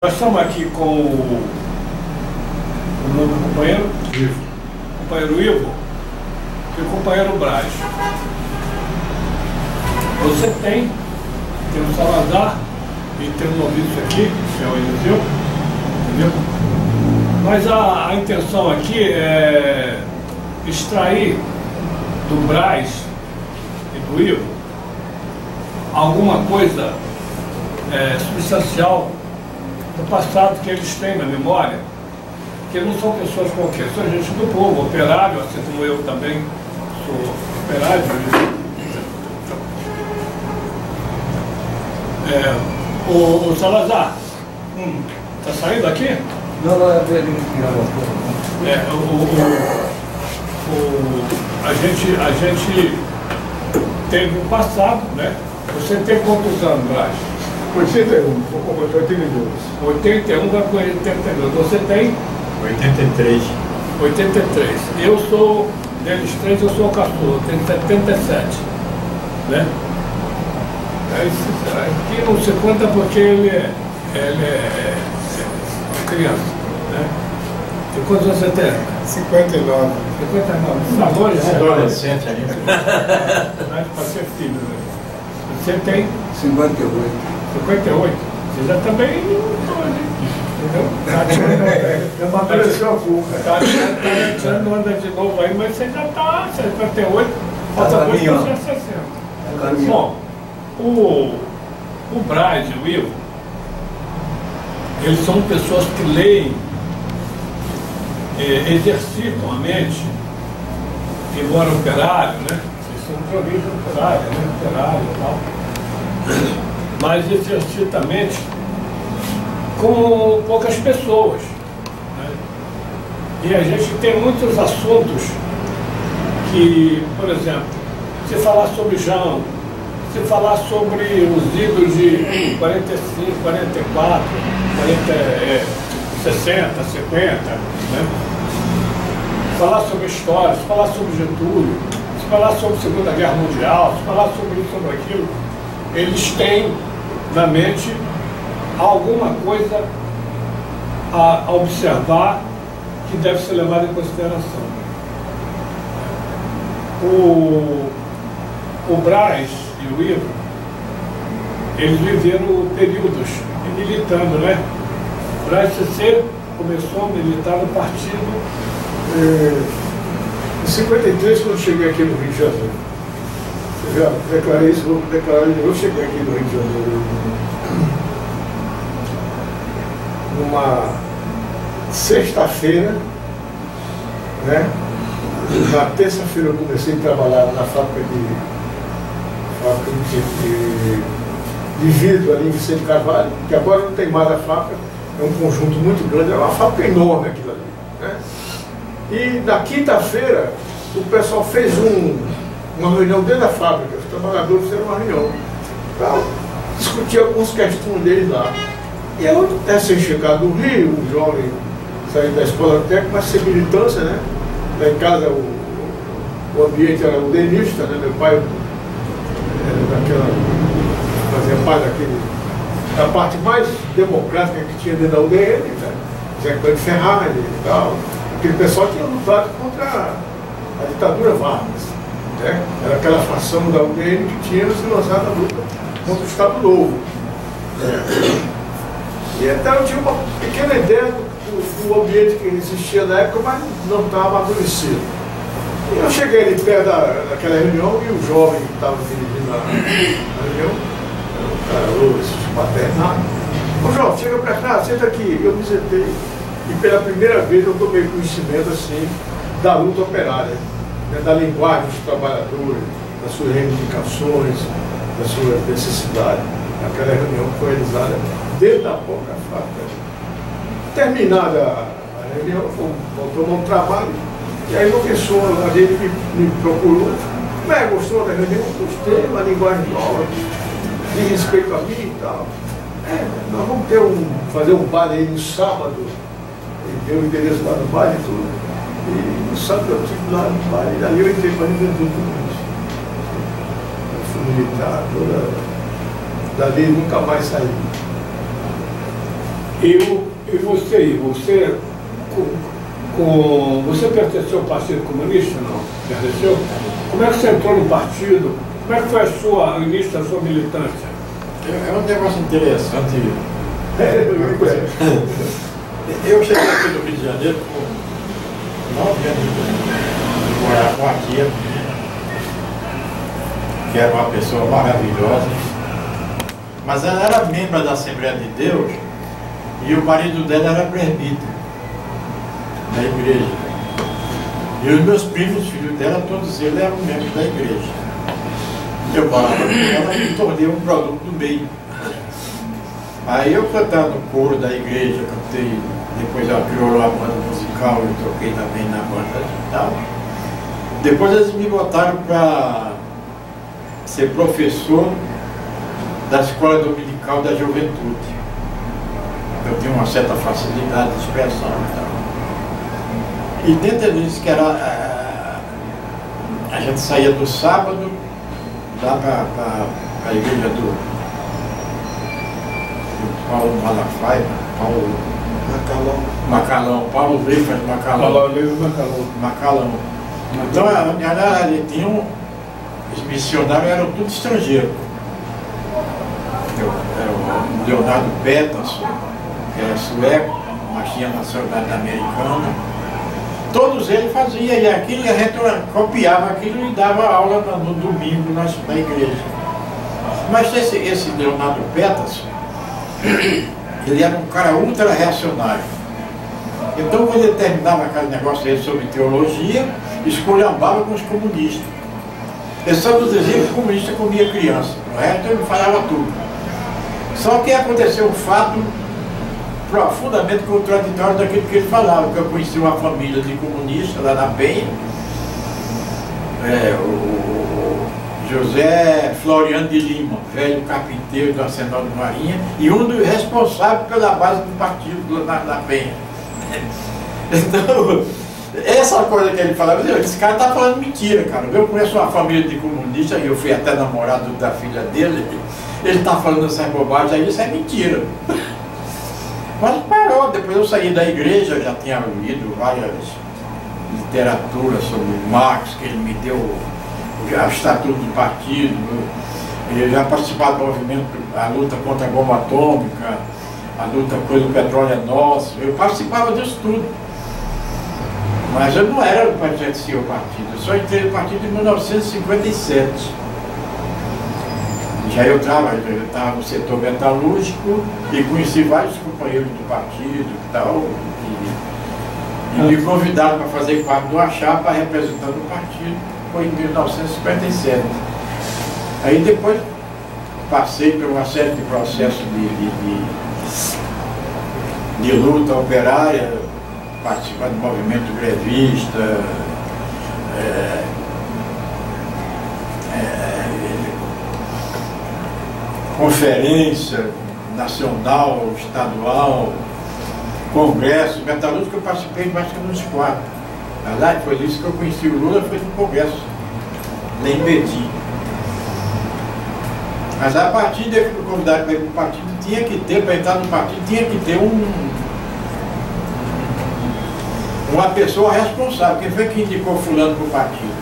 Nós estamos aqui com o novo companheiro Ivo, companheiro Ivo e o companheiro Braz. Você tem o Salazar e tem um noviço aqui, que é o Eliseu, entendeu? Mas a intenção aqui é extrair do Braz e do Ivo alguma coisa substancial do passado que eles têm na memória, que não são pessoas qualquer, são gente do povo, operário, assim como eu também sou operário. O Salazar, tá saindo aqui? Não, é velhinho. A gente teve um passado, né? Você tem quantos anos, Braz? 81, vou completar 82. 81 vai com 82. Você tem? 83. 83. Eu sou, deles três, eu sou o caçula, eu tenho 77. Né? Aqui não se conta porque ele é criança. Né? E quantos você tem? 59. 59. Tá longe, né? Adolescente ainda. Mas para ser filho, né? Você tem? 58. 58. Você já também entendeu? Já apareceu a fuga. Tá não anda de novo aí, mas você já está 58, falta dois para ser 60. Bom, o Braz e o Ivo, eles são pessoas que leem, exercitam a mente, embora operário, né? Eles são de origem operária, né? Operário e tal. Mas exercita a mente com poucas pessoas. Né? E a gente tem muitos assuntos que, por exemplo, se falar sobre João, se falar sobre os idos de 45, 44, 60, 50, né? Falar sobre história, se falar sobre Getúlio, se falar sobre a Segunda Guerra Mundial, se falar sobre isso, sobre aquilo, eles têm na mente alguma coisa a observar que deve ser levada em consideração. O Braz e o Ivo, eles viveram períodos militando, né? O Braz CC começou a militar no partido Em 53, quando eu cheguei aqui no Rio de Janeiro, eu já declarei isso, vou declarar, eu cheguei aqui no Rio de Janeiro numa sexta-feira, né? Na terça-feira eu comecei a trabalhar na fábrica de vidro ali em Vicente Carvalho, que agora não tem mais a fábrica, é um conjunto muito grande, é uma fábrica enorme aquilo ali. Né? E na quinta-feira o pessoal fez uma reunião dentro da fábrica, os trabalhadores fizeram uma reunião para discutir algumas questões deles lá. E eu, sem chegar do Rio, um jovem saí da escola técnica, mas sem militância, né? Lá em casa o ambiente era udenista, né? Meu pai fazia parte da parte mais democrática que tinha dentro da UDN, né? Zé Cândido Ferrari e tal. Aquele pessoal tinha lutado contra a ditadura Vargas, né? Era aquela fação da UDN que tinha se lançado na luta contra o Estado Novo. E então eu tinha uma pequena ideia do ambiente que existia na época, mas não estava amadurecido. E eu cheguei ali perto daquela reunião e o jovem que estava dirigindo a reunião, o cara louco, esse paternado, ô João, chega para cá, senta aqui. Eu me sentei e pela primeira vez eu tomei conhecimento assim da luta operária, né, da linguagem dos trabalhadores, das suas reivindicações, das suas necessidades. Aquela reunião foi realizada dentro da própria fábrica. Terminada a reunião, voltou um trabalho, e aí uma pessoa lá dele me procurou. Como é, gostou da reunião? Gostei, uma linguagem nova, de respeito a mim e tal. Nós vamos fazer um baile aí no sábado, e deu o endereço lá no baile e tudo. E no sábado eu estive lá no baile, e daí eu entrei para a juventude. Eu fui militar, dali nunca mais saí. E você você pertenceu ao Partido Comunista, não? Pertenceu? Como é que você entrou no partido? Como é que foi o início da sua militância? É um negócio interessante. Eu cheguei aqui no Rio de Janeiro com 9 anos de morar com a tia, que era uma pessoa maravilhosa, mas ela era membro da Assembleia de Deus e o marido dela era presbítero da igreja. E os meus primos, filhos dela, todos eles eram membros da igreja. Eu morava com ela e me tornei um produto do meio. Aí eu cantava no coro da igreja, cantei, depois ela criou uma banda musical, eu toquei também na banda e tal. Depois eles me botaram para ser professor da escola dominical da juventude. Eu tinha uma certa facilidade de expressão e tal. E dentro disso que era a gente saía do sábado lá para a igreja do Paulo Malafaia, Paulo Macalão, Paulo Leifas Macalão. Macalão. Então ali tinham, os missionários eram tudo estrangeiros. Era o Leonardo Peterson, que era sueco, mas tinha nacionalidade americana. Todos eles faziam, e aquilo a gente copiava aquilo e dava aula no domingo na igreja. Mas esse Leonardo Peterson, ele era um cara ultra reacionário. Então quando ele terminava aquele negócio aí sobre teologia, esculhambava com os comunistas. Ele só nos dizia que o comunista comia criança, o resto ele falava tudo. Só que aconteceu um fato profundamente contraditório daquilo que ele falava, que eu conheci uma família de comunistas lá na Penha, o José Floriano de Lima, velho carpinteiro do Arsenal de Marinha, e um dos responsáveis pela base do partido na Penha. Então, essa coisa que ele falava, esse cara está falando mentira, cara. Eu conheço uma família de comunistas, e eu fui até namorado da filha dele, ele está falando essas bobagens aí, isso é mentira. Mas parou, depois eu saí da igreja, já tinha lido várias literaturas sobre Marx, que ele me deu o estatuto do partido, eu já participava do movimento, a luta contra a bomba atômica, a luta pelo petróleo é nosso, eu participava disso tudo. Mas eu não era para exercer o partido, eu só entrei no partido em 1957. Já eu estava no setor metalúrgico e conheci vários companheiros do partido e tal, e me convidaram para fazer parte de uma chapa representando o partido, foi em 1957. Aí depois passei por uma série de processos de luta operária, participando do movimento grevista, conferência nacional, estadual, congresso, metalúrgico, eu participei mais que uns 4. Aliás, foi isso que eu conheci o Lula, foi no congresso, lá em Betim. Mas a partir de que me convidaram para ir para o partido, tinha que ter, para entrar no partido, tinha que ter uma pessoa responsável. Quem foi que indicou fulano para o partido?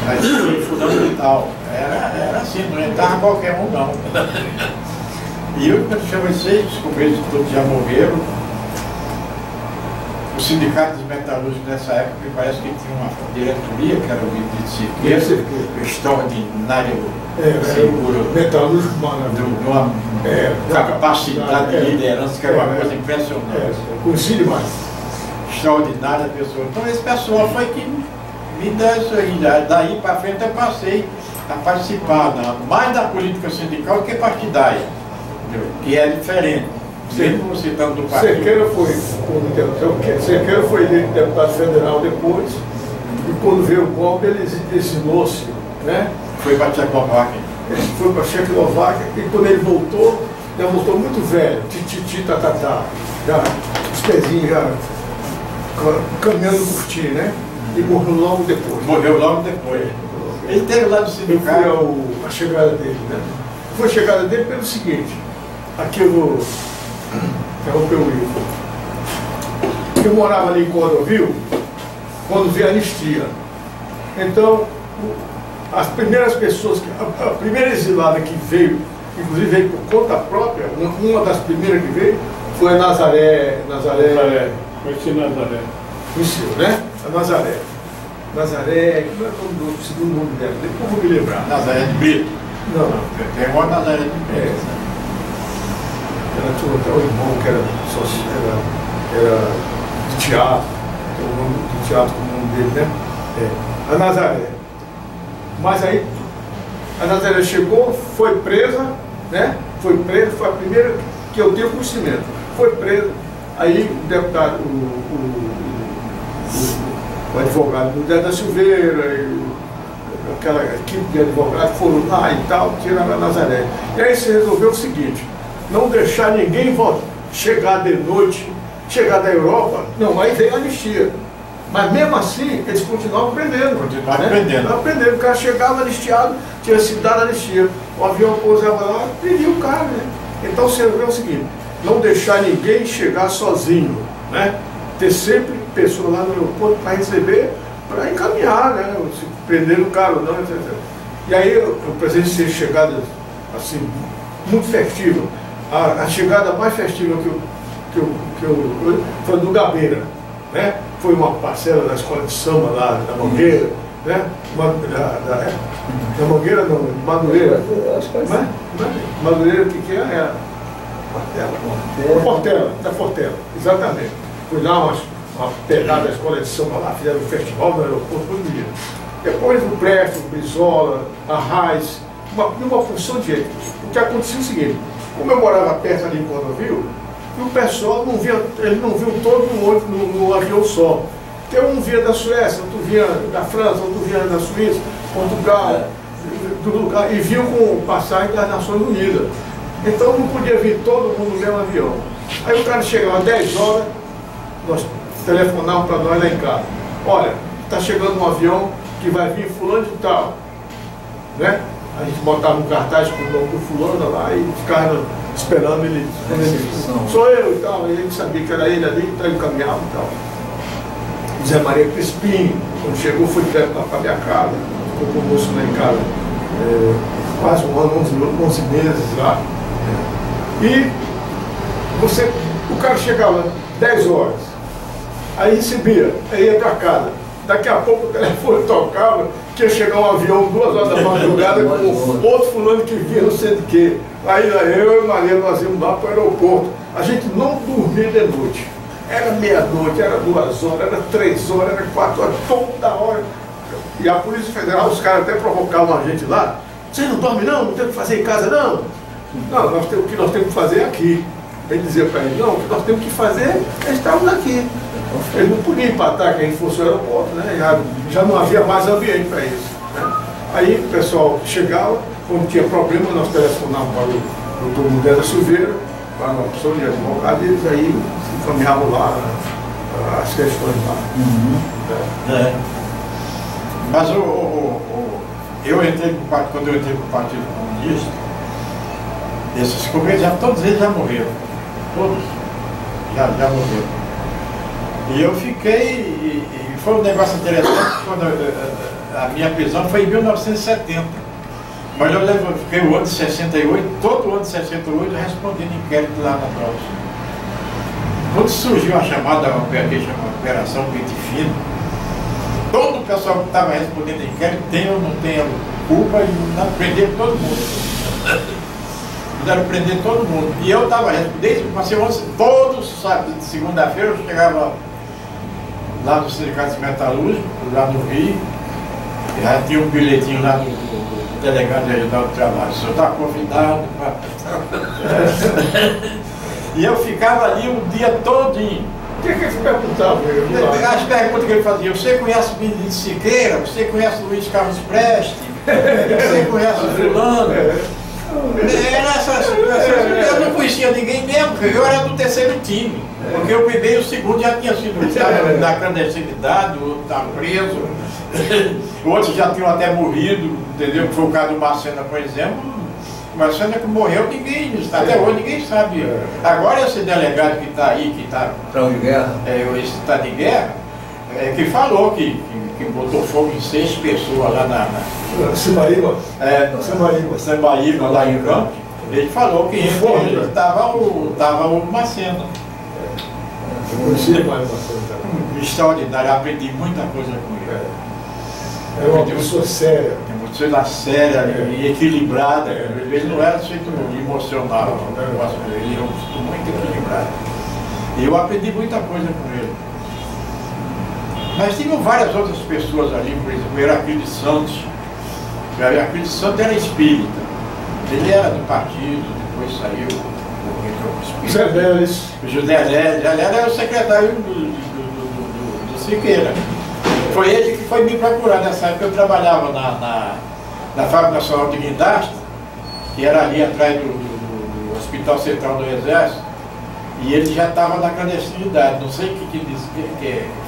Aí foi fulano e tal. Era assim, não entrava qualquer um não. E eu, quando chamei os companheiros todos já morreram. O sindicato dos metalúrgicos nessa época, me parece que tinha uma diretoria, que era o de Siqueira, extraordinário, metalúrgico maravilhoso. Uma capacidade de liderança que era uma coisa impressionante. Conheci demais. Extraordinária pessoa. Então esse pessoal foi que me deu isso aí. Daí para frente eu passei a participar mais da política sindical que partidária, que é diferente. Mesmo você estando do partido. Cerqueira foi deputado federal depois, e quando veio o golpe ele exilou-se, né? Foi para a Tchecoslováquia. Foi para a Tchecoslováquia, e quando ele voltou muito velho, tititi, tatatá, já, os pezinhos já caminhando curtinho, né? E morreu logo depois. Morreu logo depois. Ele teve lá no sindicato. A chegada dele, né? Foi a chegada dele pelo seguinte, aquilo interrompeu o livro. Eu morava ali em Cordovil, quando veio a anistia. Então, as primeiras pessoas, a primeira exilada que veio, inclusive veio por conta própria, uma das primeiras que veio, foi a Nazaré. Conheci Nazaré. Conheceu, né? A Nazaré. Nazaré, como é o nome do segundo nome dela? Depois eu vou me lembrar. Nazaré de Brito. Não. Tem uma Nazaré de Brito. Ela tinha até o irmão que era de teatro, tem o nome do teatro como o nome dele, né? A Nazaré. Mas aí a Nazaré chegou, foi presa, né? Foi presa, foi a primeira que eu tenho conhecimento. Foi presa, aí o deputado, o advogado do Zé da Silveira, aquela equipe de advogados foram lá e tal, tiraram a Nazaré. E aí se resolveu o seguinte: não deixar ninguém chegar de noite, chegar da Europa. Não, aí veio a anistia. Mas mesmo assim, eles continuavam prendendo. Continuavam prendendo. O cara chegava anistiado, tinha sido dado anistia. O avião pousava lá, prendia o cara, né? Então você vê o seguinte: não deixar ninguém chegar sozinho, né? Ter sempre pessoa lá no aeroporto para receber, para encaminhar, né? Se prender o cara ou não, etc. E aí eu presenciei chegadas assim, muito festivas. A chegada mais festiva que eu foi do Gabeira, né? Foi uma parcela da escola de samba lá da Mangueira, né? Da Mangueira não, Madureira. Madureira, o que é? Portela, da Portela, exatamente. Fui lá uma pegada da escola de samba lá, fizeram um festival no aeroporto, todo dia. Depois o Presto, o Brizola, a Raiz, uma função de gente. O que acontecia é o seguinte: como eu morava perto ali em Cordovil, e o pessoal não via, ele não viu todo no avião só. Porque um via da Suécia, outro via da França, outro via da Suíça, Portugal, do lugar, e viu com passagem das Nações Unidas. Então não podia vir todo mundo no mesmo avião. Aí o cara chegava às 10 horas, nós telefonávamos para nós lá em casa: olha, está chegando um avião que vai vir fulano de tal, né? A gente botava um cartaz com o nome do fulano lá e ficava esperando ele. Sou eu e tal, aí a gente sabia que era ele ali, então ele caminhava e tal. Zé Maria Crispim, quando chegou, foi direto lá para minha casa, ficou conosco lá em casa, quase um ano, 11 meses lá. E o cara chegava 10 horas, aí recebia, aí ia para casa. Daqui a pouco o telefone tocava, que ia chegar um avião 2 horas da madrugada com outro fulano que vinha não sei de quê. Aí eu e Maria, nós íamos lá para o aeroporto. A gente não dormia de noite. Era meia-noite, era 2 horas, era 3 horas, era 4 horas, toda hora. E a Polícia Federal, os caras até provocavam a gente lá: vocês não dormem não? Não tem o que fazer em casa não? Não, o que nós temos que fazer é aqui. Ele dizia para ele: não, o que nós temos que fazer é estarmos aqui. Ele não podia empatar que a gente fosse ao aeroporto, né? Já não havia mais ambiente para isso, né? Aí o pessoal chegava, quando tinha problema, nós telefonávamos para o doutor Mudé da Silveira, para uma opção de advogado, e eles aí encaminhavam lá as questões lá. Mas eu entrei quando eu entrei para o Partido Comunista, esses comunistas, todos eles já morreram. Todos já morreram. E eu fiquei, e foi um negócio interessante, quando a minha prisão foi em 1970. Mas eu fiquei o ano de 68, todo o ano de 68, respondendo inquérito lá na Bronx. Quando surgiu a chamada, Operação Pente Fino, todo o pessoal que estava respondendo inquérito, tem ou não tem culpa, e prenderam todo mundo. Fizeram prender todo mundo. E eu estava respondendo, todos os sábados de segunda-feira eu chegava lá no Sindicato Metalúrgico, lá no Rio, já tinha um bilhetinho lá do delegado regional do trabalho: o senhor está convidado para... E eu ficava ali o dia todinho. O que eles perguntavam? As perguntas que ele fazia: você conhece o Benedito Siqueira? Você conhece o Luiz Carlos Preste? Você conhece o fulano? Eu não conhecia ninguém mesmo, porque eu era do terceiro time. Porque o primeiro e o segundo já tinha sido na clandestinidade, o outro estava preso, outros já tinham até morrido, entendeu? Que foi o caso do Marcena, por exemplo. Mas sendo que morreu, ninguém, até hoje ninguém sabe. Agora esse delegado que está aí, que está de guerra. esse está de guerra, que falou que botou fogo em 6 pessoas lá na Sambaíba. Sambaíba, lá em Campos. Ele falou que entre eles estava o Macena. Extraordinário, eu aprendi muita coisa com ele. É uma pessoa séria. Uma pessoa séria e equilibrada. Ele não era feito emocional, ele era muito equilibrado. E eu aprendi muita coisa com ele. Mas tinham várias outras pessoas ali, por exemplo, o Heraclides Santos. O Heraclides Santos era espírita. Ele era do partido, depois saiu. José Leles. O José Leles era o secretário do Siqueira. Foi ele que foi me procurar nessa época. Eu trabalhava na Fábrica Nacional de Guindaste, que era ali atrás do Hospital Central do Exército, e ele já estava na clandestinidade. Não sei o que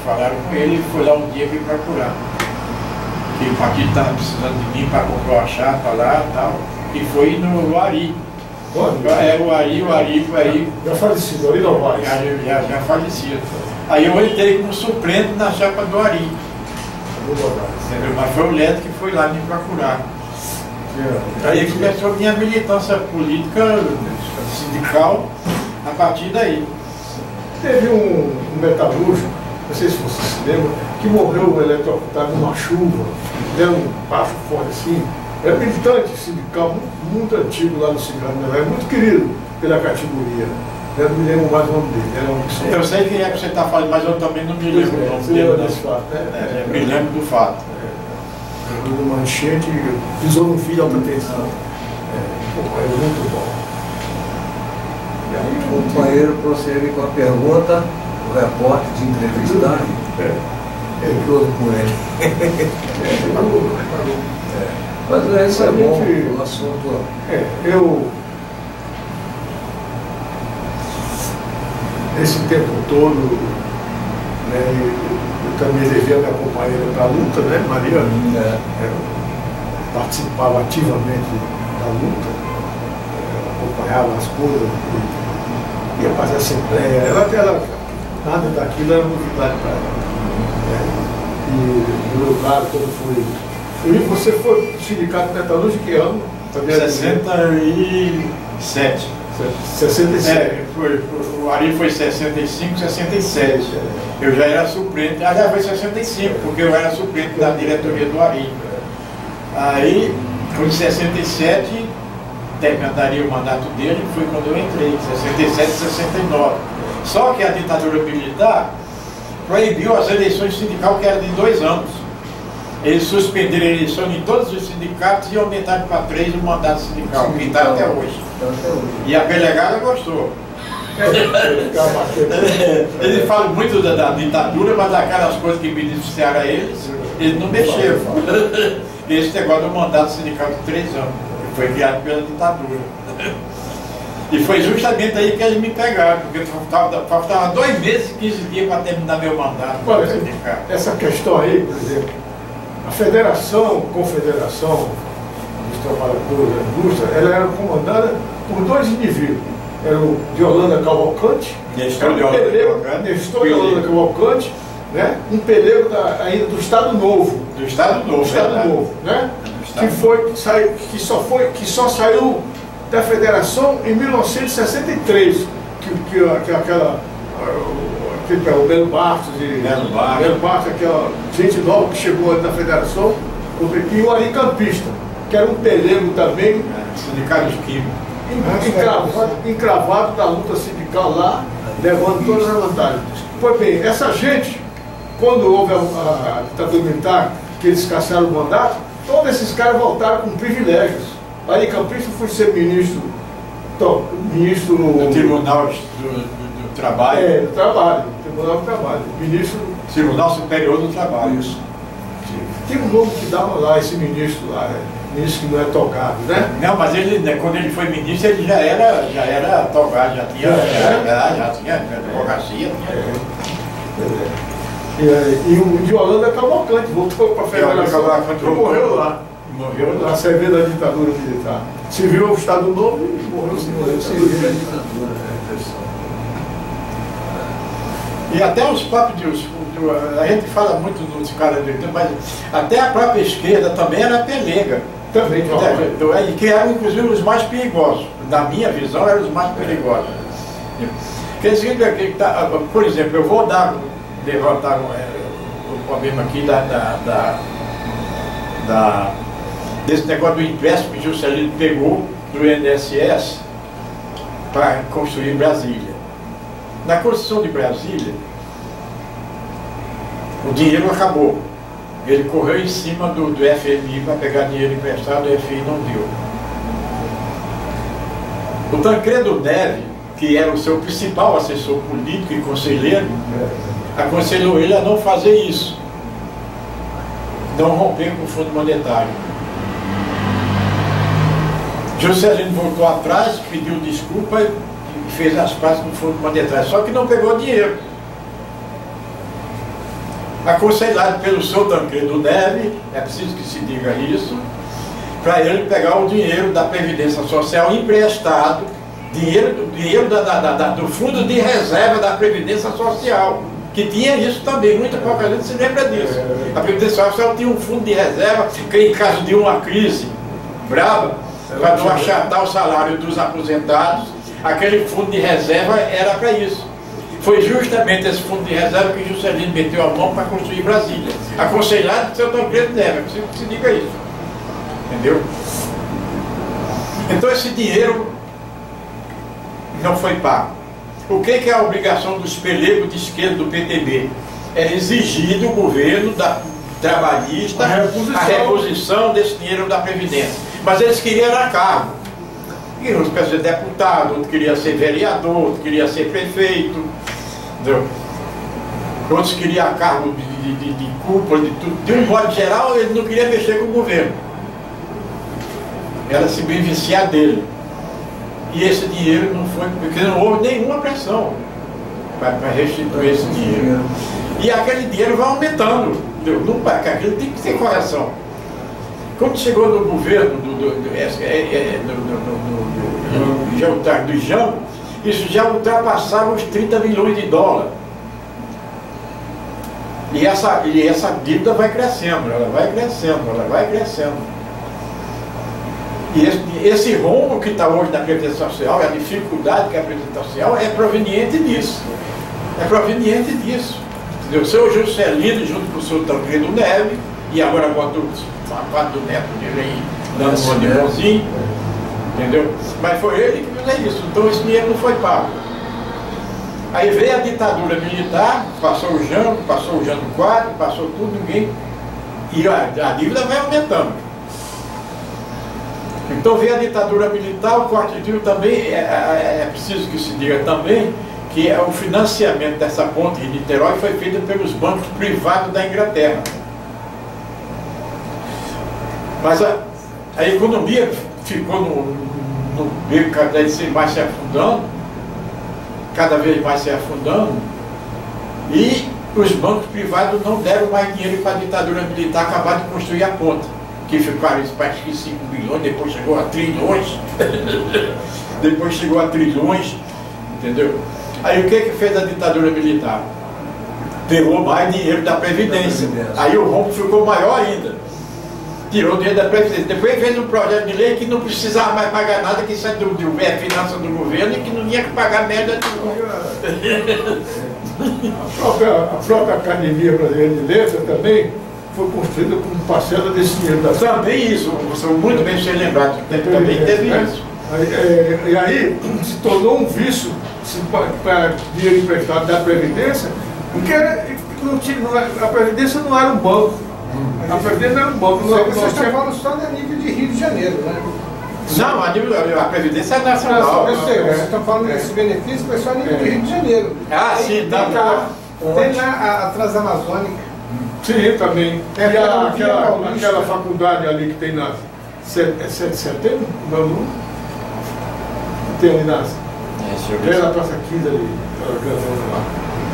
falaram com ele, ele foi lá um dia me procurar. Que o partido estava precisando de mim para comprar uma chapa lá e tal. E foi no Ari. O Ari. Já falecido, Ari Novaes. Já falecido. Aí eu entrei como suplente na chapa do Ari. Mas foi o Leto que foi lá me procurar. Aí começou a minha militância política, sindical, a partir daí. Teve um metalúrgico, não sei se você se lembra, que morreu eletrocutado numa chuva, deu um baixo forte assim. Era militante sindical muito antigo lá no Cigano, muito querido pela categoria. Eu não me lembro mais o nome dele. Eu sei quem é que você está falando, mas eu também não me lembro o nome dele. Desse fato, eu me lembro do fato. Uma enchente, pisou no fio de alta tensão. É muito bom. O companheiro prossegue com a pergunta, o repórter de entrevistar. Entrou com ele. Mas isso é bom, o assunto. Esse tempo todo, né, eu também levei a minha companheira para a luta, né, Mariana? Participava ativamente da luta, acompanhava as coisas, ia fazer assembleia. Nada daquilo era novidade para ela. E o meu lado todo foi. E você foi do Sindicato Metalúrgico que ano? 67. 67. O Ari foi 65, 67. Eu já era suplente, já foi 65, porque eu era suplente da diretoria do Ari. Aí, em 67, terminaria o mandato dele, foi quando eu entrei, 67 e 69. Só que a ditadura militar proibiu as eleições sindicais, que eram de 2 anos. Eles suspenderam a eleição em todos os sindicatos e aumentaram para 3 o mandato sindical, que está até hoje. E a delegada gostou. Eles falam muito da ditadura, mas aquelas coisas que beneficiaram a eles não mexeram. Esse negócio do mandato sindical de 3 anos, que foi criado pela ditadura. E foi justamente aí que eles me pegaram, porque faltava 2 meses e 15 dias para terminar meu mandato. Essa questão aí, por exemplo, a Confederação dos Trabalhadores da Indústria, ela era comandada por 2 indivíduos. Era o de Holanda Cavalcante, Nestor de Holanda Cavalcante, né? Um pelego ainda do Estado Novo. Do Estado Novo, né? Que só saiu da Federação em 1963, o Belo Bastos, aquela gente nova que chegou ali na Federação, e o Ari Campista, que era um pelego também. Sindicato Químico. Encravado da luta sindical lá, levando todas as vantagens. Pois bem, essa gente, quando houve a ditadura militar, que eles cassaram o mandato, todos esses caras voltaram com privilégios. Ari Campista foi ser ministro do Tribunal do Trabalho. Do Trabalho, Tribunal do Trabalho. Ministro. Tribunal Superior do Trabalho. Isso. Tem um nome que dava lá, esse ministro lá, ministro que não é togado, né? Não, mas ele, quando ele foi ministro, ele já era togado, já tinha advocacia. E o de Holanda Cavalcante voltou para a Federação, morreu lá. Morreu a serviço da ditadura militar. Se viu o Estado Novo e morreu sem Serviço da ditadura, pessoal. E até os próprios, a gente fala muito dos caras do YouTube, mas até a própria esquerda também era pelega. Também, e que eram inclusive os mais perigosos. Na minha visão, eram os mais perigosos. Quer dizer, por exemplo, eu vou derrotar o problema aqui desse negócio do empréstimo que o Juscelino pegou do INSS para construir Brasília. Na construção de Brasília, o dinheiro acabou. Ele correu em cima do FMI para pegar dinheiro emprestado, o FMI não deu. O Tancredo Neves, que era o seu principal assessor político e conselheiro, aconselhou ele a não fazer isso, não romper com o Fundo Monetário. Juscelino voltou atrás, pediu desculpa e fez as pazes com o Fundo Monetário, só que não pegou dinheiro. Aconselhado pelo seu Tancredo Neves, é preciso que se diga isso, para ele pegar o dinheiro da Previdência Social emprestado, dinheiro do Fundo de Reserva da Previdência Social, que tinha isso também, muita pouca gente se lembra disso. A Previdência Social tinha um fundo de reserva que, em caso de uma crise brava, para não achatar o salário dos aposentados, aquele fundo de reserva era para isso. Foi justamente esse fundo de reserva que Juscelino meteu a mão para construir Brasília. Aconselhado do seu Tancredo Neves, preciso que se diga isso. Entendeu? Então esse dinheiro não foi pago. O que é a obrigação dos pelegos de esquerda do PTB? É exigir do governo trabalhista a reposição desse dinheiro da Previdência. Mas eles queriam era cargo. Uns queriam ser deputado, outro queria ser vereador, outro queria ser prefeito. Entendeu? Outros queriam cargo de cúpula, de tudo. De um modo geral, ele não queria mexer com o governo. Era se beneficiar dele. E esse dinheiro não foi, porque não houve nenhuma pressão para restituir esse dinheiro. E aquele dinheiro vai aumentando. Não, aquilo tem que ter correção. Quando chegou no governo do Jango, isso já ultrapassava os 30 milhões de dólares. E essa dívida vai crescendo, ela vai crescendo, ela vai crescendo. E esse rombo que está hoje na Previdência Social, a dificuldade que é a Previdência Social, é proveniente disso. É proveniente disso. Entendeu? O seu Juscelino, junto com o seu Tancredo Neves, e agora bota a parte do neto dele aí, dando um limãozinho, entendeu? Mas foi ele que fez isso, então esse dinheiro não foi pago. Aí veio a ditadura militar, passou o Jango IV, passou tudo, ninguém. E a dívida vai aumentando. Então veio a ditadura militar, o corte de também, é preciso que se diga também, que o financiamento dessa ponte de Niterói foi feito pelos bancos privados da Inglaterra. Mas a economia ficou no beco cada vez mais se afundando, e os bancos privados não deram mais dinheiro para a ditadura militar acabar de construir a ponte, que ficaram parece que 5 bilhões, depois chegou a trilhões, entendeu? Aí o que fez a ditadura militar? Pegou mais dinheiro da Previdência. Aí o rombo ficou maior ainda. Tirou dinheiro da Previdência. Depois fez um projeto de lei que não precisava mais pagar nada, que isso é finança do governo e que não tinha que pagar merda nenhuma. A própria Academia Brasileira de Letras também foi construída com parcela desse dinheiro da Também isso, muito bem ser lembrado. Também teve isso. E aí se tornou um vício para dinheiro emprestado da Previdência, porque a Previdência não era um banco. A Previdência não era um banco. Você está falando só a nível de Rio de Janeiro, né? Não, a Previdência é nacional. Eu sei, vocês estão falando desse benefício, mas só a nível de Rio de Janeiro. Ah, sim, tá. Tem lá a Transamazônica. Sim, também. E aquela faculdade ali que tem na 7 de setembro, não tem ali na Praça 15 ali,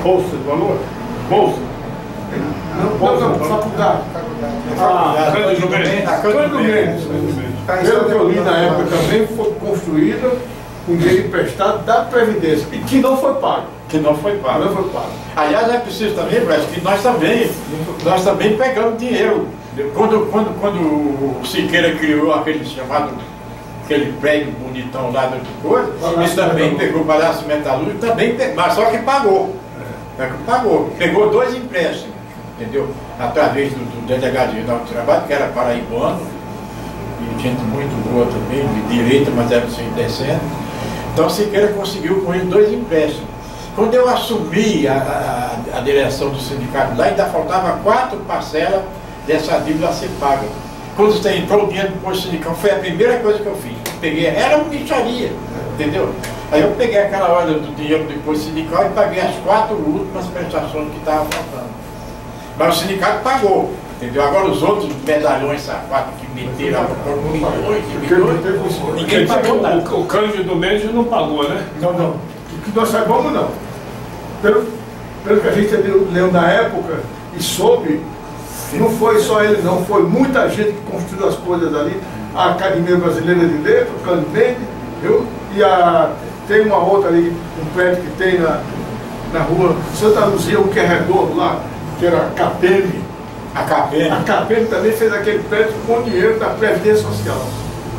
Bolsa de Valor? Bolsa? Não, faculdade. Cândido Mendes. Pelo que eu li na época também, foi construída com dinheiro emprestado da Previdência, e que não foi pago. Que não foi pago. Não foi pago. Aliás, é preciso também, Brás, que nós também pegamos dinheiro. Quando o Siqueira criou aquele prédio bonitão lá do coisa, ele também pegou o Palácio Metalúrgico, mas só que pagou. Pegou 2 empréstimos, entendeu? Através do delegado geral do trabalho, que era paraibano, e gente muito boa também, de direita, mas era sem decente. Então Siqueira conseguiu com ele 2 empréstimos. Quando eu assumi a direção do sindicato lá, ainda faltava 4 parcelas dessa dívida a ser paga. Quando você entrou o dinheiro do posto sindical, foi a primeira coisa que eu fiz. Peguei, era uma mixaria, entendeu? Aí eu peguei aquela hora do dinheiro do imposto sindical e paguei as 4 últimas prestações que estavam faltando. Mas o sindicato pagou, entendeu? Agora os outros medalhões safados que meteram milhões, ninguém pagou nada. O Cândido Mendes não pagou, né? Não. O que nós saibamos, não. Pelo que a gente leu na época e soube, não foi só ele, não. Foi muita gente que construiu as coisas ali. A Academia Brasileira de Letras, o Cândido Mendes, viu? E tem uma outra ali, um prédio que tem na rua Santa Luzia, um que é redondo lá, que era a CAPEM. A CAPEM também fez aquele prédio com dinheiro da Previdência Social.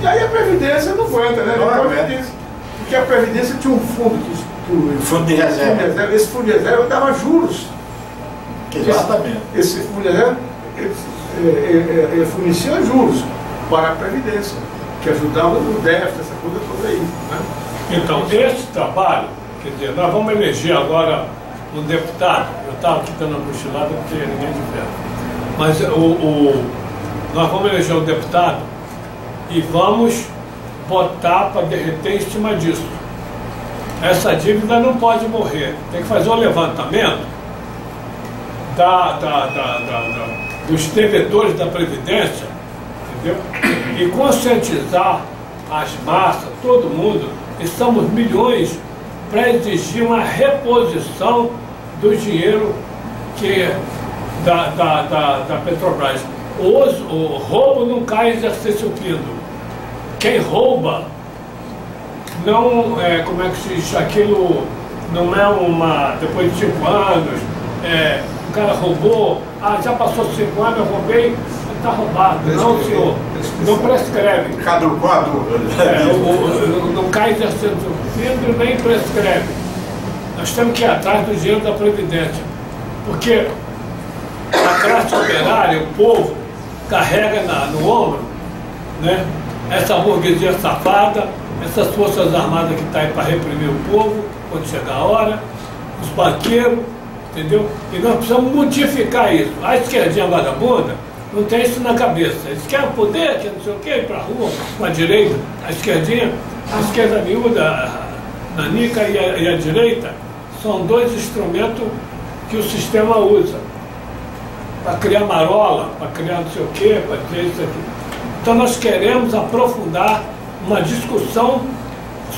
E aí a Previdência não aguenta, né? Porque a Previdência tinha um fundo fundo de reserva. Esse fundo de reserva dava juros. Exatamente. Esse fundo de reserva ele fornecia juros para a Previdência, que ajudava no déficit, essa coisa toda aí. Né? Então, esse trabalho, quer dizer, nós vamos eleger agora um deputado. Eu estava aqui dando uma cochilada porque ninguém de pé. Mas nós vamos eleger um deputado e vamos botar para derreter em cima disso. Essa dívida não pode morrer. Tem que fazer um levantamento dos devedores da Previdência, entendeu? E conscientizar as massas, todo mundo, e somos milhões, para exigir uma reposição do dinheiro da Petrobras. O roubo não cai em exercício pleno. Quem rouba não é, como é que se diz, aquilo não é uma, depois de 5 anos, o cara roubou, já passou 5 anos, eu roubei, está roubado. Não, senhor, não prescreve. Caducou a dúvida. Não cai em exercício pleno nem prescreve. Nós temos que ir atrás do dinheiro da Previdência, porque a classe operária, o povo, carrega no ombro, né, essa burguesia safada, essas forças armadas que estão aí para reprimir o povo, quando chegar a hora, os banqueiros, entendeu? E nós precisamos modificar isso. A esquerdinha vagabunda não tem isso na cabeça. Eles querem poder, querem não sei o quê, ir para a rua, com a direita, a esquerda miúda, a nanica e a direita, são 2 instrumentos que o sistema usa para criar marola, para criar não sei o quê, para criar isso aqui. Então nós queremos aprofundar uma discussão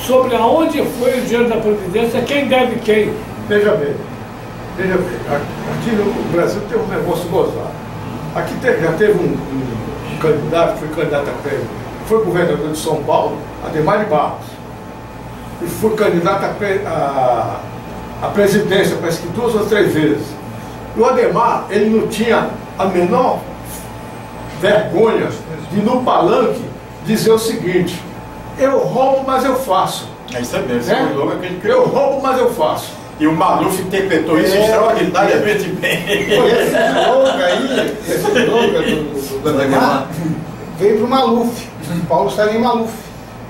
sobre aonde foi o dinheiro da Previdência, quem deve quem. Veja bem, aqui no Brasil tem um negócio gozado. Aqui já teve um candidato, foi candidato a prêmio, foi governador de São Paulo, Ademar de Barros, e foi candidato à presidência, parece que 2 ou 3 vezes. E o Ademar, ele não tinha a menor vergonha de, no palanque, dizer o seguinte: eu roubo, mas eu faço. É isso mesmo, eu roubo, mas eu faço. E o Maluf interpretou isso extraordinariamente bem. Esse slogan aí, esse slogan do Ademar, veio para o Maluf, Paulo Salim Maluf,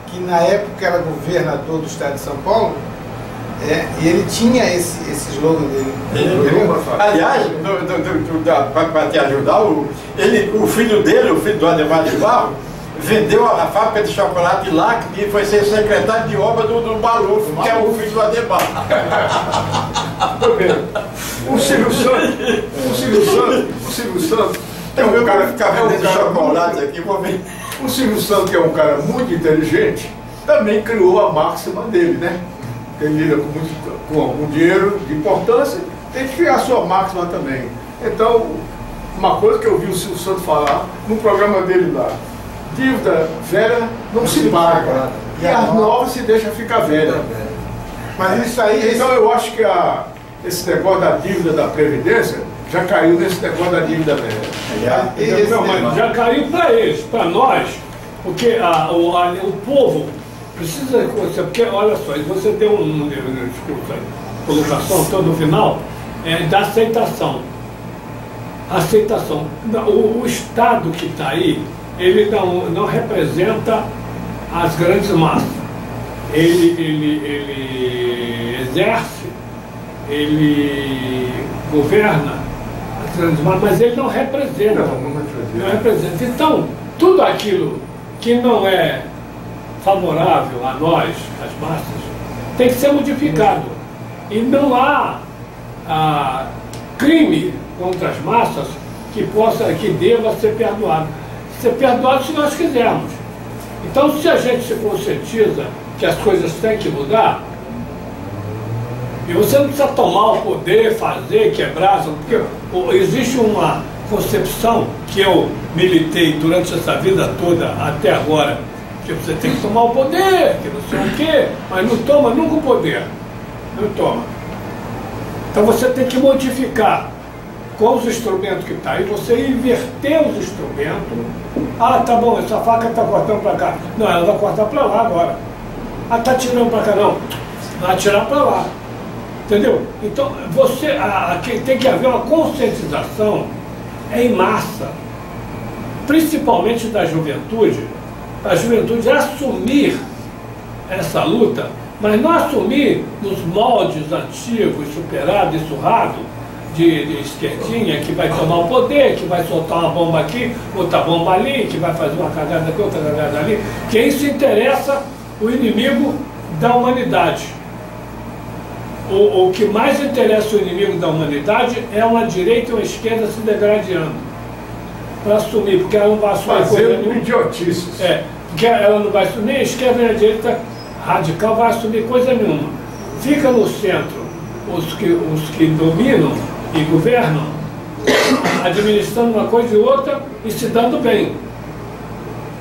que na época era governador do estado de São Paulo, e ele tinha esse slogan dele. Aliás, para te ajudar, o filho dele, o filho do Ademar de Barros, vendeu a fábrica de chocolate lá e foi ser secretário de obra do Maluf, que é o filho do Ademar. O Silvio Santos é um cara que fica vendendo chocolate aqui, vou ver. O Silvio Santos, que é um cara muito inteligente, também criou a máxima dele, né? Ele lida com algum dinheiro de importância, tem que criar a sua máxima também. Então, uma coisa que eu vi o Silvio Santos falar no programa dele lá. Dívida velha não se paga. E as novas se deixa ficar velha. Mas isso aí... Então eu acho que esse negócio da dívida da Previdência já caiu nesse negócio da dívida velha. Não, mas já caiu para eles, para nós, porque o povo precisa, porque olha só, você tem desculpa, colocação toda no final, da aceitação. Aceitação. O Estado que está aí, ele não representa as grandes massas. Ele exerce, ele governa as grandes massas, mas ele não representa. Não representa. Então, tudo aquilo que não é favorável a nós, as massas, tem que ser modificado. E não há crime contra as massas que deva ser perdoado. Ser perdoado se nós quisermos. Então, se a gente se conscientiza que as coisas têm que mudar, e você não precisa tomar o poder, fazer, quebrar, porque existe uma concepção que eu militei durante essa vida toda, até agora, que você tem que tomar o poder, que não sei o quê, mas não toma nunca o poder. Não toma. Então você tem que modificar com os instrumentos que está aí, você inverter os instrumentos. Ah, tá bom, essa faca está cortando para cá. Não, ela vai cortar para lá agora. Ah, está tirando para cá, não. Vai tirar para lá. Entendeu? Então, tem que haver uma conscientização em massa, principalmente da juventude, a juventude assumir essa luta, mas não assumir nos moldes antigos, superados e surrados, de esquerdinha, que vai tomar o poder, que vai soltar uma bomba aqui, outra bomba ali, que vai fazer uma cagada aqui, outra cagada ali, que isso interessa o inimigo da humanidade. O que mais interessa o inimigo da humanidade é uma direita e uma esquerda se degradando para assumir, porque ela não vai assumir coisa nenhuma. Idiotices. Porque ela não vai assumir, nem a esquerda nem a direita radical vai assumir coisa nenhuma. Fica no centro os que dominam e governam, administrando uma coisa e outra e se dando bem,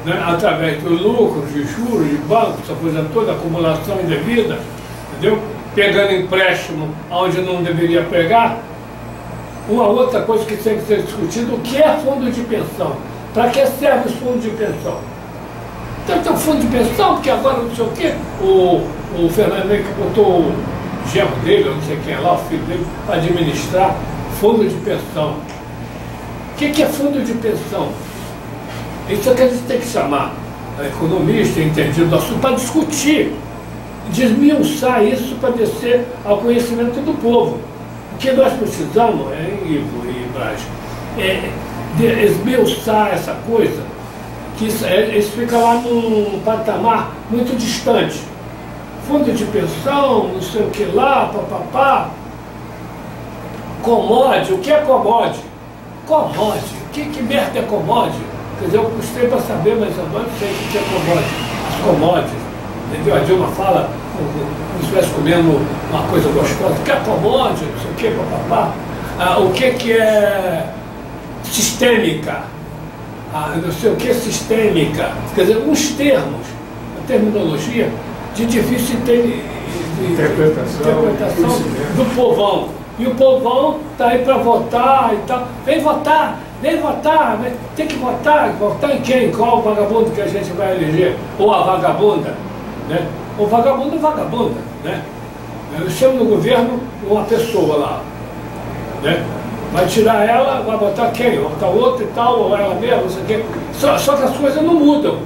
né? Através dos lucros, de juros, de bancos, essa coisa toda, acumulação indevida, entendeu? Pegando empréstimo onde não deveria pegar. Uma outra coisa que tem que ser discutida, o que é fundo de pensão? Para que serve os fundos de pensão? Então tem um fundo de pensão, porque agora não sei o quê, o Fernando que botou o genro dele, eu não sei quem é lá, o filho dele, para administrar fundo de pensão. O que é fundo de pensão? Isso é que a gente tem que chamar economista, entendido do assunto, para discutir, desmiuçar isso para descer ao conhecimento do povo. O que nós precisamos, Ivo e Braz, de esmiuçar essa coisa, que isso fica lá num patamar muito distante. Fundo de pensão, não sei o que lá, papapá. Commodity, o que é commodity? Commodity, que merda é commodity? Quer dizer, eu custei para saber, mas eu não sei o que é commodity. As commodities, entendeu? A Dilma fala como se estivesse comendo uma coisa gostosa. O que é commodity, não sei o que, papapá. O que é sistêmica? Não sei o que é sistêmica. Quer dizer, uns termos, a terminologia de difícil interpretação do povão. E o povão está aí para votar e tal. Vem votar, tem que votar em quem? Qual o vagabundo que a gente vai eleger? Ou a vagabunda, né? O vagabundo é vagabunda, né? Eu chamo no governo uma pessoa lá, né? Vai tirar ela, vai botar quem? Vai botar outra e tal, ou ela mesma, não sei o quê. Só que as coisas não mudam.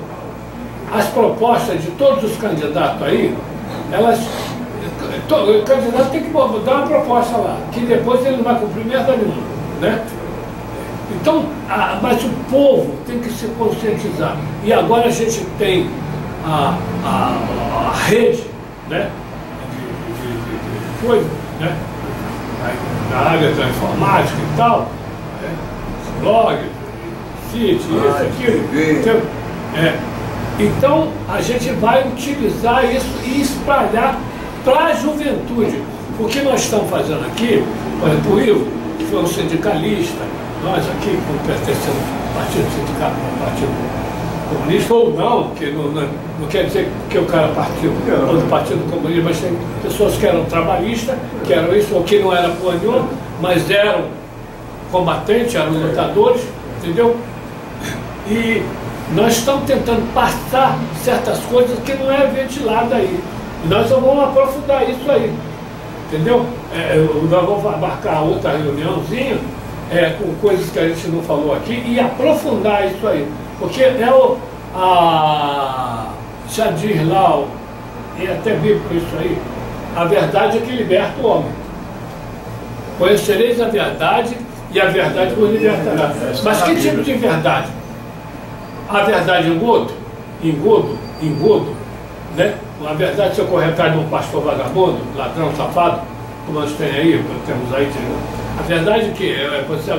As propostas de todos os candidatos aí, o candidato tem que dar uma proposta lá, que depois ele não vai cumprir merda nenhuma, né? Então, mas o povo tem que se conscientizar. E agora a gente tem a rede, né? De coisa, né? Na área da informática e tal, né? Blog, site, isso, aquilo. Então, a gente vai utilizar isso e espalhar para a juventude. O que nós estamos fazendo aqui, por exemplo, o Ivo, que foi um sindicalista, nós aqui, como pertencendo ao Partido Sindicato, ao Partido Comunista, ou não, que não quer dizer que o cara partiu do Partido Comunista, mas tem pessoas que eram trabalhistas, que eram isso, ou que não eram porra nenhuma, mas eram combatentes, eram lutadores, entendeu? E nós estamos tentando passar certas coisas que não é ventilado aí. E nós vamos aprofundar isso aí, entendeu? Nós vamos marcar outra reuniãozinha com coisas que a gente não falou aqui e aprofundar isso aí. Porque já diz lá, e até bíblico isso aí, a verdade é que liberta o homem. Conhecereis a verdade e a verdade vos libertará. Mas que tipo de verdade? A verdade engodo, né? A verdade se eu correr atrás de um pastor vagabundo, ladrão, safado, como nós temos aí, a verdade é que você é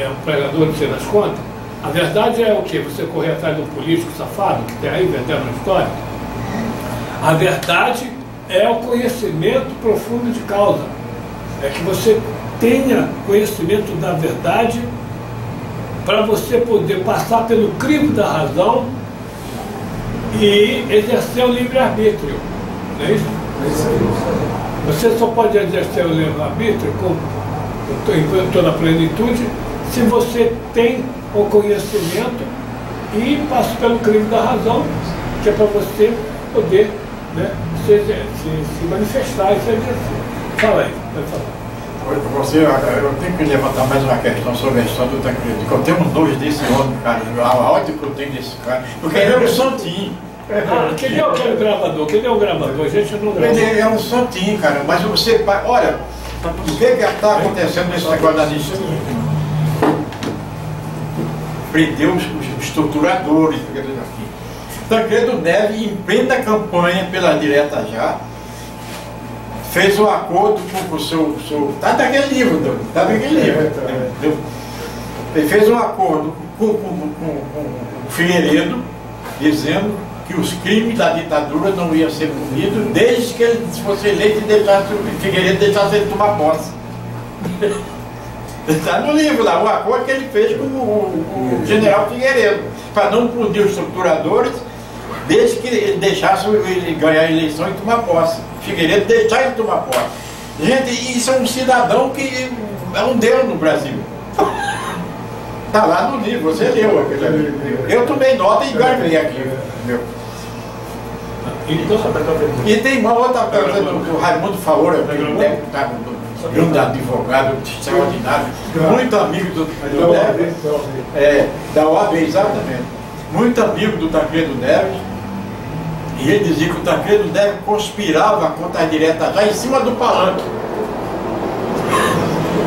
um pregador de ser das contas, a verdade é o que? Você correr atrás de um político safado, que tem aí vendendo a história. A verdade é o conhecimento profundo de causa. É que você tenha conhecimento da verdade para você poder passar pelo crivo da razão e exercer o livre-arbítrio. Não é isso? Você só pode exercer o livre-arbítrio em toda a plenitude se você tem o conhecimento e passa pelo crivo da razão, que é para você poder, né, se manifestar e se exercer. Fala aí, vai falar. Eu tenho que levantar mais uma questão sobre a história do Tancredo. Eu tenho nojo desse homem, cara. A ódio que eu tenho desse cara. Porque ele é um santinho. Quem é aquele gravador? Quem é o gravador? A gente não grava. Ele é um santinho, cara. Mas você... Olha, o que está acontecendo nesse negócio da anistia? Prendeu os estruturadores. Tancredo Neves, em plena campanha pela direta já, fez um acordo com o seu... Está naquele livro, está naquele livro. Ele fez um acordo com o Figueiredo, dizendo que os crimes da ditadura não iam ser punidos desde que ele fosse eleito e o Figueiredo deixasse ele tomar posse. Está no livro lá, o acordo que ele fez com o general Figueiredo, para não punir os estruturadores, desde que ele deixasse ele ganhar a eleição e tomar posse. Figueiredo deixar ele tomar posse. Gente, isso é um cidadão que é um Deus no Brasil. Está lá no livro, você leu aquele livro. Eu tomei nota e guardei aqui. E tem uma outra coisa do Raimundo Faora, que é um deputado, um advogado extraordinário, muito amigo do Neves, da OAB, exatamente, muito amigo do Tancredo Neves, e ele dizia que o Tancredo Neves conspirava contra a direta já em cima do palanque.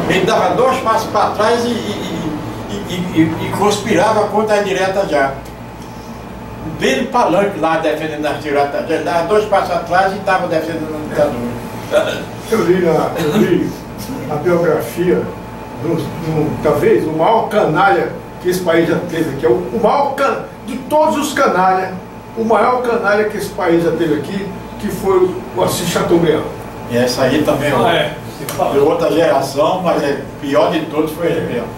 Ele dava 2 passos para trás e conspirava contra a direta já. Bem palanque lá defendendo as diretas, ele dava 2 passos atrás e estava defendendo a ditadura. Eu li a biografia talvez o maior canalha que esse país já teve aqui, o maior de todos os canalhas, o maior canalha que esse país já teve aqui, que foi o Assis Chateaubriand. E essa aí também de outra geração, mas pior de todos foi ele mesmo.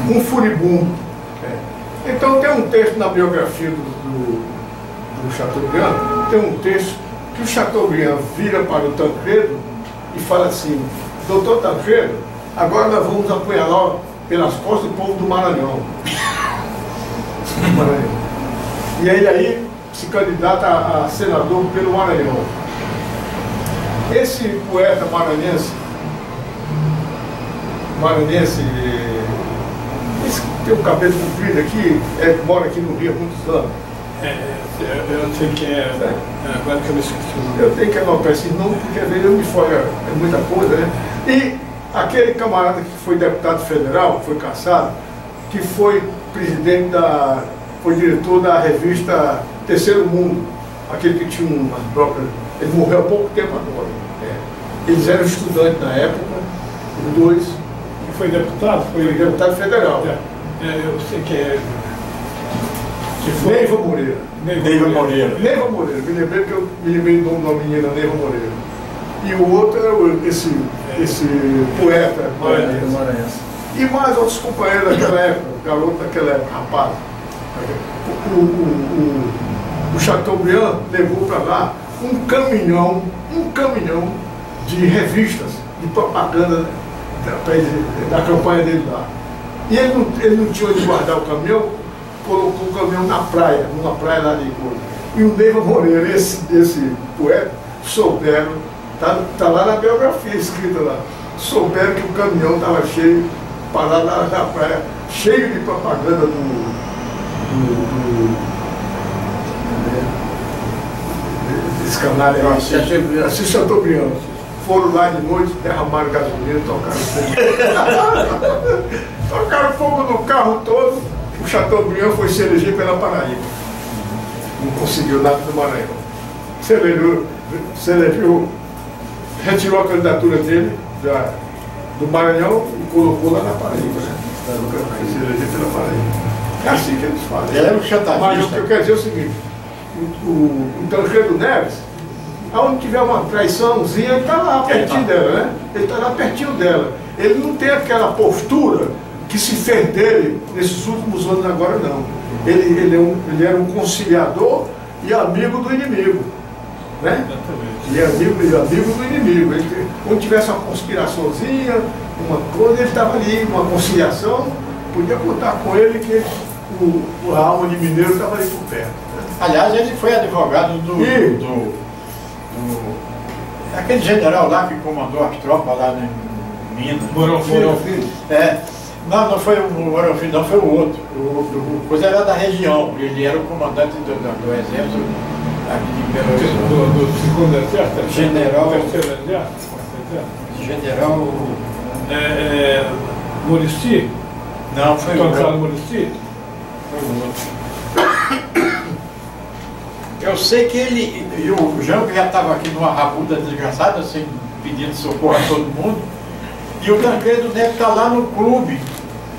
Um furibundo. Então tem um texto na biografia do Chateaubriand, tem um texto que o Chateaubriand vira para o Tancredo e fala assim: doutor Tancredo, agora nós vamos apunhalar pelas costas o povo do Maranhão. E ele aí se candidata a senador pelo Maranhão. Esse poeta maranhense, esse que tem um cabelo comprido aqui, mora aqui no Rio há muitos anos. Eu sei que agora que eu me esqueci o nome. Eu tenho que anotar esse nome, porque às vezes eu me folga, é muita coisa, né? E aquele camarada que foi deputado federal, foi cassado, que foi presidente foi diretor da revista Terceiro Mundo, aquele que tinha umas próprias. Ele morreu há pouco tempo agora. Eles eram estudantes na época, os dois. E foi deputado? Foi deputado federal. Eu sei que foi. Neiva Moreira. Neiva Moreira. Me lembrei que eu me lembrei do nome da menina, Neiva Moreira. E o outro era esse poeta maranhense. E mais outros companheiros daquela época, garoto daquela época, rapaz. O Chateaubriand levou para lá um caminhão de revistas, de propaganda da campanha dele lá. E ele não tinha onde guardar o caminhão, colocou o caminhão na praia, numa praia lá de Coisa. E o Neiva Moreira, esse poeta, souberam, tá lá na biografia escrita lá, souberam que o caminhão estava cheio, parado lá na praia, cheio de propaganda desse canalha aí, assim Chateaubriand. Foram lá de noite, derramaram gasolina, tocaram fogo no carro todo. O Chateaubriand foi se eleger pela Paraíba. Não conseguiu nada do Maranhão. Se elegeu, retirou a candidatura dele do Maranhão e colocou lá na Paraíba. Se elegeu pela Paraíba. É assim que eles fazem. Ele era um chantagista. Mas o que eu quero dizer é o seguinte, o Tancredo Neves, aonde tiver uma traiçãozinha, ele está lá pertinho dela, né? Ele está lá pertinho dela. Ele não tem aquela postura que se fez dele nesses últimos anos agora, não. Ele era um conciliador e amigo do inimigo, né? Ele é amigo do inimigo. Onde tivesse uma conspiraçãozinha, uma coisa, ele estava ali, uma conciliação, podia contar com ele que a alma de mineiro estava ali por perto. Aliás, ele foi advogado aquele general lá que comandou as tropas lá em Minas. Mourão Filho. Não foi o Mourão Filho, não, foi o outro. O coisa era da região, ele era o comandante do exército aqui de Belo Horizonte. Do segundo exército? General. Terceiro exército? General. Muricy? Não, foi o outro. Muricy? Foi o outro. Eu sei que ele, e o Jango já estava aqui numa rabuda desgraçada, assim, pedindo socorro a todo mundo, e o Tancredo Neves está lá no clube,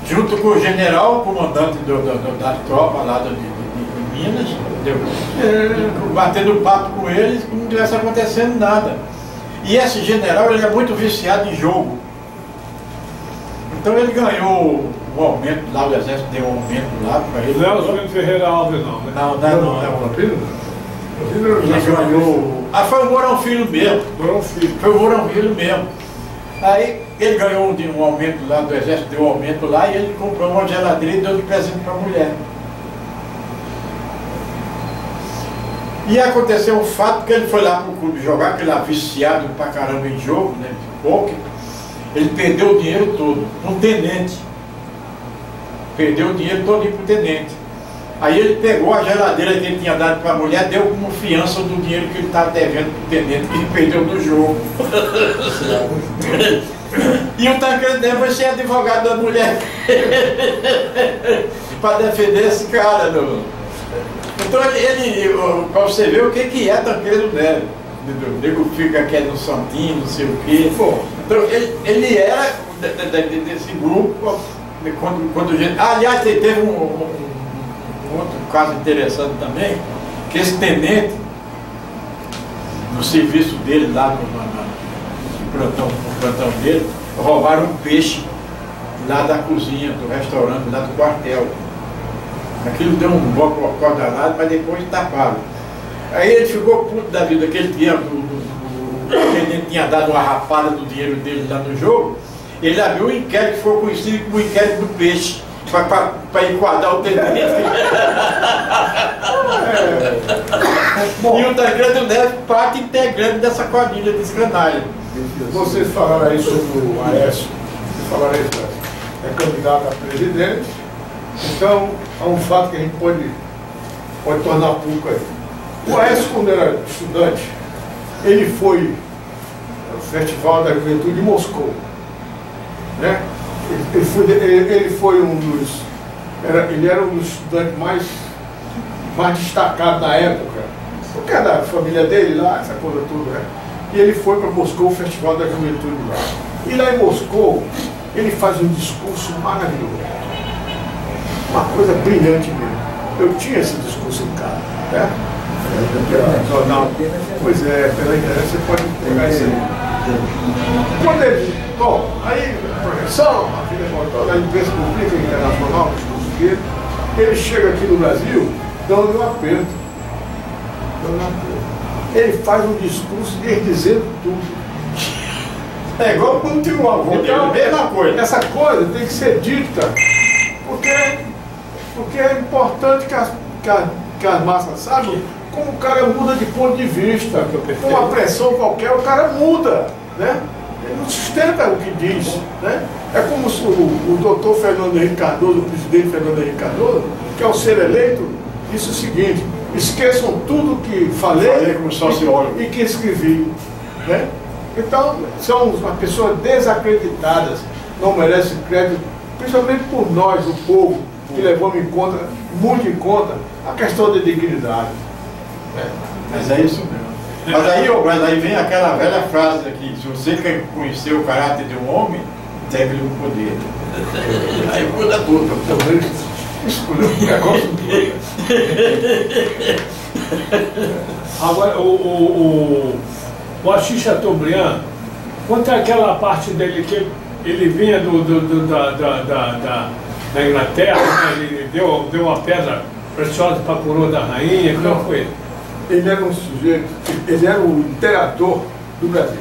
junto com o general, comandante da tropa lá de Minas, batendo papo com eles, como não tivesse acontecendo nada. E esse general, ele é muito viciado em jogo. Então ele ganhou um aumento lá, o exército deu um aumento lá para ele. Não é o Júlio Ferreira Alves, não, né? Não. Ele ganhou. Foi o Mourão Filho mesmo. Foi o Mourão Filho mesmo. Aí ele ganhou um aumento lá do exército, deu um aumento lá e ele comprou uma geladeira e deu de presente para a mulher. E aconteceu um fato que ele foi lá pro clube jogar, que ele era viciado pra caramba em jogo, né? De poker. Ele perdeu o dinheiro todo, um tenente. Perdeu o dinheiro todo pro tenente. Aí ele pegou a geladeira que ele tinha dado para a mulher, deu como fiança do dinheiro que ele estava devendo para o tenente, que ele perdeu no jogo. E o Tancredo Neves vai ser advogado da mulher para defender esse cara. Não. Então para você ver o que é Tancredo Neves. O nego fica aqui no Santinho, não sei o quê. Então ele era desse grupo. Aliás, teve um outro caso interessante também, que esse tenente, no serviço dele lá no plantão dele, roubaram um peixe lá da cozinha, do restaurante, lá do quartel. Aquilo deu um bocó danado, mas depois taparam. Aí ele ficou puto da vida, aquele dia o tenente tinha dado uma rapada do dinheiro dele lá no jogo, ele abriu um inquérito que foi conhecido como o inquérito do peixe. Para enquadrar o tenente. E o Tancredo Neves, parte integrante dessa quadrilha de canalha. Vocês falaram aí sobre o Aécio, é candidato a presidente, então há um fato que a gente pode tornar público aí. O Aécio, quando era estudante, ele foi ao Festival da Juventude de Moscou, né? Ele foi ele era um dos estudantes mais destacados na época, porque era da família dele lá, essa coisa toda, né? E ele foi para Moscou, o Festival da Juventude lá. E lá em Moscou, ele faz um discurso maravilhoso, uma coisa brilhante mesmo. Eu tinha esse discurso em casa, né? Pois é, pela internet você pode pegar isso aí. Quando ele, bom, aí a projeção, a imprensa pública internacional, ele chega aqui no Brasil, dando um aperto. Ele faz um discurso dizendo tudo. É igual quando tem um avô, Então, mesma coisa. Essa coisa tem que ser dita, porque é importante que as massas saibam como o cara muda de ponto de vista. Com uma pressão qualquer, o cara muda, né? Ele não sustenta o que diz, né? É como se o doutor Fernando Henrique Cardoso, o presidente Fernando Henrique Cardoso, que ao ser eleito, disse o seguinte: esqueçam tudo que falei como sociólogo e que escrevi, né? Então, são as pessoas desacreditadas, não merecem crédito, principalmente por nós, o povo, que levamos em conta, muito em conta, a questão da dignidade. Mas é isso mesmo. Mas aí vem aquela velha frase aqui: se você quer conhecer o caráter de um homem, deve-lhe o poder. Aí muda tudo. Escolheu um negócio. Agora, o Assis Chateaubriand, quanto àquela parte dele que ele vinha da Inglaterra, né? Ele deu uma pedra preciosa para a coroa da rainha, como foi? Ele era um sujeito, ele era o imperador do Brasil.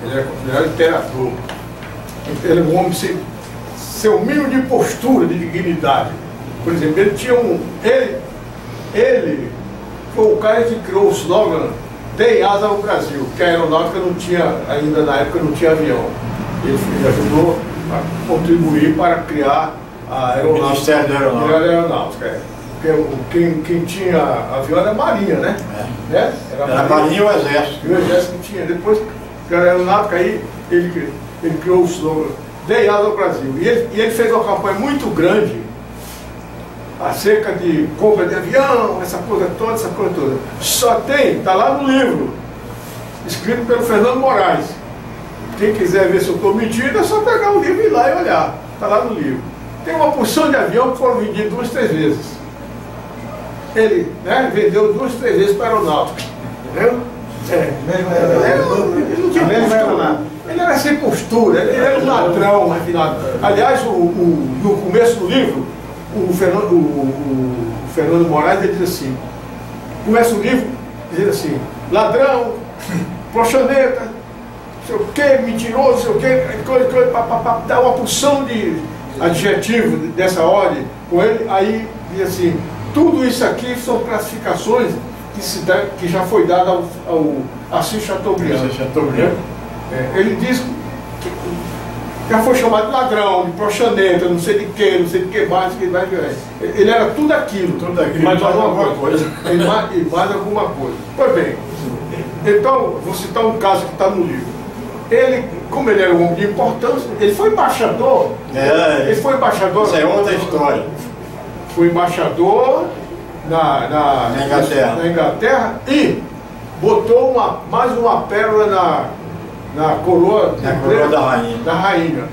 Ele era considerado imperador. Ele era um homem sem seu mínimo de postura, de dignidade. Por exemplo, ele tinha ele foi o cara que criou o slogan "Dei asa ao Brasil", que a aeronáutica não tinha, ainda na época não tinha avião. Ele ajudou a contribuir para criar a aeronáutica. Ministério da Aeronáutica. Porque quem tinha avião era a Marinha, né? Né? Era a Marinha e o Exército. E o Exército que tinha. Depois que a aeronáutica, aí ele criou o slogan "Dei asa ao Brasil". E ele fez uma campanha muito grande acerca de compra de avião, essa coisa toda. Só está lá no livro, escrito pelo Fernando Moraes. Quem quiser ver se eu estou mentindo, é só pegar o livro e ir lá e olhar. Está lá no livro. Tem uma porção de avião que foram vendidos 2, 3 vezes. Ele, né, vendeu 2, 3 vezes para a aeronáutica. Entendeu? Ele não tinha postura. Ele era sem postura, ele era um ladrão refinado. Aliás, no começo do livro, o Fernando Moraes, ele diz assim, começa o livro dizendo assim: ladrão, proxaneta, não sei o que, mentiroso, não sei o que, dá uma porção de adjetivos dessa ordem com ele. Aí diz assim: tudo isso aqui são classificações que já foi dada ao Assis Chateaubriand. Ele diz que já foi chamado de ladrão, de proxaneta, não sei de que mais, ele era tudo aquilo, mais alguma coisa. E mais alguma coisa. Pois bem, então, vou citar um caso que está no livro. Ele, como ele era um homem de importância, ele foi embaixador. Ele foi embaixador. Isso é outra história. Foi embaixador na Inglaterra e botou mais uma pérola na coroa da rainha.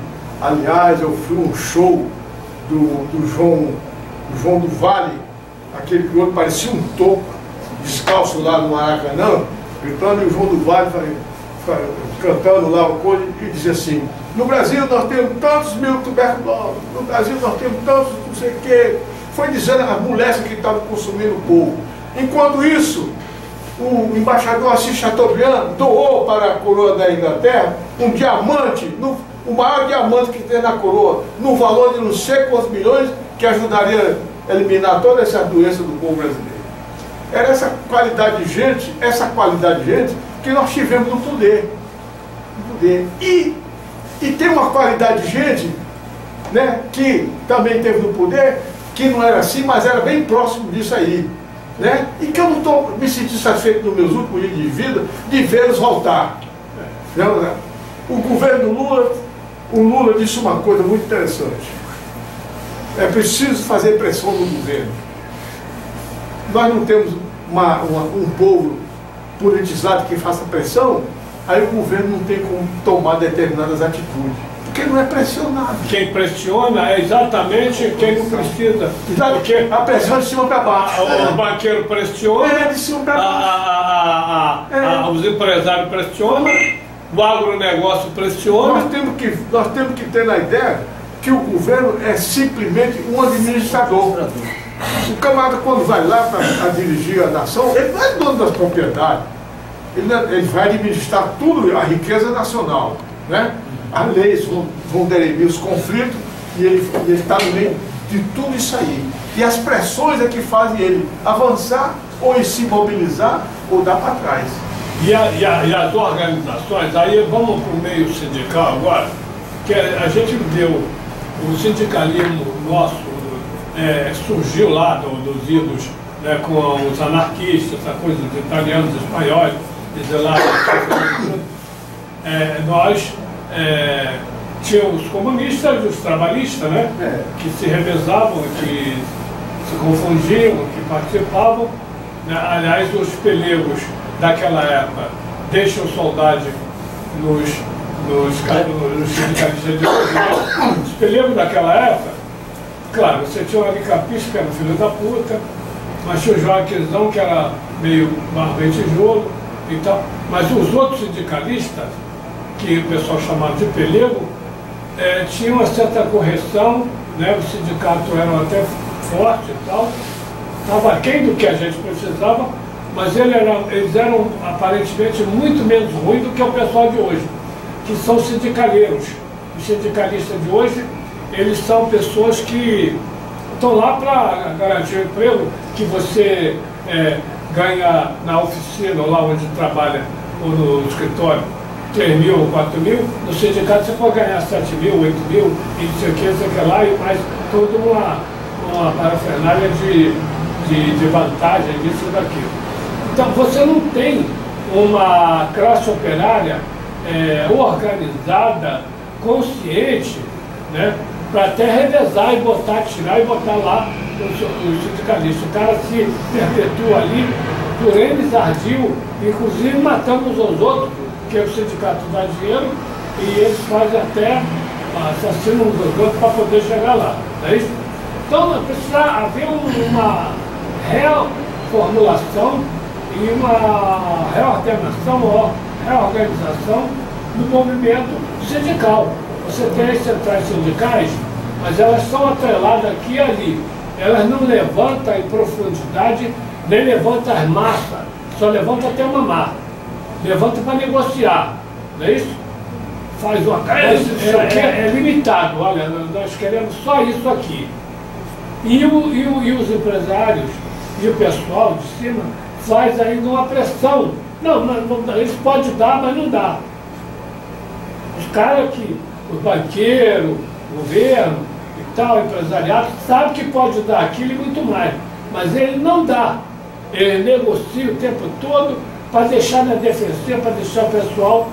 Aliás, eu fui um show do João do Vale, aquele que parecia um toco, descalço lá no Maracanã, gritando, e o João do Vale cantando lá o coro e dizia assim: no Brasil nós temos tantos mil tuberculosos, no Brasil nós temos tantos não sei o quê. Foi dizendo a moléstia que estava consumindo o povo. Enquanto isso, o embaixador Assis Chateaubriand doou para a coroa da Inglaterra um diamante, o maior diamante que tem na coroa, no valor de não sei quantos milhões, que ajudaria a eliminar toda essa doença do povo brasileiro. Era essa qualidade de gente que nós tivemos no poder. E tem uma qualidade de gente, né, que também teve no poder, que não era assim, mas era bem próximo disso aí. Né? E que eu não estou me sentindo satisfeito nos meus últimos dias de vida de vê-los voltar. O governo Lula, o Lula disse uma coisa muito interessante: é preciso fazer pressão no governo. Nós não temos um povo politizado que faça pressão, aí o governo não tem como tomar determinadas atitudes, porque não é pressionado. Quem pressiona é exatamente quem não precisa. Porque a pressão de cima para baixo. O banqueiro pressiona, de cima para baixo. os empresários pressionam, o agronegócio pressiona. Nós temos que ter na ideia que o governo é simplesmente um administrador. O camarada, quando vai lá para dirigir a nação, ele não é dono das propriedades. Ele vai administrar tudo, a riqueza nacional, né? As leis vão derimir os conflitos e ele está no meio de tudo isso aí. E as pressões é que fazem ele avançar, ou se mobilizar, ou dar para trás. E as organizações, aí vamos para o meio sindical agora, que a gente viu o sindicalismo nosso surgiu lá dos idos, né, com os anarquistas, essa coisa dos italianos, espanhóis, lá, nós tínhamos os comunistas e os trabalhistas, né, que se revezavam, que se confundiam, que participavam. Né? Aliás, os pelegos daquela época deixam saudade nos sindicalistas de hoje. Né? Os pelegos daquela época, claro, você tinha o Alicapista, que era o filho da puta, mas tinha o Joaquizão, que era meio barba e tijolo e tal. Mas os outros sindicalistas, que o pessoal chamava de pelego, tinham uma certa correção, né? Os sindicatos eram até fortes e tal, estava aquém do que a gente precisava, mas eles eram aparentemente muito menos ruins do que o pessoal de hoje, que são sindicaleiros. Os sindicalistas de hoje, eles são pessoas que estão lá para garantir o emprego, que você ganha na oficina, ou lá onde trabalha, ou no escritório, 3 mil ou 4 mil, no sindicato você pode ganhar 7 mil, 8 mil, e não sei o que lá, e mais toda uma parafernália de vantagem disso e daquilo. Então você não tem uma classe operária organizada, consciente, né, para até revezar e tirar e botar lá os sindicalistas. O cara se perpetua ali por N ardil, inclusive matando uns aos outros, porque o sindicato dá dinheiro e eles fazem até assassinam uns aos outros para poder chegar lá. Não é isso? Então precisa haver uma reformulação e uma reordenação, reorganização do movimento sindical. Você tem as centrais sindicais, mas elas são atreladas aqui e ali. Elas não levantam em profundidade, nem levantam as massas, só levantam até uma massa. Levanta para negociar, não é isso? Faz uma coisa, é limitado, olha, nós queremos só isso aqui. E os empresários e o pessoal de cima faz ainda uma pressão. Não, eles podem dar, mas não dá. Os caras os banqueiros, o governo e tal, empresariado, sabem que pode dar aquilo e muito mais. Mas ele não dá. Ele negocia o tempo todo para deixar na defensiva, para deixar o pessoal...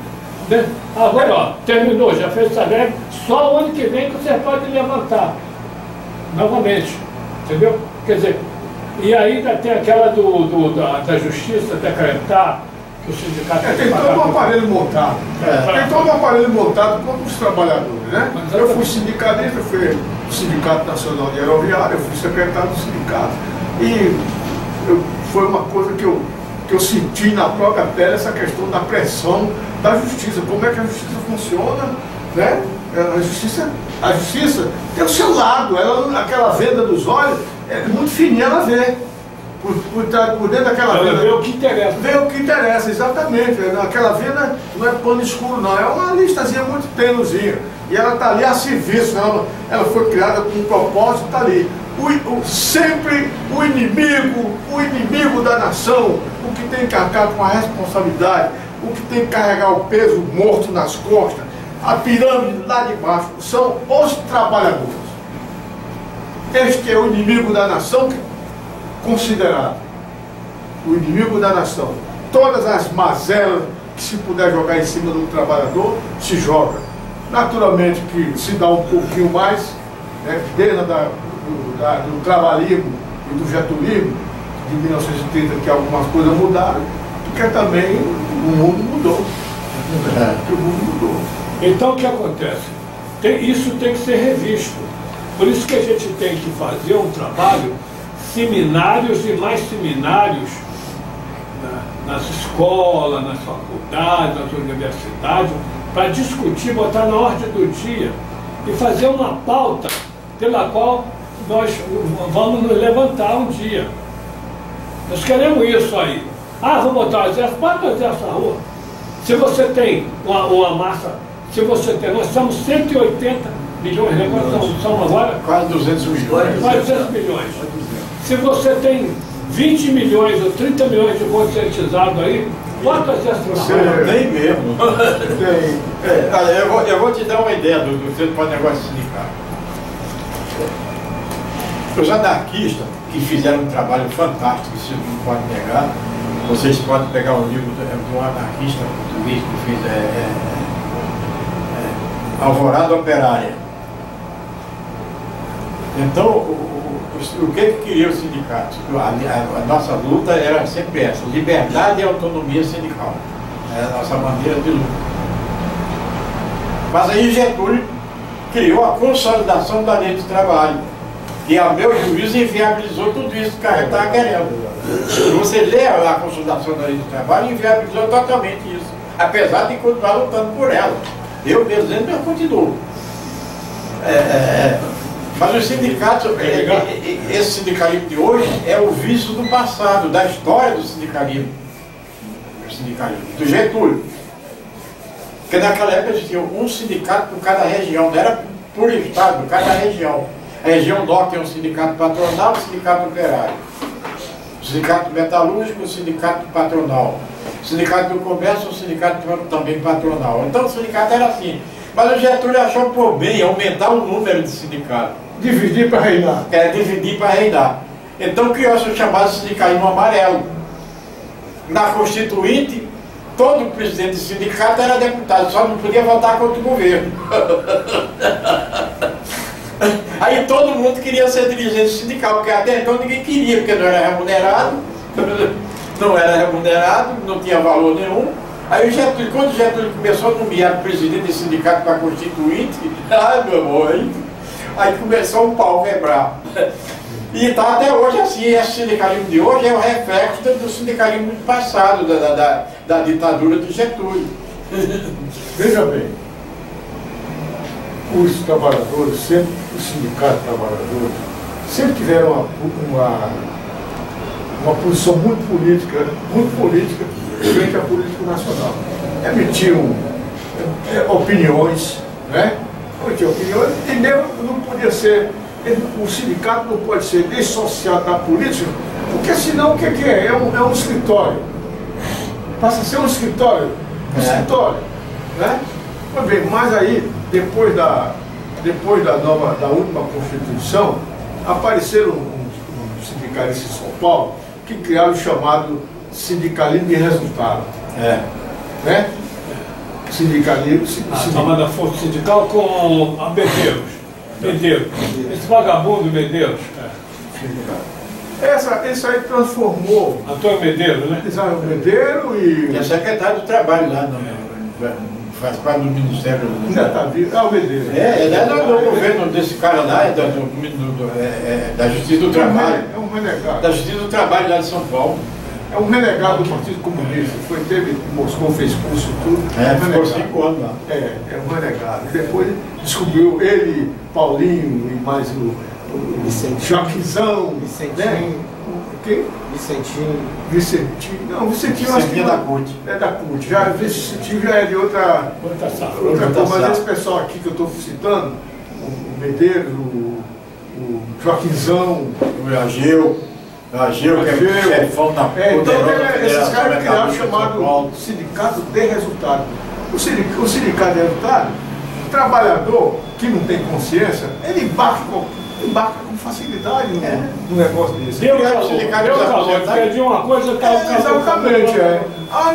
Né? Agora, ó, terminou, já fez essa greve, só o ano que vem que você pode levantar. Novamente. Entendeu? Quer dizer, e ainda tem aquela da justiça decretar que o sindicato... tem todo um aparelho montado. Tem todo um aparelho montado contra os trabalhadores, né? Eu fui sindicalista, eu fui do Sindicato Nacional de Aeroviária, eu fui secretário do sindicato. E foi uma coisa que eu senti na própria pele, essa questão da pressão da justiça. Como é que a justiça funciona, né? A justiça tem o seu lado, aquela venda dos olhos é muito fininha, ela vê. Por dentro daquela venda. Vê o que interessa. Vê o que interessa, exatamente. Aquela venda não é pano escuro, não. É uma listazinha muito tênuezinha. E ela está ali a serviço. Ela foi criada com um propósito, está ali. Sempre o inimigo da nação, o que tem que arcar com a responsabilidade, o que tem que carregar o peso morto nas costas, a pirâmide lá de baixo, são os trabalhadores. Este é o inimigo da nação considerado. O inimigo da nação. Todas as mazelas que se puder jogar em cima do trabalhador, se joga. Naturalmente que se dá um pouquinho mais, né, desde do trabalhismo e do getulismo de 1930, que algumas coisas mudaram, porque também o mundo mudou. O mundo mudou. Então o que acontece? Isso tem que ser revisto. Por isso que a gente tem que fazer um trabalho, seminários e mais seminários, né, nas escolas, nas faculdades, nas universidades, para discutir, botar na ordem do dia e fazer uma pauta pela qual nós vamos nos levantar um dia. Nós queremos isso aí. Ah, vou botar o exército, bota o exército na rua. Se você tem uma massa, se você tem, nós somos 180 milhões, né? Somos agora Quase 200 milhões. quase 200 milhões. Se você tem 20 milhões ou 30 milhões de conscientizados aí, bota o exército na rua. Nem mesmo. Olha, eu vou te dar uma ideia do negócio sindical. Os anarquistas que fizeram um trabalho fantástico, isso não pode negar. Vocês podem pegar o livro do anarquista português que fez Alvorada Operária. Então, o que queria o sindicato? A nossa luta era sempre essa: liberdade e autonomia sindical. É a nossa maneira de luta. Mas aí Getúlio criou a consolidação da lei do trabalho, que, a meu juízo, inviabilizou tudo isso que a gente estava querendo. Você lê a consolidação da lei do trabalho, inviabilizou totalmente isso, apesar de continuar lutando por ela. Eu mesmo continuo. Mas os sindicatos, esse sindicalismo de hoje é o vício do passado, da história do sindicalismo do Getúlio. Porque naquela época existia um sindicato por cada região, não era por estado, cada região. A região norte tem um sindicato patronal e um sindicato operário. O sindicato metalúrgico, o sindicato patronal. O sindicato do comércio, o sindicato também patronal. Então o sindicato era assim. Mas o Getúlio achou por bem aumentar o número de sindicatos. Dividir para reinar. Dividir para reinar. Então criou-se o chamado sindicalismo amarelo. Na Constituinte, todo presidente de sindicato era deputado, só não podia votar contra o governo. Aí todo mundo queria ser dirigente sindical, porque até então ninguém queria, porque não era remunerado, não tinha valor nenhum. Aí quando o Getúlio começou a nomear o presidente do sindicato para Constituinte, meu amor, aí começou o pau quebrar. E está até hoje assim. Esse sindicalismo de hoje é o reflexo do sindicalismo do passado, da ditadura de Getúlio. Veja bem, os trabalhadores, sempre, os sindicatos de trabalhadores, sempre tiveram uma posição muito política frente à política nacional. Emitiam opiniões, né? Emitiam opiniões, e mesmo não podia ser, o sindicato não pode ser dissociado da política, porque senão o que é? É um escritório. Passa a ser um escritório. Né? Mas bem, mas aí, depois da última Constituição, apareceram uns sindicalistas em São Paulo que criaram o chamado sindicalismo de resultado. Né? Sindicalismo. Chamada Força Sindical com a Medeiros. Esse vagabundo Medeiros. Esse aí transformou. Antônio Medeiros, né? Medeiros e. É secretário do trabalho lá, faz parte do Ministério. Ainda está vivo. O Medeiros. Ele é do governo desse cara lá, da Justiça do Trabalho. É um renegado. Da Justiça do Trabalho lá de São Paulo. É um renegado do Partido Comunista. Teve Moscou, fez curso e tudo. Ficou 5 anos lá. É um renegado. E depois descobriu ele, Paulinho e mais o Joaquizão. Vicentinho. Quem? Vicentinho. Não, Vicentinho acho que é da CUT. É da CUT. Já Vicentinho já é de outra coisa. Mas esse pessoal aqui que eu estou citando, o Medeiros, o Joaquizão, o Ageu, que é chefão da então esses caras criaram o chamado sindicato de resultado. O sindicato de resultado, o trabalhador que não tem consciência, ele embarca com facilidade no negócio desse. Deu calor, perdi uma coisa que exatamente,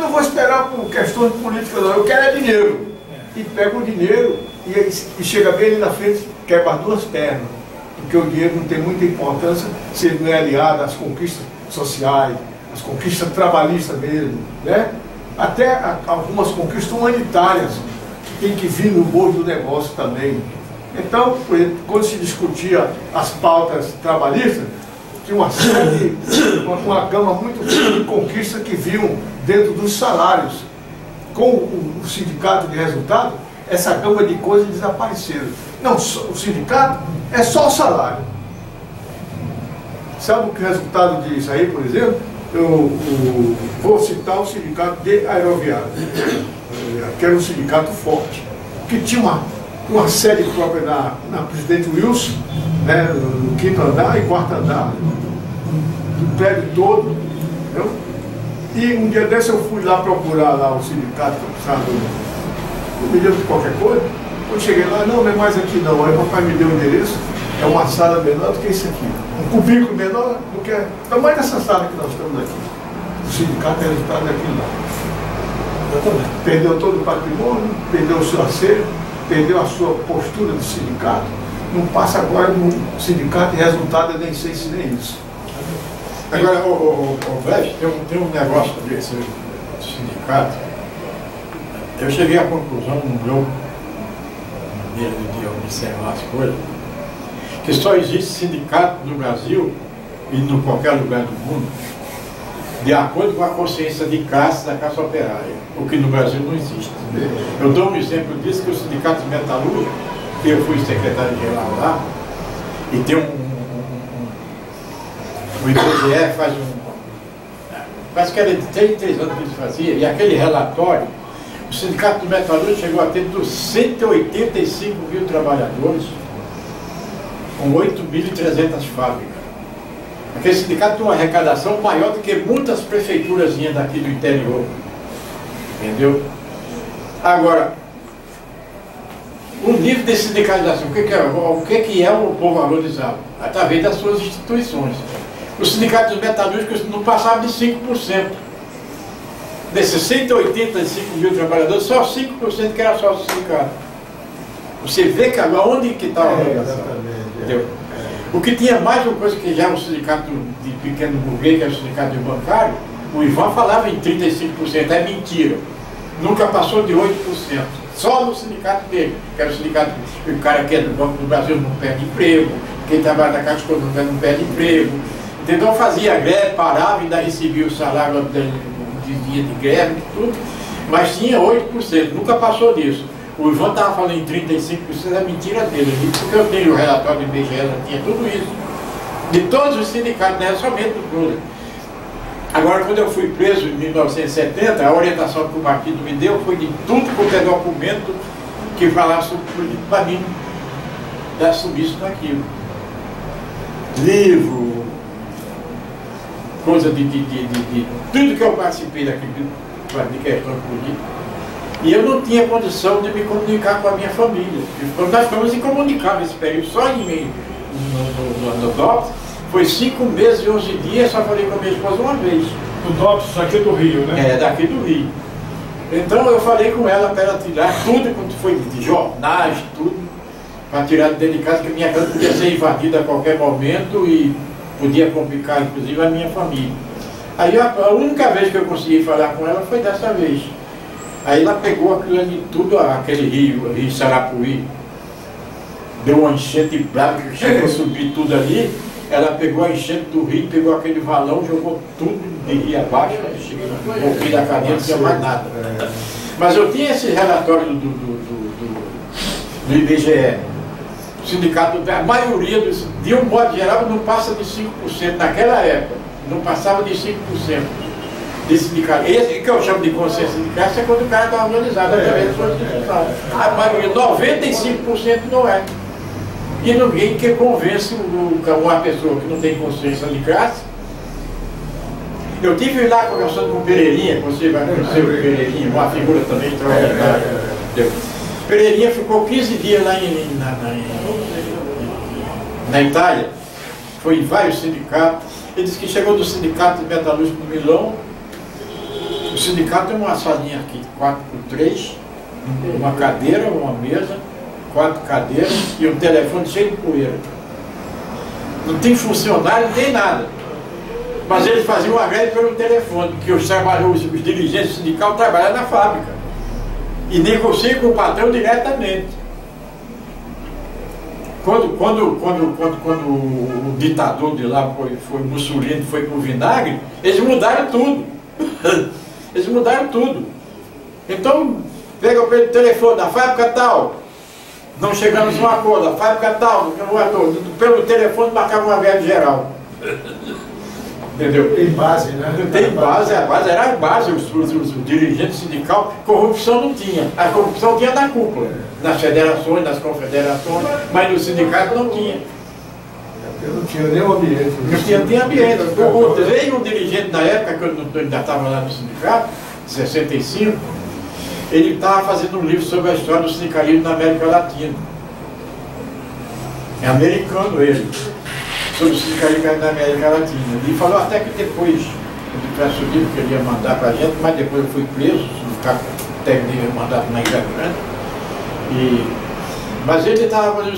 não vou esperar por questões políticas, não. Eu quero dinheiro. E pega o dinheiro e chega bem ali na frente, quebra as duas pernas. Porque o dinheiro não tem muita importância se ele não é aliado às conquistas sociais, às conquistas trabalhistas mesmo, né? Até algumas conquistas humanitárias que tem que vir no bolso do negócio também. Então, quando se discutia as pautas trabalhistas, tinha uma série, uma gama muito grande de conquistas que vinham dentro dos salários. Com o sindicato de resultado, essa gama de coisas desapareceram. Não, o sindicato é só o salário. Sabe o que é o resultado disso aí, por exemplo? Eu vou citar o sindicato de aeroviário, que era um sindicato forte, que tinha uma sede própria na Presidente Wilson, né, no 5º andar e 4º andar, do prédio todo. Entendeu? E um dia desse eu fui lá procurar lá o sindicato, que eu precisava me deu de qualquer coisa. Quando cheguei lá, não é mais aqui não. Aí o papai me deu o endereço, é uma sala menor do que esse aqui. Um cubículo menor do que o tamanho dessa sala que nós estamos aqui. O sindicato é resultado daquilo lá. Eu também. Perdeu todo o patrimônio, perdeu o seu acervo, perdeu a sua postura de sindicato. Não passa agora no sindicato e resultado eu nem sei se nem isso. Agora, Vélez, tem um negócio desse sindicato. Eu cheguei à conclusão no meu maneira de observar as coisas, que só existe sindicato no Brasil e em qualquer lugar do mundo de acordo com a consciência de classe da classe operária, o que no Brasil não existe. Eu dou um exemplo disso, que o sindicato metalúrgico, que eu fui secretário-geral lá, e tem o IBGE faz que era de 33 anos que ele fazia, e aquele relatório, o sindicato metalúrgico chegou a ter 185 mil trabalhadores, com 8.300 fábricas. Aquele sindicato tem uma arrecadação maior do que muitas prefeituras daqui do interior. Entendeu? Agora, o nível de sindicalização, o que é o povo valorizado? Através das suas instituições. Os sindicatos metalúrgicos não passavam de 5%. Desses 185 mil trabalhadores, só 5% que era sócio sindicato. Você vê que agora onde que está a organização. Entendeu? O que tinha mais uma coisa que já é um sindicato de pequeno burguês, que é o sindicato de bancário, o Ivan falava em 35%, é mentira. Nunca passou de 8%. Só no sindicato dele, que era o sindicato, o cara que é do Banco do Brasil não perde emprego, quem trabalha na Caixa Econômica não perde emprego. Então fazia greve, parava e ainda recebia o salário de dia de greve e tudo, mas tinha 8%, nunca passou disso. O Ivan estava falando em 35%, é mentira dele, porque eu tenho o relatório do IBGE, tinha tudo isso. De todos os sindicatos, não era somente do Lula. Agora, quando eu fui preso em 1970, a orientação que o partido me deu foi de tudo quanto é documento que falava sobre política, para mim dar sumiço naquilo. Livro, coisa de tudo que eu participei daquilo de questão política. E eu não tinha condição de me comunicar com a minha família. Nós ficamos incomunicáveis nesse período, só no DOPS, foi 5 meses e 11 dias, só falei com a minha esposa uma vez. O DOPS, isso aqui é do Rio, né? É, daqui do Rio. Então eu falei com ela para ela tirar tudo, quando foi de jornais, tudo, para tirar de dentro de casa, que a minha casa podia ser invadida a qualquer momento e podia complicar, inclusive, a minha família. Aí a única vez que eu consegui falar com ela foi dessa vez. Aí ela pegou aquilo ali tudo, aquele rio Sarapuí, deu uma enchente brava, que chegou a subir tudo ali. Ela pegou a enchente do rio, pegou aquele valão, jogou tudo de rio abaixo, voltei da cadeia, não tinha mais nada. Mas eu tinha esse relatório do IBGE. O sindicato, a maioria, de um modo geral, não passa de 5%. Naquela época, não passava de 5%. De sindicato. Esse que eu chamo de consciência sindical é quando o cara está organizado através de suas dificuldades. A maioria, 95% não é. E ninguém que convence uma pessoa que não tem consciência de classe. Eu tive lá conversando com o Pereirinha, você vai conhecer o Pereirinha, uma figura também extraordinária. Pereirinha ficou 15 dias lá na Itália, foi em vários sindicatos. Ele disse que chegou do sindicato metalúrgico do Milão. O sindicato tem uma salinha aqui, 4x3, uma cadeira, uma mesa, 4 cadeiras e um telefone cheio de poeira. Não tem funcionário, não tem nada. Mas eles faziam uma greve pelo telefone, porque os dirigentes sindicais trabalham na fábrica e negociam com o patrão diretamente. quando o ditador de lá foi Mussolini, foi com vinagre, eles mudaram tudo. Eles mudaram tudo. Então, pega o telefone da fábrica tal, não chegamos a um acordo, a fábrica tal, pelo telefone marcava uma viagem geral. Entendeu? Tem base, né? Tem base, a base era a base, os dirigentes sindicais, corrupção não tinha. A corrupção tinha na cúpula, nas federações, nas confederações, mas nos sindicatos não tinha. Eu não tinha nem o ambiente. Não tinha ambiente. Veio um dirigente na época, que eu ainda estava lá no sindicato, em 65, ele estava fazendo um livro sobre a história do sindicalismo na América Latina. É americano ele, sobre o sindicalismo na América Latina. Ele falou até que depois, ele tivesse o livro que ele ia mandar para a gente, mas depois eu fui preso, o sindicato terminei o mandato na Ilha Grande. Mas ele estava fazendo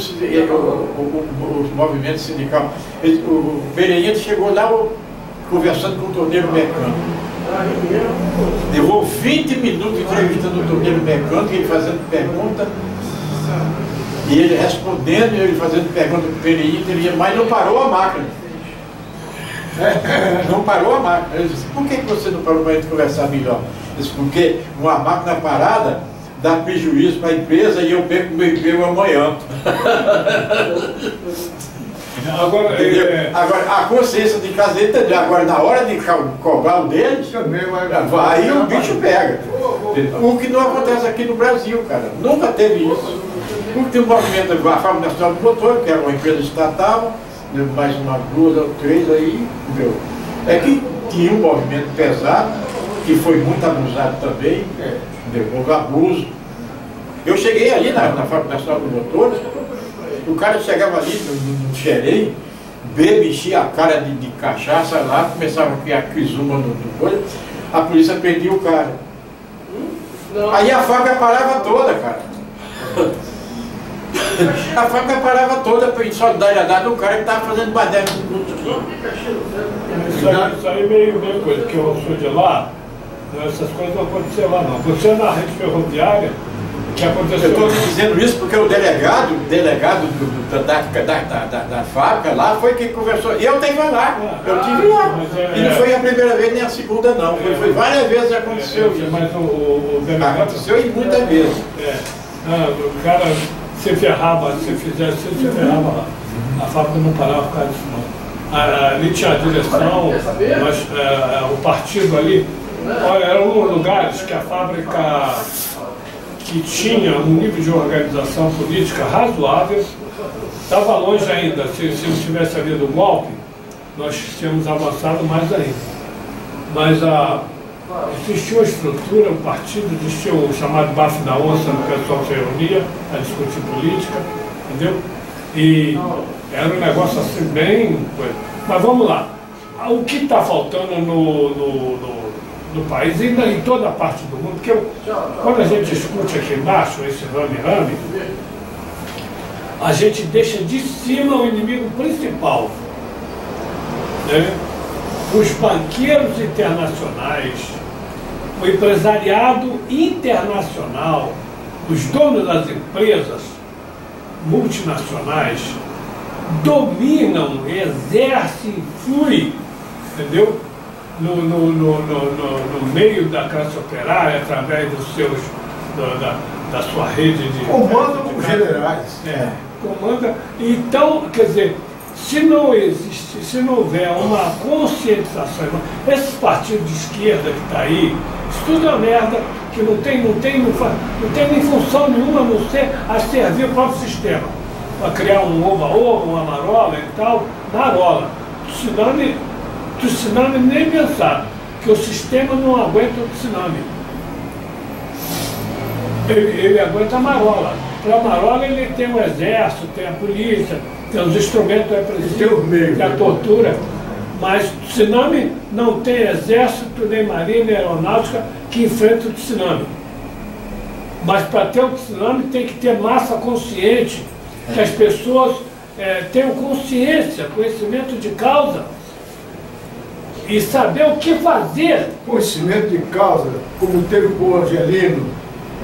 o movimento sindical. O Pereira chegou lá conversando com o torneiro mecânico. Levou 20 minutos entrevistando o torneiro mecânico, ele fazendo pergunta, e ele respondendo, e ele fazendo pergunta para o Pereira, mas não parou a máquina. Não parou a máquina. Ele disse, por que você não parou para a gente conversar melhor? Ele disse, porque uma máquina parada dá prejuízo para a empresa e eu perco meu emprego amanhã. Agora, Agora, a consciência de casa dele entendeu. Agora, na hora de cobrar o deles, aí o bicho pega. O que não acontece aqui no Brasil, cara. Nunca teve isso. Nunca tem um movimento da Fábrica Nacional do Motor, que era uma empresa estatal, mais umas 2 ou 3 aí, entendeu? É que tinha um movimento pesado, que foi muito abusado também, houve abuso. Eu cheguei ali na Fábrica Nacional do Motor, o cara chegava ali no xerém, bebe, enchia a cara de cachaça lá, começava a criar crisuma no coisa, a polícia prendia o cara. Aí a fábrica parava toda, cara. A fábrica parava toda em solidariedade do cara que estava fazendo mais 10 minutos aqui. Isso aí meio coisa, que eu sou de lá, essas coisas não aconteceram lá não. Aconteceu na rede ferroviária, que aconteceu... Eu estou dizendo isso porque o delegado da fábrica lá foi quem conversou. E eu estive lá, eu estive lá. E não foi a primeira vez nem a segunda não, foi várias vezes que aconteceu isso. Mas o delegado... Aconteceu e muitas vezes. O cara se ferrava, se fizesse, se ferrava lá. A fábrica não parava por causa disso não. Ali tinha a direção, mas o partido ali, olha, eram lugares que a fábrica que tinha um nível de organização política razoável, estava longe ainda. Se não tivesse havido o golpe, nós tínhamos avançado mais ainda. Mas existia uma estrutura, um partido, existia o chamado bafo da onça, no pessoal se reunia a discutir política, entendeu? E era um negócio assim bem... Mas vamos lá, o que está faltando no país e em toda a parte do mundo, porque quando a gente discute aqui embaixo esse rame-rame, a gente deixa de cima o inimigo principal, né? Os banqueiros internacionais, o empresariado internacional, os donos das empresas multinacionais dominam, exercem e fluem, entendeu? No meio da classe operária, através dos seus, da sua rede de... Comandam os generais. Comanda. Então, quer dizer, se não existe, se não houver uma conscientização, esses partidos de esquerda que está aí, isso tudo é uma merda que não tem nem função nenhuma a não ser a servir o próprio sistema. Para criar um oba-oba, uma marola e tal, marola. Tsunami nem pensar, que o sistema não aguenta o tsunami. Ele aguenta a marola. Para a marola ele tem o exército, tem a polícia, tem os instrumentos repressivos, tem a tortura. Mas tsunami não tem exército, nem marinha, nem aeronáutica que enfrenta o tsunami. Mas para ter o tsunami tem que ter massa consciente, que as pessoas tenham consciência, conhecimento de causa e saber o que fazer. Conhecimento de causa, como teve o povo argelino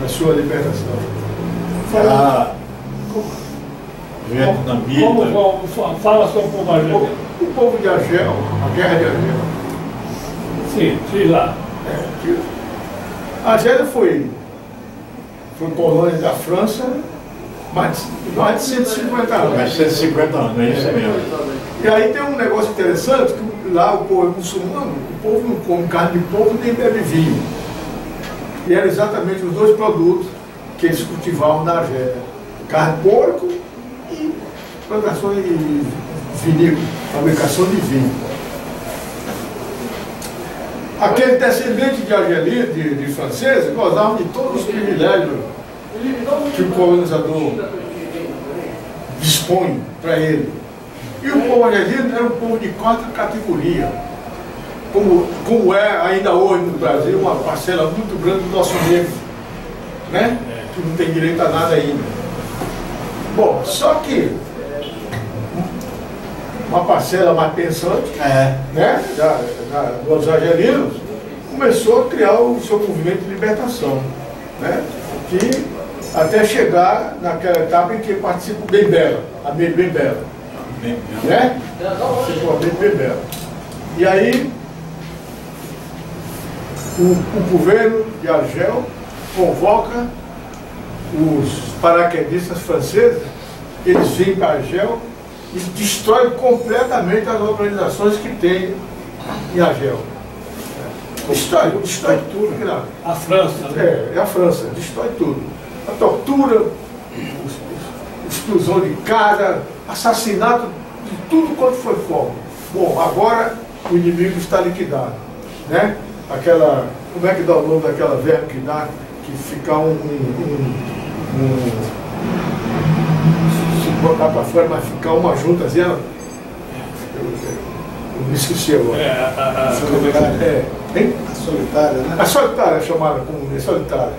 na sua libertação. Vietnamita. Como fala sobre o povo argelino? O povo de Argel, a guerra de Argel. Sim, diz lá. A Argélia foi colônia da França mais de 150 anos. Mais 150 anos, é isso mesmo. E aí tem um negócio interessante, que lá o povo é muçulmano, o povo não come carne de porco nem bebe vinho. E eram exatamente os dois produtos que eles cultivavam na Argélia. Carne de porco e plantação de vinícola, fabricação de vinho. Aquele descendente de argelino, de franceses, gozavam de todos os privilégios que o colonizador dispõe para ele. E o povo argelino era um povo de quarta categoria, como é ainda hoje no Brasil uma parcela muito grande do nosso negro, né? Que não tem direito a nada ainda. Bom, só que uma parcela mais pensante, né, dos argelinos, começou a criar o seu movimento de libertação, né, que até chegar naquela etapa em que participa o Bembela, a Bembela, né? Participa a Bembela. E aí o governo de Argel convoca os paraquedistas franceses, eles vêm para Argel e destrói completamente as organizações que tem em Argel. Destrói tudo. Não. A França, né? É a França, destrói tudo. A tortura, explosão de casa, assassinato de tudo quanto foi forma. Bom, agora o inimigo está liquidado, né? Aquela, como é que dá o nome daquela verba que dá, que fica se botar para fora, mas ficar uma juntazinha. Eu me esqueci agora. A solitária, né? A solitária é chamada como solitária.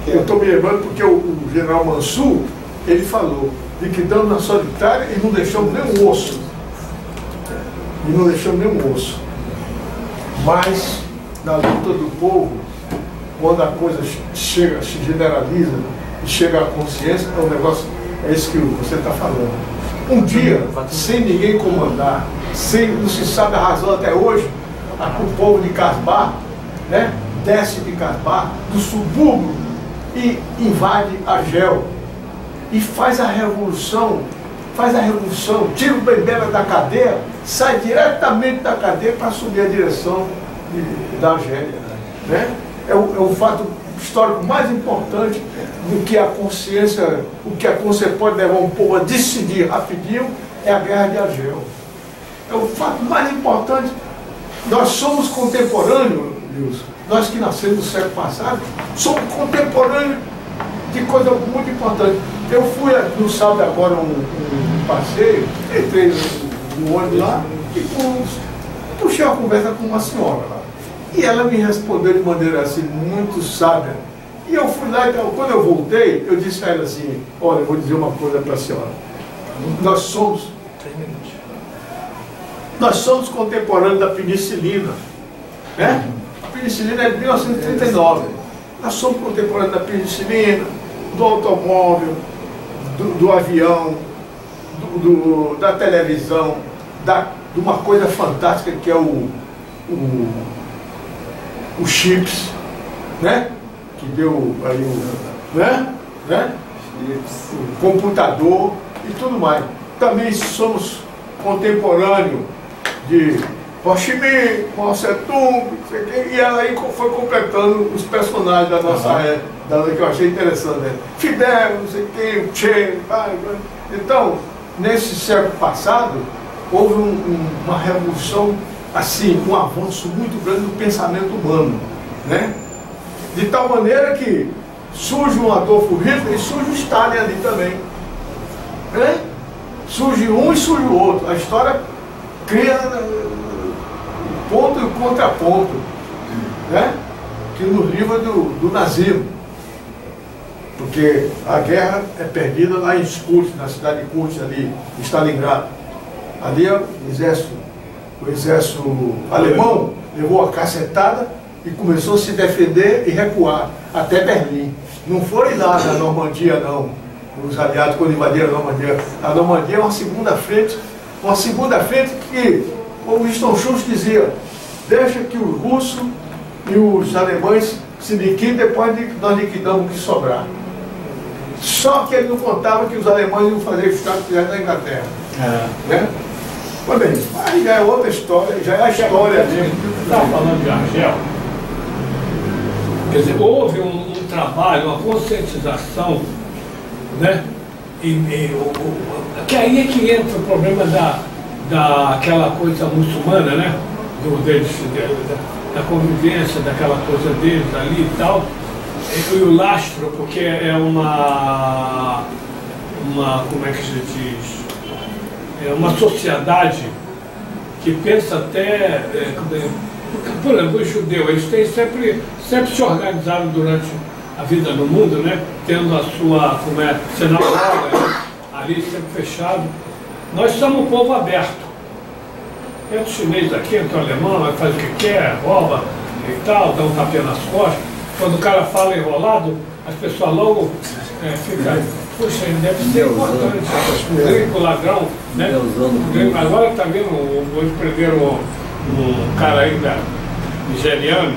Eu estou me lembrando porque o general Mansur, ele falou, liquidando na solitária e não deixamos nem um osso. Mas, na luta do povo, quando a coisa chega, se generaliza e chega à consciência, é um negócio, é isso que você está falando. Um dia, sem ninguém comandar, não se sabe a razão até hoje, o povo de Casbah, né, desce de Casbah, do subúrbio, e invade Argel, e faz a revolução, tira o Bembela da cadeia, sai diretamente da cadeia para assumir a direção da Argélia, né? É o fato histórico mais importante do que a consciência, o que a consciência pode levar um povo a decidir rapidinho, é a guerra de Argel. É o fato mais importante. Nós somos contemporâneos, Wilson, nós que nascemos no século passado, somos contemporâneos de coisa muito importante. Eu fui no sábado agora um passeio, entrei no ônibus lá e puxei uma conversa com uma senhora lá. E ela me respondeu de maneira assim, muito sábia. E eu fui lá, então, quando eu voltei, eu disse a ela assim, olha, eu vou dizer uma coisa para a senhora. Nós somos contemporâneos da penicilina, né? A penicilina é de 1939. Nós somos contemporâneos da penicilina, do automóvel, do avião, da televisão, de uma coisa fantástica que é o chips, né? Que deu aí o, né? O computador e tudo mais. Também somos contemporâneos de Ho Chi Minh, Mao Tse-tung, e ela aí foi completando os personagens da nossa época, que eu achei interessante, né? Fidel, não sei o que, o Che, então, nesse século passado, houve uma revolução, assim, um avanço muito grande do pensamento humano, né? De tal maneira que surge um Adolfo Hitler e surge o Stalin ali também, né? Surge um e surge o outro. A história cria ponto e contraponto, né? Que nos livra do nazismo. Porque a guerra é perdida lá em Kursk, na cidade de Kursk, ali, em Stalingrado. Ali o exército alemão levou a cacetada e começou a se defender e recuar até Berlim. Não foi lá na Normandia, não. os aliados quando invadiram a Normandia. A Normandia é uma segunda frente que, como Winston Churchill dizia, deixa que os russos e os alemães se liquidem, depois nós liquidamos o que sobrar. Só que ele não contava que os alemães iam fazer o Estado que fizeram na Inglaterra. Né? Mas bem, aí já é outra história, já é a história dele. Estava falando de Argel. Quer dizer, houve um trabalho, uma conscientização, né? Que aí é que entra o problema daquela coisa muçulmana, né? Da convivência, daquela coisa deles ali e tal. E o lastro, porque é uma como é que se diz? É uma sociedade que pensa até, por exemplo, os judeus, eles têm sempre se organizaram durante a vida no mundo, né? Tendo a sua, sinagoga, né? Ali sempre fechado. Nós somos um povo aberto. Entra o chinês aqui, entra o alemão, faz o que quer, rouba e tal, dá um tapinha nas costas. Quando o cara fala enrolado, as pessoas logo ficam, puxa, ele deve ser importante, o ladrão, né? Agora está vendo, hoje prenderam um cara aí nigeriano,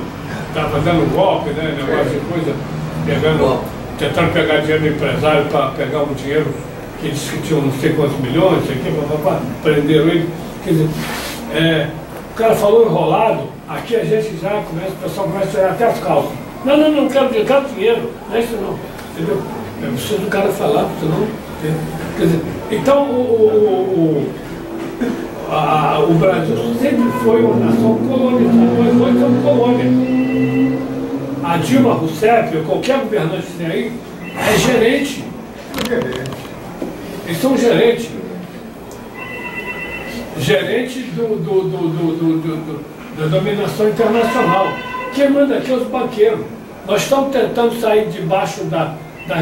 estava dando golpe, né? Negócio de coisa, tentando pegar dinheiro do empresário para pegar um dinheiro que disse que tinha não sei quantos milhões, sei que, prenderam ele. Quer dizer, o cara falou enrolado, aqui a gente já começa, o pessoal começa a tirar até as calças. Não quero dinheiro, não é isso não, entendeu? É preciso o cara falar, senão. Quer dizer, então o Brasil sempre foi uma nação colonizadora, nós hoje somos colônia. A Dilma Rousseff, ou qualquer governante que tem aí, é gerente. Eles são gerentes. Gerente da dominação internacional. Quem manda aqui é os banqueiros. Nós estamos tentando sair debaixo da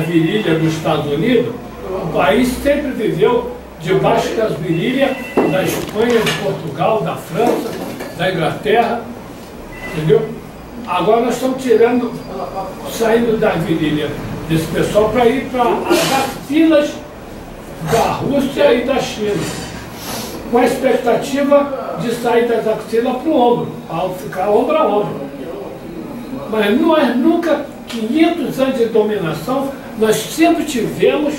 virilha dos Estados Unidos. O país sempre viveu debaixo das virilhas da Espanha, de Portugal, da França, da Inglaterra, entendeu? Agora nós estamos saindo da virilha desse pessoal para ir para as axilas da Rússia e da China, com a expectativa de sair das axilas para o ombro, para ficar ombro a ombro. Mas nós nunca, 500 anos de dominação, nós sempre tivemos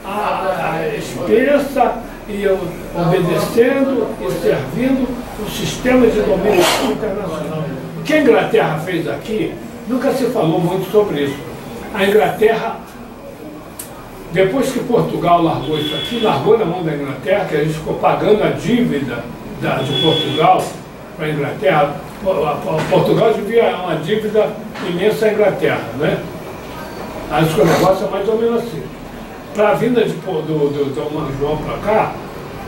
a esperança e obedecendo e servindo o sistema de dominação internacional. O que a Inglaterra fez aqui, nunca se falou muito sobre isso. A Inglaterra, depois que Portugal largou isso aqui, largou na mão da Inglaterra, que a gente ficou pagando a dívida de Portugal para a Inglaterra. Portugal devia uma dívida imensa à Inglaterra, né? Acho que o negócio é mais ou menos assim. Para a vinda do João para cá,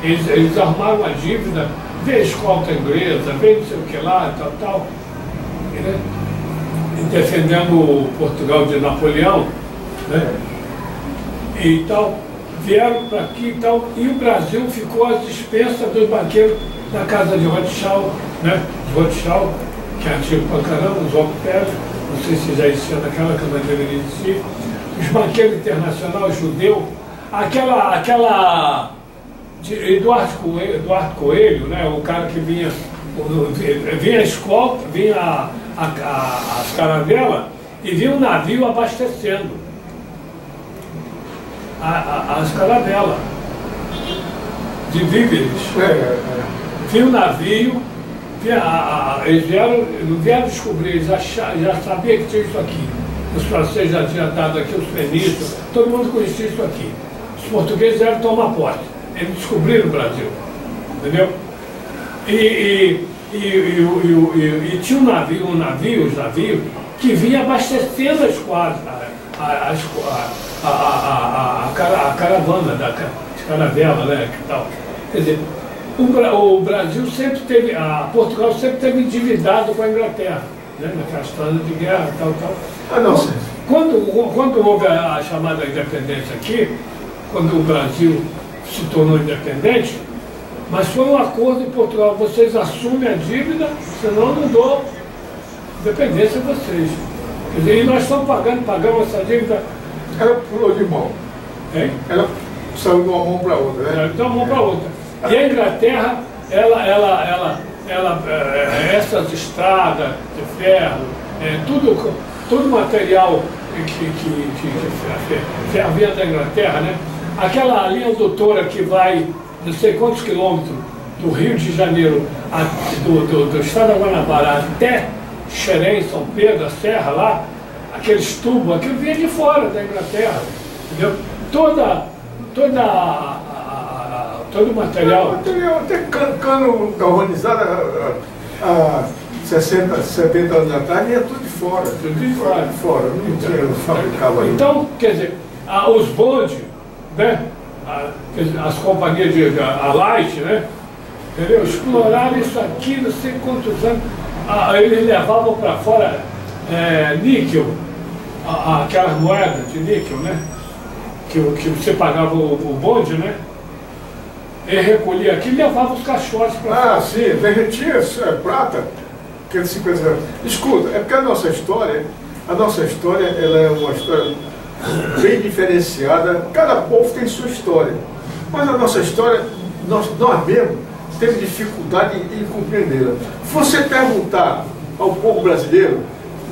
eles arrumaram uma dívida, veio a escolta inglesa, veio não sei o que lá, tal, né? Defendendo Portugal de Napoleão, né? E tal, vieram para aqui e tal, e o Brasil ficou às expensas dos banqueiros da casa de Rothschild, né? Rothschild, que é antigo para caramba, os Rockefeller, não sei se já existia naquela, que não deveria existir, os banqueiros internacionais judeus, aquela de Eduardo Coelho, né? O cara que vinha a escolta, vinha as caravelas e vinha um navio abastecendo as caravelas de víveres. Vinha um navio, eles não vieram descobrir, eles já sabiam que tinha isso aqui. Os franceses já tinham dado aqui, os fenícios, todo mundo conhecia isso aqui. Os portugueses vieram tomar posse, eles descobriram o Brasil, entendeu? E tinha um navio que vinha abastecendo as quadras, a caravana de caravela, né, que tal. Quer dizer, o Brasil sempre teve, Portugal sempre teve endividado com a Inglaterra, né, naquela história de guerra, tal. Quando houve a chamada independência aqui, quando o Brasil se tornou independente, mas foi um acordo em Portugal, vocês assumem a dívida, senão não dou independência a vocês. Quer dizer, e nós estamos pagamos essa dívida. Ela pulou de mão. Hein? Ela saiu de uma mão para outra, né? De uma mão para outra. E a Inglaterra, essas estradas de ferro, todo material que havia da Inglaterra, né? Aquela linha doutora que vai não sei quantos quilômetros do Rio de Janeiro, do estado da Guanabara até Xerém, São Pedro, a serra lá, aqueles tubos, aquilo vinha de fora da Inglaterra, entendeu? Todo o material. Até cano galvanizado há 60, 70 anos atrás ia tudo de fora. Tudo de fora. Não tinha, fabricava aí. Então, quer dizer, os bondes, né? As companhias a Light, né? Entendeu? Exploraram isso aqui, não sei quantos anos. Eles levavam para fora níquel, aquelas moedas de níquel, né? Que você pagava o bonde, né? Ele recolhia aqui e levava os cachorros para fora. Ah, sim, derretia prata, aqueles 50 anos. Escuta, é porque a nossa história ela é uma história bem diferenciada. Cada povo tem sua história. Mas a nossa história, nós mesmos temos dificuldade em compreendê-la. Se você perguntar ao povo brasileiro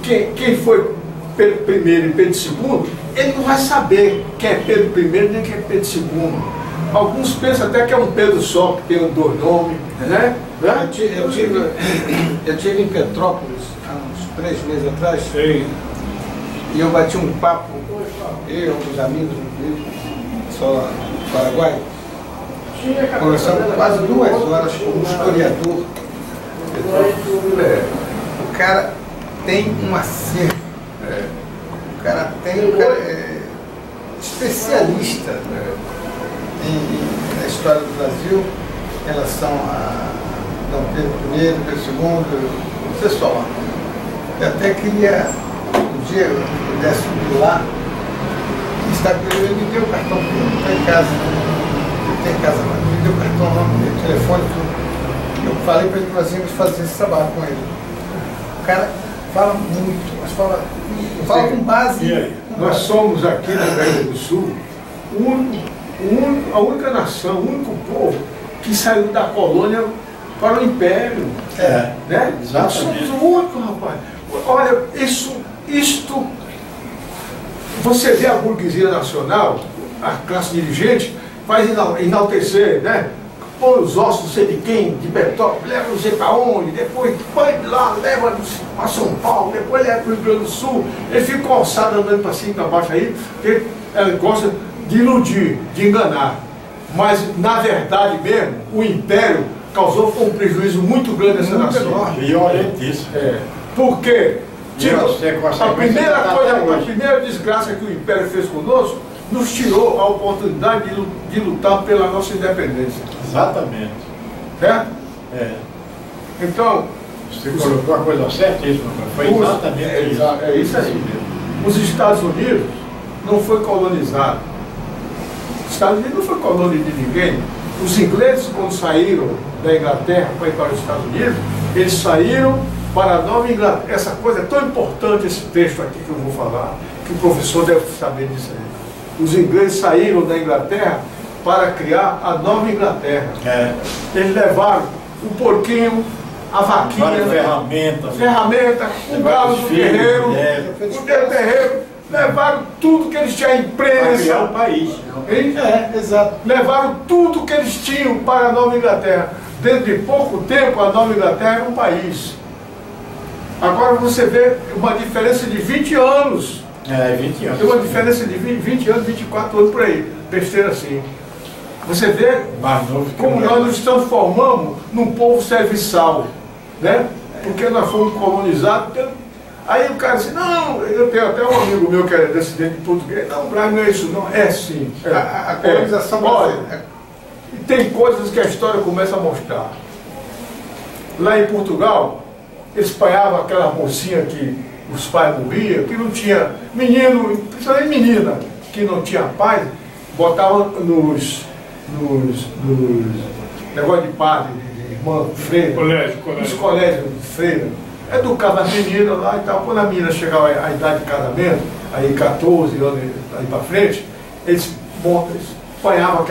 quem foi Pedro I e Pedro II, ele não vai saber quem é Pedro I nem quem é Pedro II. Alguns pensam até que é um Pedro só, que tem dois nomes, né? Eu tive em Petrópolis há uns 3 meses atrás. Sim. E eu bati um papo, eu, os amigos só do Paraguai, conversamos quase 2 horas com um historiador. O cara tem um acervo, o cara é especialista na história do Brasil, em relação a Dom Pedro I, Pedro II, você só. Eu até queria, um dia eu pudesse ir lá, estar com ele me deu o cartão, porque eu não estou em casa, não tem casa mais, me deu o cartão, nome dele, telefone, tudo. Eu falei para ele que nós íamos fazer esse trabalho com ele. O cara fala muito, mas fala com base. Nós somos aqui na América do Sul a única nação, o único povo que saiu da colônia para o império. Né? Exatamente. Nós somos o único, rapaz. Olha, isto você vê a burguesia nacional, a classe dirigente, faz enaltecer, né? Põe os ossos, não sei de quem, de Petrópolis, leva não sei para onde, depois põe de lá, leva para São Paulo, depois leva para o Rio Grande do Sul. Ele fica alçado andando para cima e para baixo aí, porque ele gosta de iludir, de enganar. Mas, na verdade mesmo, o Império causou um prejuízo muito grande a essa nação. Violentíssimo. Porque, tipo, a a primeira desgraça que o Império fez conosco nos tirou a oportunidade de lutar pela nossa independência. Exatamente. Certo? Então, você colocou a coisa certíssima, foi exatamente isso. É isso aí. Os Estados Unidos não foi colonizado. Os Estados Unidos não foi colônia de ninguém. Os ingleses, quando saíram da Inglaterra para ir para os Estados Unidos, eles saíram para a Nova Inglaterra. Essa coisa é tão importante, esse texto aqui que eu vou falar, que o professor deve saber disso aí. Os ingleses saíram da Inglaterra para criar a Nova Inglaterra. Eles levaram o porquinho, a vaquinha, ferramenta, o galo do guerreiro, o dedo terreiro, levaram tudo que eles tinham, a imprensa, o país. Exato. Levaram tudo que eles tinham para a Nova Inglaterra. Dentro de pouco tempo, a Nova Inglaterra era um país. Agora você vê uma diferença de 20 anos. 20 anos. Tem uma diferença de 20 anos, 24 anos por aí. Besteira assim. Você vê como nós nos transformamos num povo serviçal, né? Porque nós fomos colonizados. Aí o cara disse, não, eu tenho até um amigo meu que é descendente de português. Não, Brasil não é isso não. É sim. A colonização brasileira. E tem coisas que a história começa a mostrar. Lá em Portugal, eles espalhavam aquela mocinha que os pais morriam, que não tinha menino, principalmente menina, que não tinha pai, botavam nos negócios de padre, de irmã, freira, nos colégios de freira, educava as meninas lá e tal. Quando a menina chegava à idade de casamento, aí 14 anos aí para frente, eles apanhavam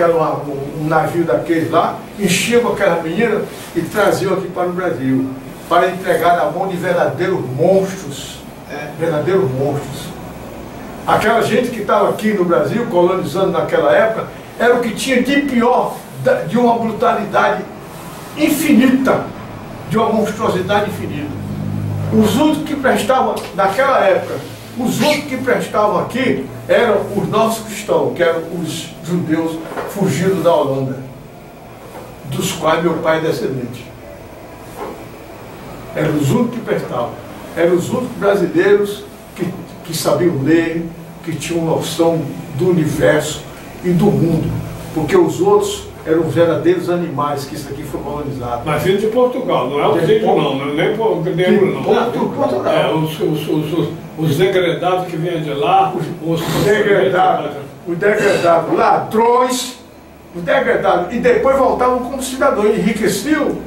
um navio daqueles lá, enchiam com aquela menina e traziam aqui para o Brasil, para entregar na mão de verdadeiros monstros. Verdadeiros monstros. Aquela gente que estava aqui no Brasil, colonizando naquela época, era o que tinha de pior, de uma brutalidade infinita, de uma monstruosidade infinita. Os únicos que prestavam, naquela época, os únicos que prestavam aqui eram os nossos cristãos, que eram os judeus fugidos da Holanda, dos quais meu pai é descendente. Eram os únicos que prestavam. Eram os únicos brasileiros que sabiam ler, que tinham noção do universo e do mundo. Porque os outros eram os verdadeiros animais que isso aqui foi colonizado. Mas vindo de Portugal, não é o índio não, nem negro não. Portugal. É, os degredados que vinham de lá, os degradados, ladrões, os degradados, e depois voltavam como cidadãos, enriqueciam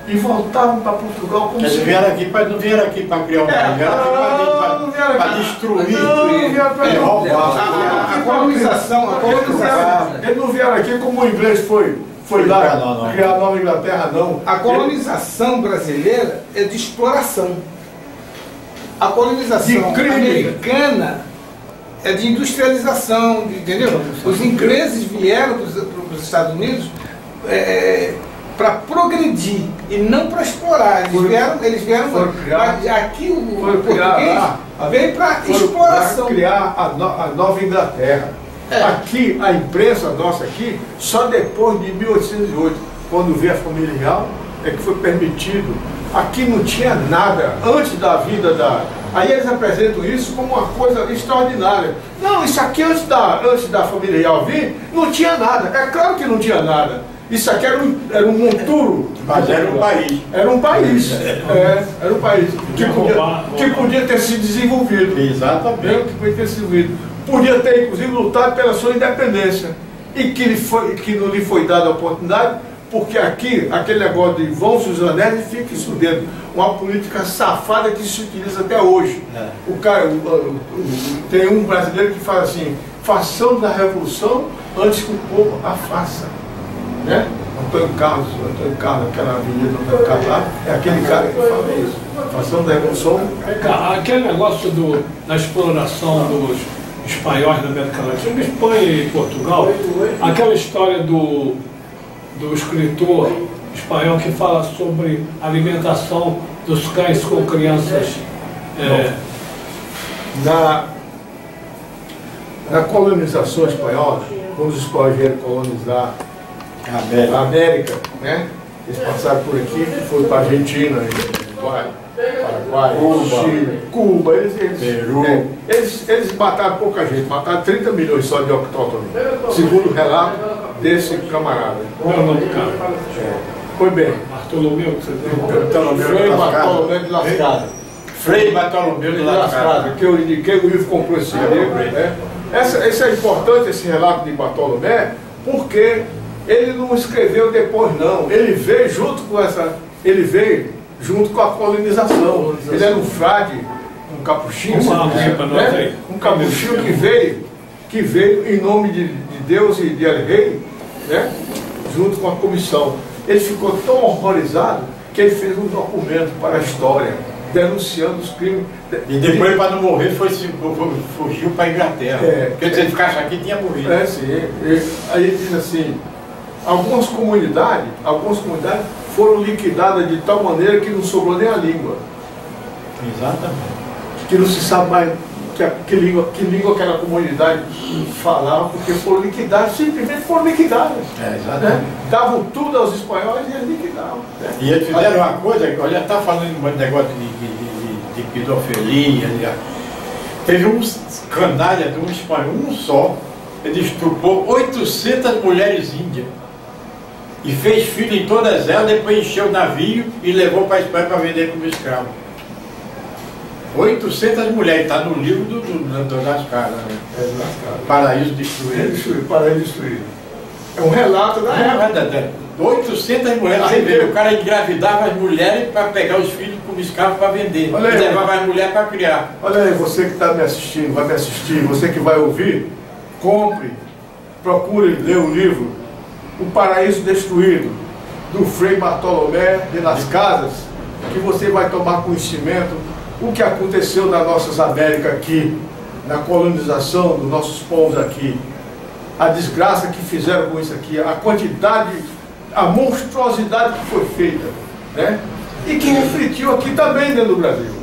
e voltavam para Portugal como Eles vieram aqui, não vieram aqui para criar um país, vieram aqui para destruir, roubar. A colonização. Eles não vieram aqui como o inglês foi lá criar a Nova Inglaterra, não. A colonização brasileira é de exploração. A colonização americana é de industrialização, entendeu? Os ingleses vieram para os Estados Unidos para progredir e não para explorar. Eles vieram aqui o português veio para exploração. Criar a Nova Inglaterra. Aqui, a imprensa nossa aqui, só depois de 1808, quando veio a família real, é que foi permitido. Aqui não tinha nada antes da vida da... Aí eles apresentam isso como uma coisa extraordinária. Não, isso aqui antes da família real vir, não tinha nada. É claro que não tinha nada. Isso aqui era um monturo. Mas era um país. Era um país. Era um país que podia ter sido desenvolvido. Exatamente. Que podia ter sido desenvolvido. Podia ter, inclusive, lutado pela sua independência. E que não lhe foi dada a oportunidade, porque aqui, aquele negócio de vão-se os anéis e fica isso dentro. Uma política safada que se utiliza até hoje. Tem um brasileiro que fala assim: façamos a revolução antes que o povo a faça. Né? Antônio Carlos, aquela avenida Antônio Carlos lá, é aquele cara que fala isso. Façamos a revolução. Aquele negócio da exploração dos espanhóis na América Latina, Espanha e Portugal, aquela história do escritor espanhol que fala sobre a alimentação dos cães com crianças. Na colonização espanhola, quando os espanhóis vieram colonizar a América, né? Eles passaram por aqui, foram para a Argentina, Paraguai, Chile, Cuba, Peru. Eles mataram pouca gente, mataram 30 milhões só de autóctones, segundo o relato desse camarada. Qual é o nome do cara? Foi bem. Bartolomeu, Frei Bartolomeu de Las Casas. Frei Bartolomeu de Las Casas. Que eu indiquei, o Ivo comprou esse livro. Esse é importante, esse relato de Bartolomé, porque ele não escreveu depois, não. Ele veio junto com a colonização. Ele era um frade, um capuchinho, um capuchinho que veio em nome de Deus e de El Rei, né? Junto com a comissão. Ele ficou tão horrorizado que ele fez um documento para a história, denunciando os crimes. E depois, para não morrer, fugiu para a Inglaterra. Quer dizer, ficar aqui tinha morrido. Sim. Aí ele diz assim: algumas comunidades foram liquidadas de tal maneira que não sobrou nem a língua. Exatamente. Que não se sabe mais que língua aquela comunidade falava, porque foram liquidadas, simplesmente foram liquidadas. Exatamente. Né? Davam tudo aos espanhóis e eles liquidavam. Né? E eles fizeram uma coisa, olha, está falando de negócio de pedofilia. Teve um canalha de um espanhol, um só, ele estuprou 800 mulheres índias. E fez filho em todas elas, depois encheu o navio e levou para a Espanha para vender como escravo. 800 mulheres, está no livro do Lascada, né? Paraíso Destruído. Paraíso Destruído. É um relato da época. 800 mulheres, você vê, o cara engravidava as mulheres para pegar os filhos como escravo para vender. E levava as mulheres para criar. Olha aí, você que está me assistindo, vai me assistir, você que vai ouvir, compre, procure ler o livro O Paraíso Destruído, do Frei Bartolomé de Las Casas, que você vai tomar conhecimento o que aconteceu nas nossas Américas aqui, na colonização dos nossos povos aqui, a desgraça que fizeram com isso aqui, a quantidade, a monstruosidade que foi feita, né? E que refletiu aqui também dentro do Brasil.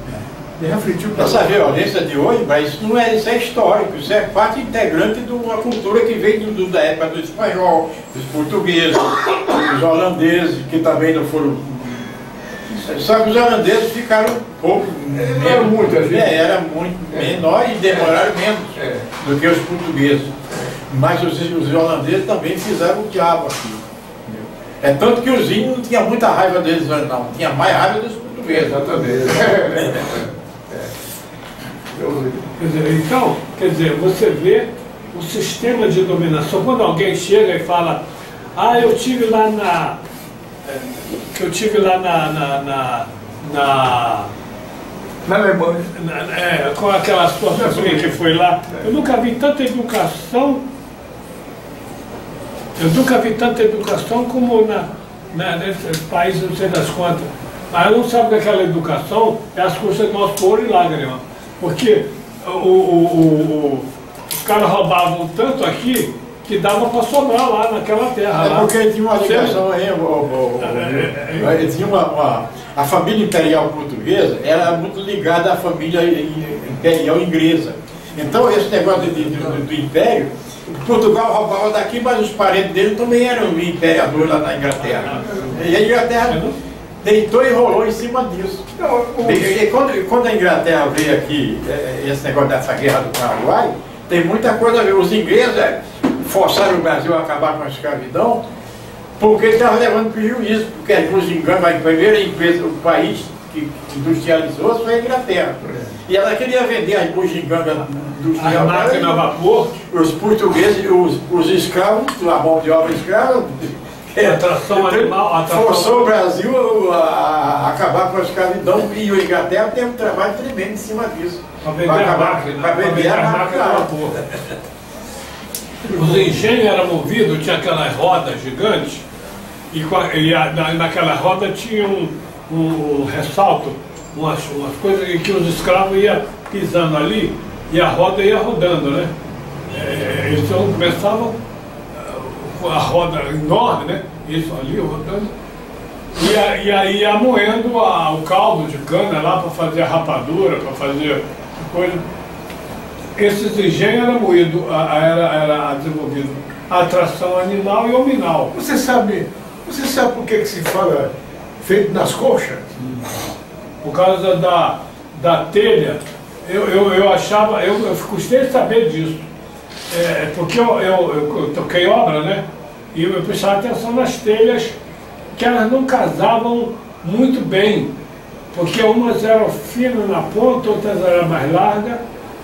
E refletiu também. Essa violência de hoje, mas isso não é, isso é histórico, isso é parte integrante de uma cultura que veio da época do espanhol, dos portugueses, dos holandeses, que também não foram. Só que os holandeses ficaram um pouco. Não era muita gente. Era muito menor e demoraram menos do que os portugueses. Mas os holandeses também fizeram o diabo aqui. É tanto que os índios não tinham muita raiva deles, não. Tinha mais raiva dos portugueses. Exatamente. Então, quer dizer, você vê o sistema de dominação. Quando alguém chega e fala, eu tive lá na Alemanha. Com aquela sua sobrinha que foi lá, eu nunca vi tanta educação. Eu nunca vi tanta educação como nesses países, não sei das quantas. Mas eu não sabe que aquela educação é as custas do nosso ouro e lágrima. Porque os caras roubavam tanto aqui que dava para sobrar lá naquela terra. Lá. Porque tinha uma ligação aí, tinha a família imperial portuguesa era muito ligada à família imperial inglesa. Então esse negócio do império, Portugal roubava daqui, mas os parentes dele também eram imperadores lá na Inglaterra. E a Inglaterra deitou e rolou em cima disso. E quando a Inglaterra veio aqui, esse negócio dessa guerra do Paraguai, tem muita coisa a ver. Os ingleses forçaram o Brasil a acabar com a escravidão porque ele estava levando prejuízo, porque as bugigangas, a primeira empresa, o país que industrializou foi a Inglaterra. E ela queria vender as bugigangas industriais. A máquina a vapor. Os portugueses, os escravos, a mão de obra escrava, atração animal, forçou o Brasil a acabar com a escravidão e a Inglaterra teve um trabalho tremendo em cima disso. Para vender a máquina a vapor. Os engenhos eram movidos, tinha aquelas rodas gigantes, e naquela roda tinha um ressalto, umas coisas em que os escravos iam pisando ali e a roda ia rodando, né? Eles começavam com a roda enorme, né? Isso ali rodando, e aí ia moendo o caldo de cana lá para fazer a rapadura, para fazer coisa. Esses engenhos eram moídos, era desenvolvido a atração animal e hominal. Você sabe por que se fala feito nas coxas? Por causa da telha, eu achava, eu custei saber disso. Porque eu toquei obra, né? E eu prestava atenção nas telhas, que elas não casavam muito bem, porque umas eram finas na ponta, outras eram mais largas,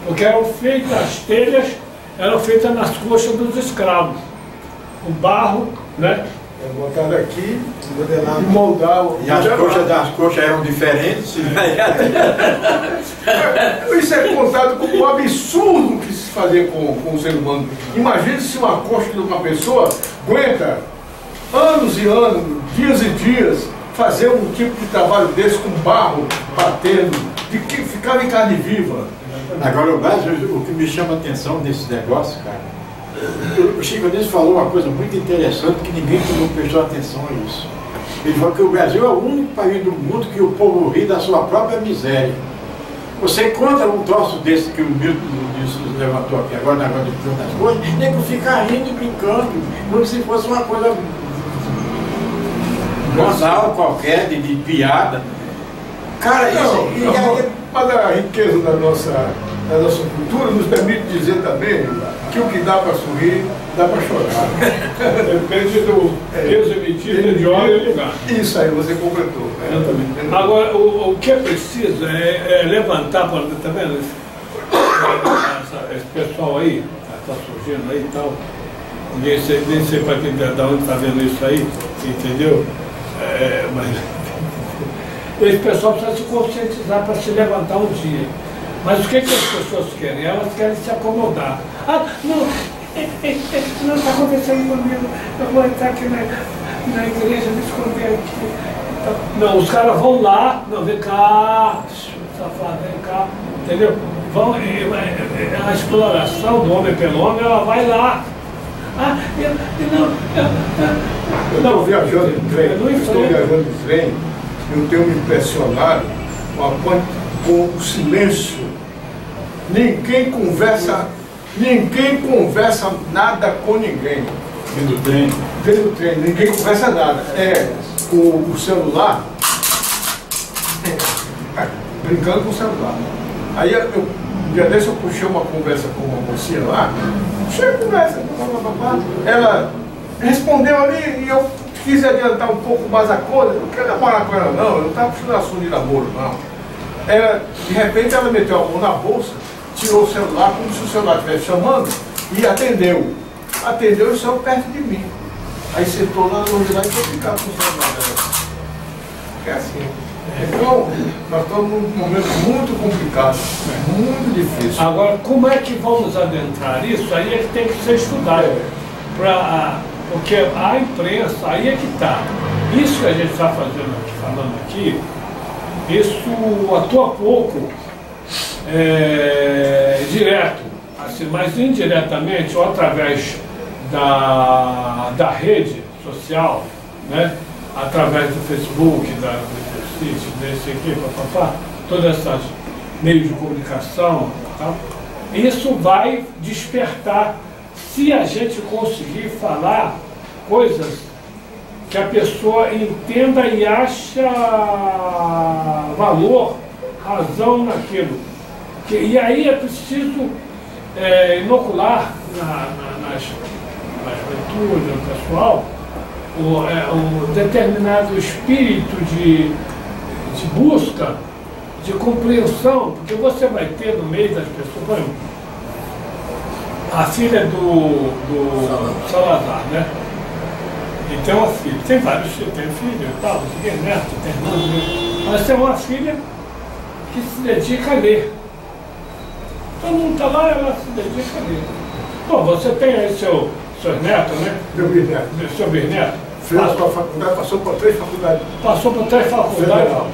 porque eram feitas, as telhas eram feitas nas coxas dos escravos. O barro, né? Botaram aqui e moldavam. E as coxas das coxas eram diferentes. Isso é contado como um absurdo que se fazia com o ser humano. Imagine se uma coxa de uma pessoa aguenta anos e anos, dias e dias, fazer um tipo de trabalho desse com barro batendo, de que ficava em carne viva. Agora, o que me chama a atenção desse negócio, cara, o Chico Anísio falou uma coisa muito interessante que ninguém prestou atenção a isso. Ele falou que o Brasil é o único país do mundo que o povo ri da sua própria miséria. Você encontra um troço desse que o Milton levantou aqui agora, na hora de das coisas, o nego fica rindo e brincando, como se fosse uma coisa banal qualquer, de piada. Cara, mas a riqueza da nossa cultura nos permite dizer também que o que dá para sorrir, dá para chorar. Depende do peso e medida de hora e lugar. Isso aí, você completou. Né? Agora, o que é preciso é levantar, tá vendo? Esse pessoal aí, está surgindo aí e tal, nem sei para quem de onde está vendo isso aí, entendeu? Mas esse pessoal precisa se conscientizar para se levantar um dia. Mas o que as pessoas querem? Elas querem se acomodar. Não, Não está acontecendo comigo, eu vou entrar aqui na igreja, me esconder aqui. Então, não, os caras vão lá, não, vem cá, safado, vem cá, entendeu? Vão, a exploração do homem pelo homem, ela vai lá. Eu estou viajando de trem, eu tenho me impressionado com o silêncio. Ninguém conversa nada com ninguém. Dentro do trem. Dentro do trem, ninguém conversa nada. O celular, brincando com o celular. Aí um dia desse eu puxei uma conversa com uma mocinha lá, puxei a conversa, ela respondeu ali e eu quis adiantar um pouco mais a coisa, não quero namorar com ela não, eu não estava puxando assunto de namoro não. De repente ela meteu a mão na bolsa, tirou o celular como se o celular estivesse chamando e atendeu. Atendeu e saiu perto de mim. Aí sentou lá longe lá e foi ficar com o celular dela. É assim. Então, nós estamos num momento muito complicado, muito difícil. Agora, como é que vamos adentrar isso? Aí é que tem que ser estudado. Porque a imprensa, aí é que está. Isso que a gente está falando aqui, isso atua pouco direto, assim, mas indiretamente, ou através da rede social, né? Através do Facebook, do sítio, desse aqui, todos esses meios de comunicação, tá? Isso vai despertar, se a gente conseguir falar coisas que a pessoa entenda e acha valor, razão naquilo. E aí é preciso inocular na juventude, no pessoal, um determinado espírito de busca, de compreensão, porque você vai ter no meio das pessoas, por exemplo, a filha do Salazar, né? E tem uma filha, tem vários filhos, tem filho e tal, tem neto, tem irmão, mas tem uma filha que se dedica a ler. Todo mundo está lá, ela se dedica a ler. Bom, você tem aí seus netos, né? Meu bisneto. Seu bisneto. Fez a sua faculdade, passou por 3 faculdades. Passou por 3 faculdades. Federal.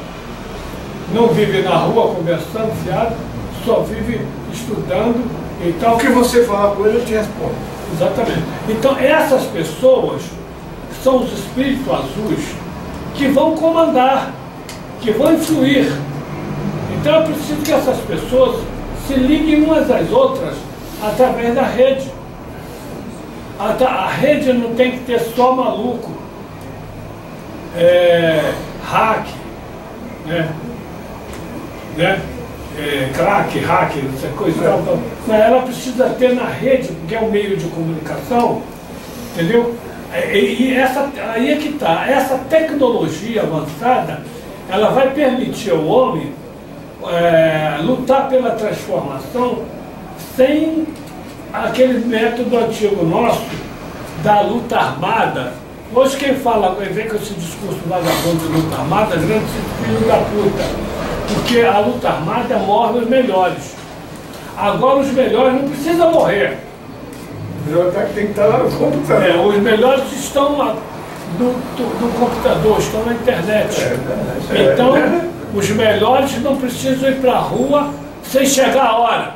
Não vive na rua conversando, fiado, só vive estudando e tal. O que você falar com ele, eu te respondo. Exatamente. Então, essas pessoas são os espíritos azuis que vão comandar, que vão influir. Então, é preciso que essas pessoas se liguem umas às outras através da rede. A rede não tem que ter só maluco, hack, crack, essa coisa e tal. Mas ela precisa ter na rede, porque é um meio de comunicação, entendeu? Aí é que está, essa tecnologia avançada, ela vai permitir ao homem lutar pela transformação sem aquele método antigo nosso da luta armada. Hoje quem fala, vem com esse discurso vagabundo de luta armada, grande filho da puta, porque a luta armada morre os melhores. Agora os melhores não precisam morrer. O melhor tem que estar lá no computador. Os melhores estão lá no computador, estão na internet. Então, os melhores não precisam ir para a rua sem chegar a hora.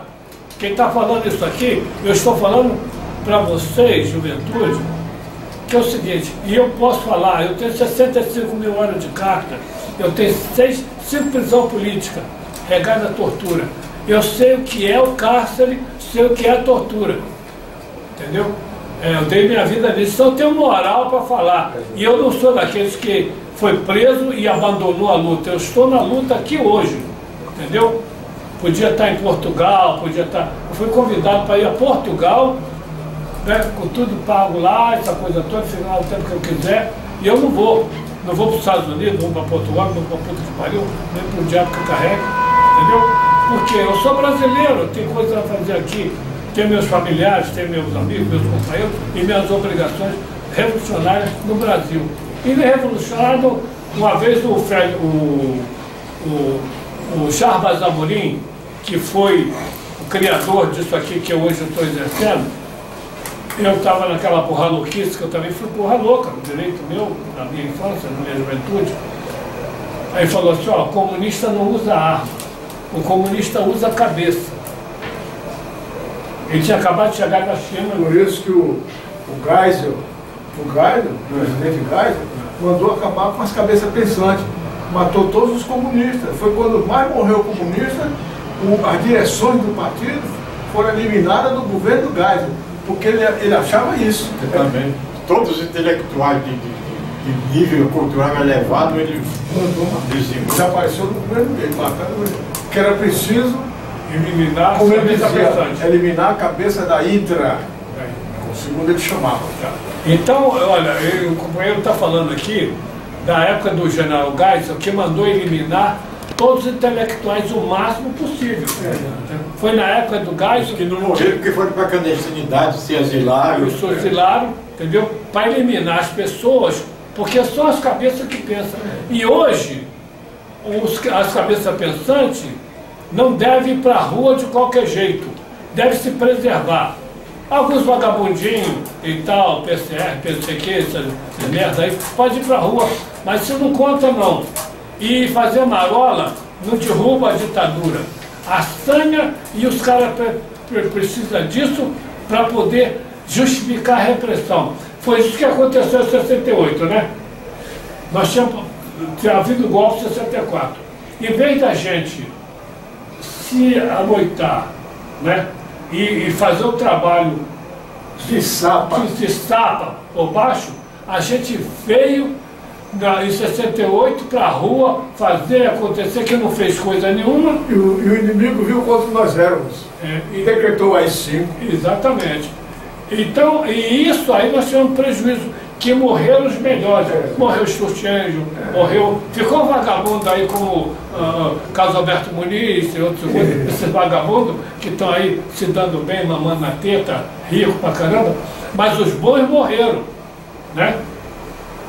Quem está falando isso aqui, eu estou falando para vocês, juventude, que é o seguinte, e eu posso falar, eu tenho 65 mil horas de carta, eu tenho 5 prisão política, regada à tortura. Eu sei o que é o cárcere, sei o que é a tortura. Entendeu? Eu dei minha vida nisso, então eu tenho moral para falar. E eu não sou daqueles que foi preso e abandonou a luta. Eu estou na luta aqui hoje, entendeu? Podia estar em Portugal, podia estar... Eu fui convidado para ir a Portugal, né, com tudo pago lá, essa coisa toda, ficar o tempo que eu quiser, e eu não vou. Não vou para os Estados Unidos, não vou para Portugal, não vou para puta que pariu, nem para o diabo que eu carrego, entendeu? Porque eu sou brasileiro, tenho coisa a fazer aqui. Tenho meus familiares, tenho meus amigos, meus companheiros e minhas obrigações revolucionárias no Brasil. E revolucionário, uma vez o Jarbas Amorim, que foi o criador disso aqui que eu hoje estou exercendo, Eu estava naquela porra louquice, que eu também fui porra louca, no direito meu, na minha infância, na minha juventude. Aí falou assim, ó, o comunista não usa arma, o comunista usa a cabeça. Ele tinha acabado de chegar da China. Por isso que o Geisel, o presidente Geisel, mandou acabar com as cabeças pensantes. Matou todos os comunistas. Foi quando mais morreu comunista, as direções do partido foram eliminadas do governo do Geisel, porque ele achava isso. Também. Todos os intelectuais de nível cultural elevado, ele desapareceu do governo dele, mataram ele. Que era preciso eliminar a cabeça da Hidra, segundo ele chamava. Então, olha, o companheiro está falando aqui da época do general Geisel, que mandou eliminar todos os intelectuais o máximo possível. Foi na época do Geisel que não morreram porque foram para a clandestinidade, se exilaram. Se exilaram, entendeu? Para eliminar as pessoas, porque são as cabeças que pensam. E hoje, as cabeças pensantes não devem ir para a rua de qualquer jeito, deve se preservar. Alguns vagabundinhos e tal, PCR, PCQ, essas merda aí, pode ir para a rua, mas isso não conta não. E fazer marola não derruba a ditadura. A sanha e os caras precisam disso para poder justificar a repressão. Foi isso que aconteceu em 68, né? Nós tínhamos havido o golpe em 64. Em vez da gente se amoitar, né? E fazer o trabalho de sapa por baixo, a gente veio em 68 para a rua fazer acontecer, que não fez coisa nenhuma. E o inimigo viu quanto nós éramos. E decretou as 5. Exatamente. Então, e isso aí nós tivemos prejuízo, que morreram os melhores. Morreu o Sturchenjo, morreu... Ficou um vagabundo aí como Carlos Alberto Muniz e outros, esses vagabundos que estão aí se dando bem, mamando na teta, rico pra caramba, mas os bons morreram, né?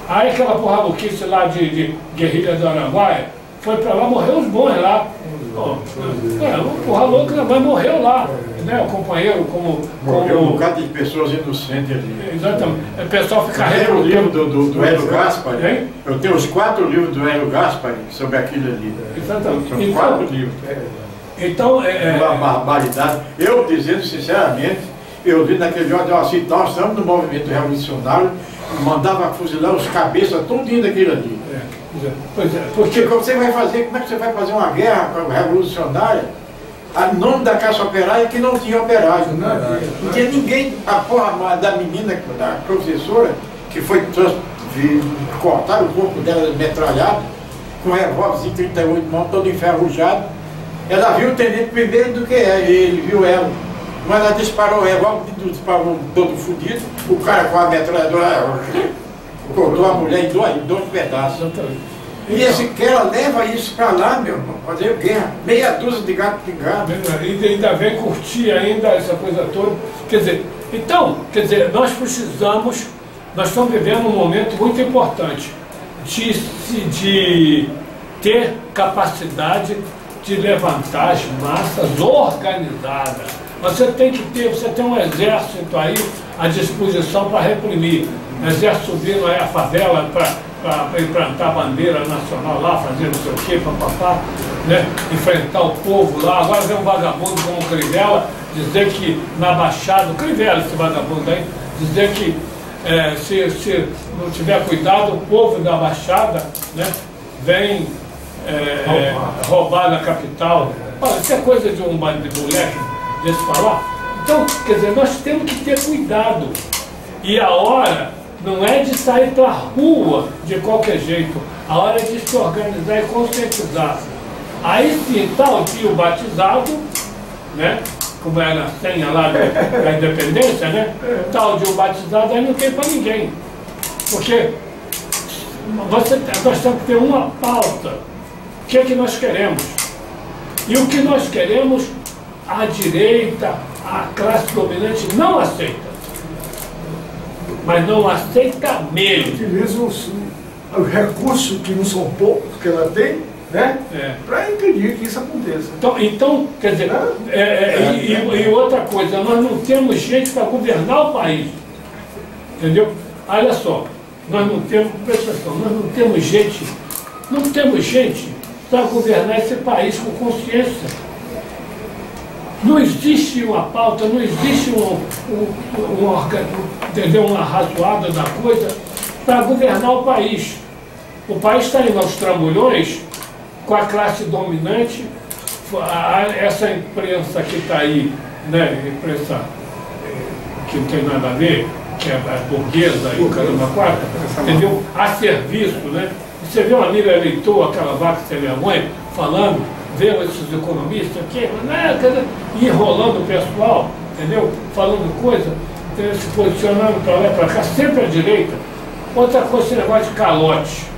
Aí aquela porra louquice lá de guerrilha do Araguaia, foi pra lá, morreu os bons lá. Porra louca, mas morreu lá, né? O companheiro morreu um bocado de pessoas inocentes ali. Exatamente. O pessoal fica reclamando. Eu tenho o livro do Hélio Gaspari. Eu tenho os 4 livros do Hélio Gaspari sobre aquilo ali. Exatamente. São então, 4 livros. Então, uma barbaridade. Eu, dizendo sinceramente, eu vi naquele jornal assim, nós estamos no movimento revolucionário, mandava fuzilar os cabeças todinho daquilo ali. Pois é, porque você vai fazer, como é que você vai fazer uma guerra revolucionária a nome da Caixa Operária que não tinha operário? Não tinha ninguém. A porra da menina, da professora, que foi cortar o corpo dela metralhado, com um revólver 38 mãos, todo enferrujado. Ela viu o tenente primeiro do que ele viu ela. Mas ela disparou o revólver, disparou todo fodido, o cara com a metralhadora cortou a mulher em dois pedaços. E esse cara leva isso para lá, meu irmão, fazer guerra, meia dúzia de gato pingado. E ainda vem curtir ainda essa coisa toda. Quer dizer, nós estamos vivendo um momento muito importante de ter capacidade de levantar as massas organizadas. Você tem um exército aí à disposição para reprimir. O exército subindo aí a favela para implantar a bandeira nacional lá, fazer não sei o quê, papapá, né? Enfrentar o povo lá. Agora vem um vagabundo como o Crivella dizer que na Baixada, o Crivella, esse vagabundo aí, dizer que se não tiver cuidado, o povo da Baixada, né, vem roubar na capital. Olha, isso é coisa de um moleque desse falar. Então, quer dizer, nós temos que ter cuidado. E a hora não é de sair para a rua de qualquer jeito. A hora é de se organizar e conscientizar. Aí sim, tal dia o batizado, né? Como era a senha lá da independência, né? Tal dia o batizado, aí não tem para ninguém. Porque nós temos que ter uma pauta. O que é que nós queremos? E o que nós queremos, a direita, a classe dominante não aceita. Mas não aceita mesmo. Utiliza os recursos que não são poucos que ela tem né? É. Para impedir que isso aconteça. Então quer dizer, e outra coisa, nós não temos gente para governar o país. Entendeu? Olha só, nós não temos, presta atenção, nós não temos gente para governar esse país com consciência. Não existe uma pauta, não existe entendeu, uma razoada da coisa para governar o país. O país está indo aos trambolhões com a classe dominante, essa imprensa que está aí, né, imprensa que não tem nada a ver, que é burguesa e o caramba quatro, entendeu? A serviço, né? Você viu a Mira Eleitor, aquela vaca sem vergonha, falando, vendo esses economistas aqui, né, enrolando o pessoal, entendeu? Falando coisa, entendeu? Se posicionando para lá e para cá, sempre à direita. Outra coisa, esse negócio de calote.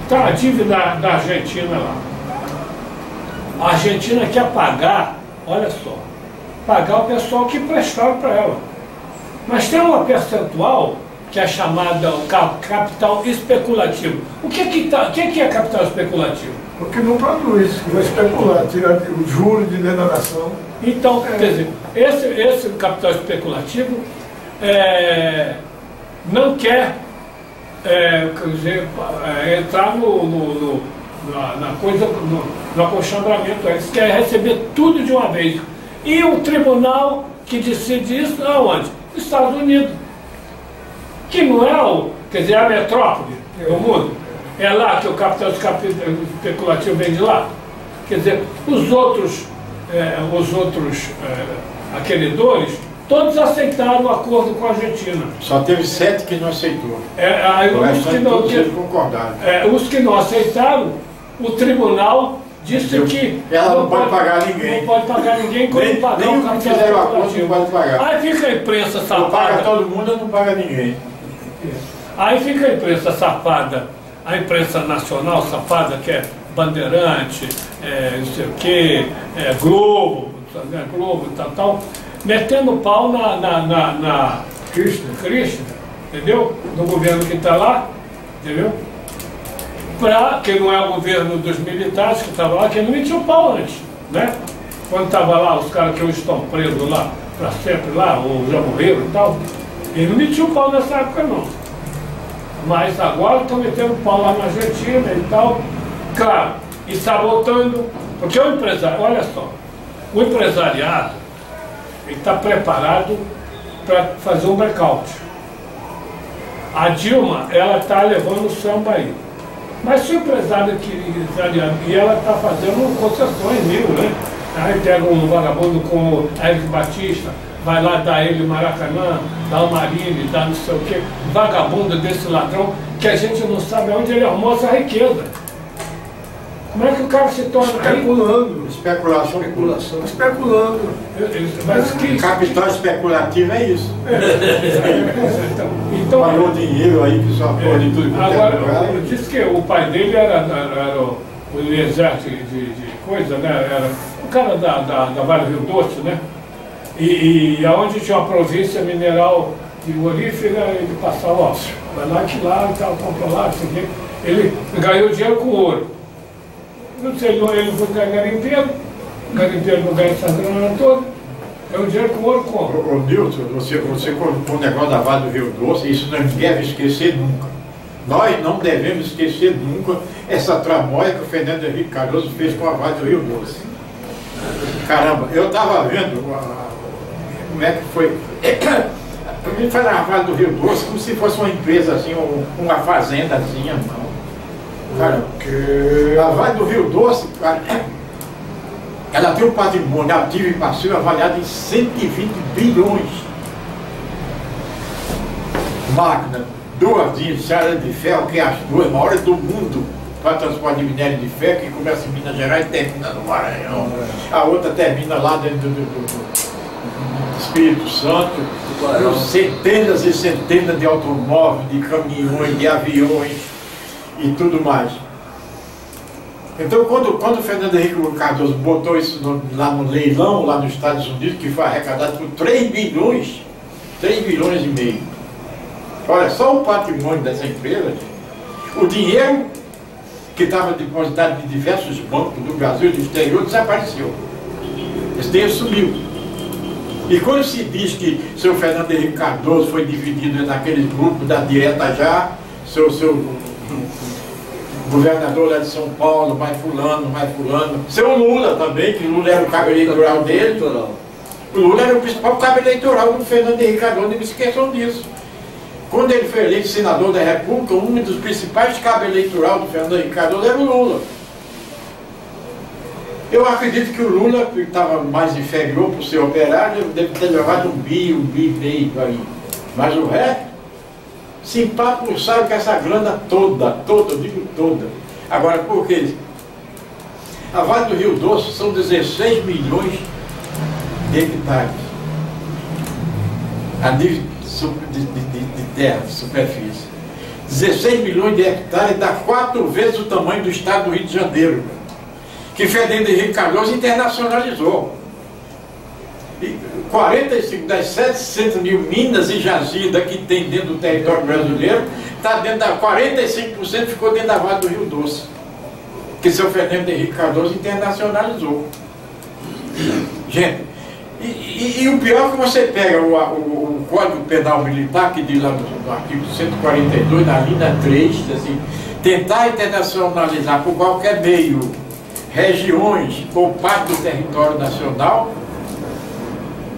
Está a dívida da Argentina lá. A Argentina quer pagar, olha só, pagar o pessoal que prestaram para ela. Mas tem uma percentual que é chamada capital especulativo. O que é capital especulativo? Porque não produz, vai especular, tirar o juro de denominação. Então, quer dizer, esse capital especulativo não quer entrar na coisa, no acolchambramento, eles querem receber tudo de uma vez. E o tribunal que decide isso, aonde? Nos Estados Unidos. Que não é quer dizer, a metrópole do mundo. É lá que o capital especulativo vem de lá. Quer dizer, os outros aqueredores, todos aceitaram o acordo com a Argentina. Só teve 7 que não aceitou. Os que não aceitaram, o tribunal disse que ela não pode pagar ninguém. Não pode pagar ninguém quando pagar nem o capital fizeram o acordo, não pode pagar. Aí fica a imprensa safada. Não paga todo mundo, não paga ninguém. Aí fica a imprensa safada, a imprensa nacional safada, que é Bandeirante, não sei o quê, Globo e tal, metendo pau na Christian, entendeu? No governo que está lá, entendeu? Que não é o governo dos militares que estava lá, que não metia o pau antes, né? Quando estava lá, os caras que hoje estão presos lá, para sempre lá, ou já morreram e tal, ele não metia o pau nessa época não. Mas agora estão metendo pau lá na Argentina e tal, claro, e sabotando, porque o empresário, olha só, o empresariado, ele está preparado para fazer um blackout. A Dilma, ela está levando o samba aí. Mas se o empresário e ela está fazendo concessões mil, né? Aí pega um vagabundo como Eric Batista, vai lá dar ele Maracanã, dá o Marini, dá não sei o quê, vagabundo desse ladrão, que a gente não sabe onde ele arrumou essa riqueza. Como é que o cara se torna especulando? Especulação. Especulando. Mas que Capital especulativo é isso. Então, Pagou dinheiro aí que só pode tudo. Agora, disse que o pai dele era o exército de coisa, né? Era o cara da Vale do Rio Doce, né? E aonde tinha uma província mineral de orífera, ele passava, ó, vai lá que lá e tal, compra lá, não sei o quê. Ele ganhou dinheiro com ouro. Não sei, ele foi garimpeiro não ganha essa grana toda, ganhou dinheiro com ouro como? Ô Nilton, você colocou o negócio da Vale do Rio Doce, isso não deve esquecer nunca. Nós não devemos esquecer nunca essa tramóia que o Fernando Henrique Cardoso fez com a Vale do Rio Doce. Caramba, eu estava vendo como é que foi. Para mim foi na Vale do Rio Doce como se fosse uma empresa assim, uma fazendazinha, não. Cara, a Vale do Rio Doce, cara, ela tem um patrimônio ativo e passivo avaliado em 120 bilhões. Máquina, 2 de enxada de ferro, que é as 2 maiores do mundo para transporte de minério de ferro, que começa em Minas Gerais e termina no Maranhão. A outra termina lá dentro do Espírito Santo. Centenas e centenas de automóveis, de caminhões, de aviões e tudo mais. Então, quando o Fernando Henrique Cardoso botou isso lá no leilão, lá nos Estados Unidos, que foi arrecadado por 3 bilhões e meio. Olha, só o patrimônio dessa empresa, o dinheiro que estava depositado em diversos bancos do Brasil e do exterior, desapareceu. Esse dinheiro sumiu. E quando se diz que o seu Fernando Henrique Cardoso foi dividido naqueles grupos da direta já, seu governador lá de São Paulo, mais fulano, seu Lula também, que Lula era o cabo eleitoral dele. O Lula era o principal cabo eleitoral do Fernando Henrique Cardoso, não me esqueçam disso. Quando ele foi eleito senador da República, um dos principais cabos eleitorais do Fernando Henrique Cardoso era o Lula. Eu acredito que o Lula, que estava mais inferior por ser operário, deve ter levado um bi e meio aí. Mas o resto, se empapulsaram com essa grana toda, eu digo toda. Agora, por quê? A Vale do Rio Doce são 16 milhões de hectares. A nível de terra, de superfície. 16 milhões de hectares dá 4 vezes o tamanho do estado do Rio de Janeiro, que Fernando Henrique Cardoso internacionalizou. E 45 das 700 mil minas e jazidas que tem dentro do território brasileiro, está dentro da 45% ficou dentro da Vale do Rio Doce, que seu Fernando Henrique Cardoso internacionalizou. Gente, e o pior é que você pega o Código Penal Militar, que diz lá no artigo 142, na linha 3, assim, tentar internacionalizar por qualquer meio regiões ou parte do território nacional,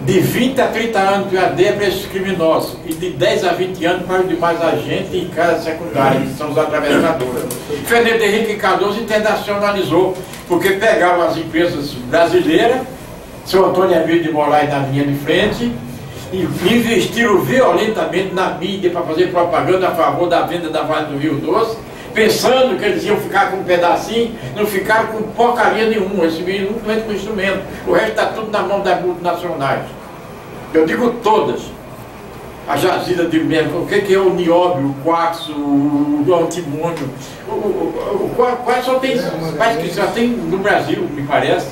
de 20 a 30 anos de cadeia para esses criminosos e de 10 a 20 anos para os demais agentes em casa secundária, que são os atravessadores. Fernando Henrique Cardoso internacionalizou, porque pegavam as empresas brasileiras, seu Antônio Emílio de Moraes na linha de frente, e investiram violentamente na mídia para fazer propaganda a favor da venda da Vale do Rio Doce, pensando que eles iam ficar com um pedacinho, não ficaram com porcaria nenhuma, esse menino não entra com instrumento, o resto está tudo na mão das multinacionais. Eu digo todas. A jazida de merda, o que é o nióbio, o quartzo, o antimônio, o quartzo só tem, parece que só tem no Brasil, me parece.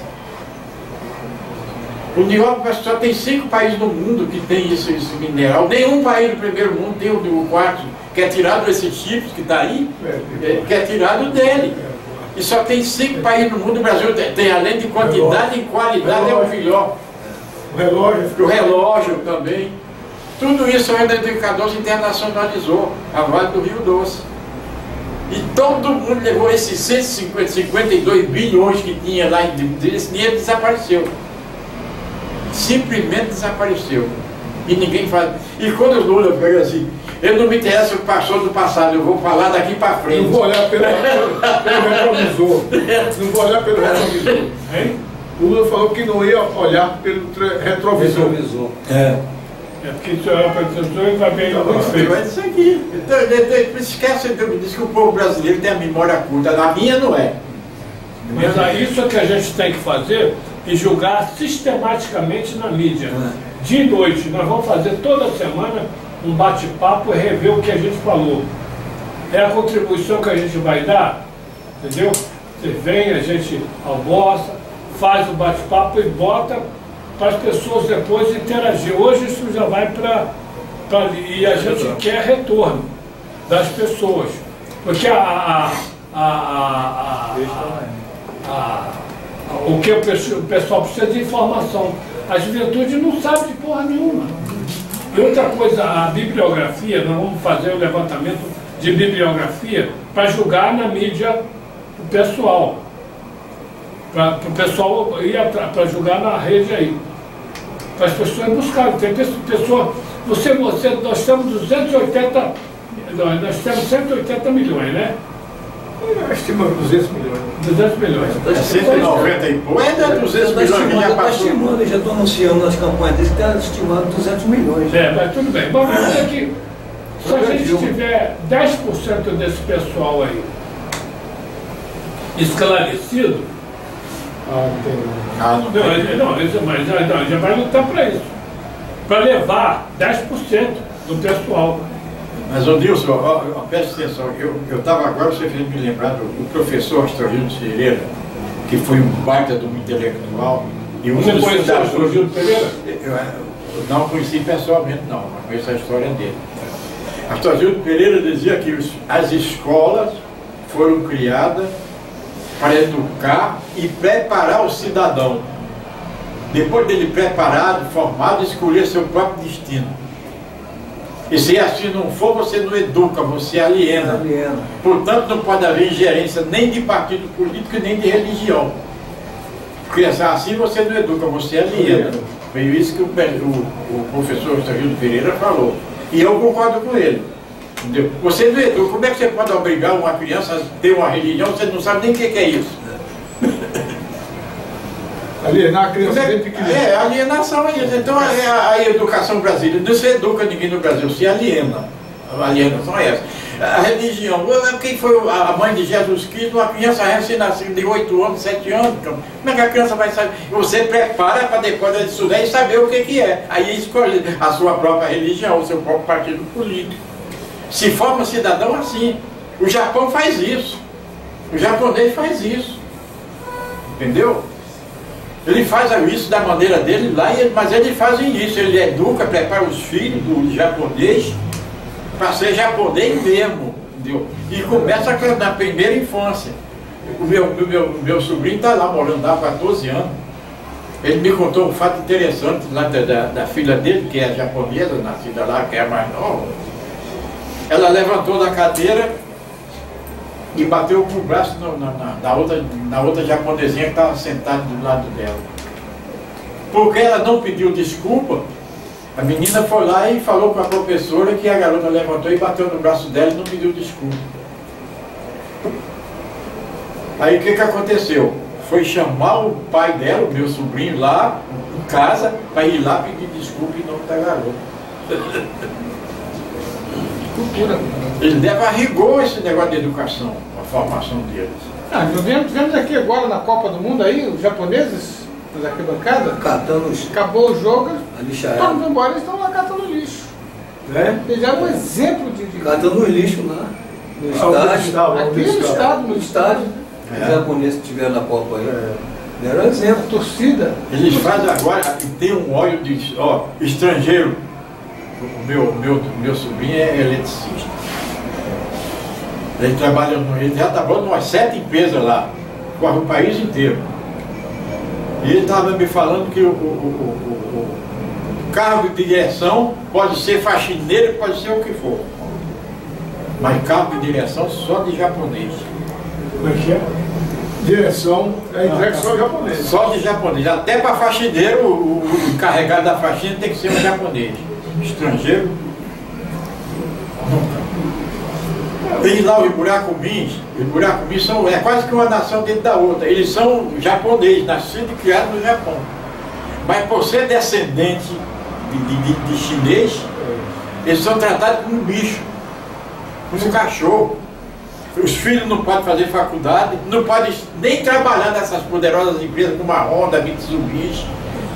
O nióbio só tem 5 países no mundo que tem esse mineral, nenhum país do primeiro mundo tem o quartzo, que é tirado desses chips que está aí, que é tirado dele. E só tem 5 países no mundo. O Brasil tem, além de quantidade e qualidade, é o melhor. O relógio também. Tudo isso o Fernando Henrique Cardoso internacionalizou, a Vale do Rio Doce. E todo mundo levou esses 52 bilhões que tinha lá, esse dinheiro desapareceu. Simplesmente desapareceu. E ninguém faz. E quando o Lula pega assim, eu não me interessa o que passou do passado, eu vou falar daqui para frente. Não vou olhar pelo retrovisor. Não vou olhar pelo retrovisor. Hein? O Lula falou que não ia olhar pelo retrovisor. É porque se olhar para o retrovisor, ele vai ver muito feio. É isso aqui. Então, esquece, diz que o povo brasileiro tem a memória curta, a minha não é. Mas aí isso é que a gente tem que fazer e julgar sistematicamente na mídia. De noite, nós vamos fazer toda semana um bate-papo e rever o que a gente falou. É a contribuição que a gente vai dar, entendeu? Você vem, a gente almoça, faz o bate-papo e bota para as pessoas depois interagir. Hoje isso já vai para ali e a gente quer retorno das pessoas. Porque o que o pessoal precisa de informação. A juventude não sabe de porra nenhuma. E outra coisa, a bibliografia, nós vamos fazer o levantamento de bibliografia para julgar na mídia o pessoal. Para o pessoal ir para julgar na rede aí. Para as pessoas buscarem. Tem pessoa, nós temos 280, nós temos 180 milhões, né? Estimando 200 milhões. 200 milhões. É 190 e pouco. É 200 milhões que já passou. Está estimando, já estou anunciando nas campanhas deles que está estimando 200 milhões. Mas tudo bem. Vamos dizer que se a gente tiver 10% desse pessoal aí esclarecido, mas já vai lutar para isso. Para levar 10% do pessoal. Mas, Nilson, preste atenção, eu estava agora, você fez me lembrar do professor Astorgildo Pereira, que foi um baita do intelectual. E Você conheceu o Astorgildo Pereira? Eu não conheci pessoalmente, não, mas conheço a história dele. Astorgildo Pereira dizia que as escolas foram criadas para educar e preparar o cidadão. Depois dele preparado, formado, escolher seu próprio destino. E se assim não for, você não educa, você aliena. Portanto, não pode haver ingerência nem de partido político, nem de religião. Porque assim você não educa, você aliena. Foi isso que o professor Sergio Pereira falou. E eu concordo com ele. Entendeu? Você não educa. Como é que você pode obrigar uma criança a ter uma religião, você não sabe nem o que é isso? Alienar a criança bem pequenininha. É, alienação é isso. Então a educação brasileira, não se educa ninguém no Brasil, se aliena. A alienação é essa. A religião, quem foi a mãe de Jesus Cristo, uma criança recém-nascida de 8 anos, 7 anos, como é que a criança vai saber? Você prepara para depois de estudar e saber o que é. Aí escolhe a sua própria religião, o seu próprio partido político. Se forma cidadão assim. O Japão faz isso. O japonês faz isso. Entendeu? Ele faz isso da maneira dele lá, mas eles fazem isso. Ele educa, prepara os filhos do japonês para ser japonês mesmo. Entendeu? E começa na primeira infância. O meu sobrinho está lá, morando lá há 14 anos. Ele me contou um fato interessante lá da filha dele, que é japonesa, nascida lá, que é a mais nova. Ela levantou da cadeira e bateu com o braço na outra japonesinha que estava sentada do lado dela. Porque ela não pediu desculpa, a menina foi lá e falou com a professora que a garota levantou e bateu no braço dela e não pediu desculpa. Aí o que aconteceu? Foi chamar o pai dela, o meu sobrinho, lá em casa, para ir lá pedir desculpa em nome da garota. Cultura. Ele deve a rigor esse negócio de educação, a formação deles. Nós vemos aqui agora na Copa do Mundo aí, os japoneses, nas arquibancadas, Catando os... acabou o jogo, a lixarada. estão indo embora, eles estão lá catando lixo. Eles eram um exemplo de... Catando os lixos lá, no estádio. Aqui no estado, No estádio. Os japoneses que tiveram na Copa aí. Deram A exemplo. torcida. Eles fazem agora, tem um óleo de estrangeiro. O meu sobrinho é eletricista. Ele trabalha, ele já trabalhou em umas 7 empresas lá, corre o país inteiro. E ele estava me falando que o carro de direção pode ser faxineiro, pode ser o que for. Mas carro de direção só de japonês. Como é que é? Direção é entregue só japonês. Só de japonês. Até para faxineiro, o encarregado da faxina tem que ser um japonês. Estrangeiro, nunca. Tem lá os Burakumins é quase que uma nação dentro da outra. Eles são japoneses, nascidos e criados no Japão. Mas por ser descendente de chinês, eles são tratados como um bicho, como um cachorro. Os filhos não podem fazer faculdade, não podem nem trabalhar nessas poderosas empresas como a Honda, a Mitsubishi.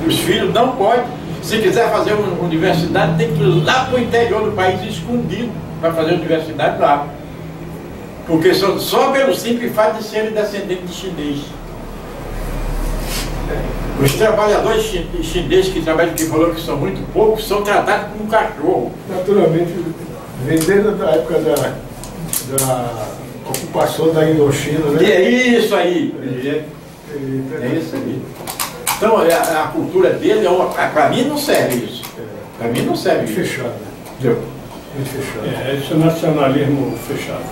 Os filhos não podem. Se quiser fazer uma universidade, tem que ir lá para o interior do país, escondido, para fazer universidade lá. Porque só pelo simples fato de serem descendentes de chinês. Os trabalhadores chineses que trabalham, que falou que são muito poucos, são tratados como um cachorro. Naturalmente, vem desde a época da ocupação da Indochina, né? E é isso aí. É isso aí. Então a cultura dele, para mim não serve isso. Para mim não serve isso. Fechado. Entendeu? Muito fechado. Esse nacionalismo fechado.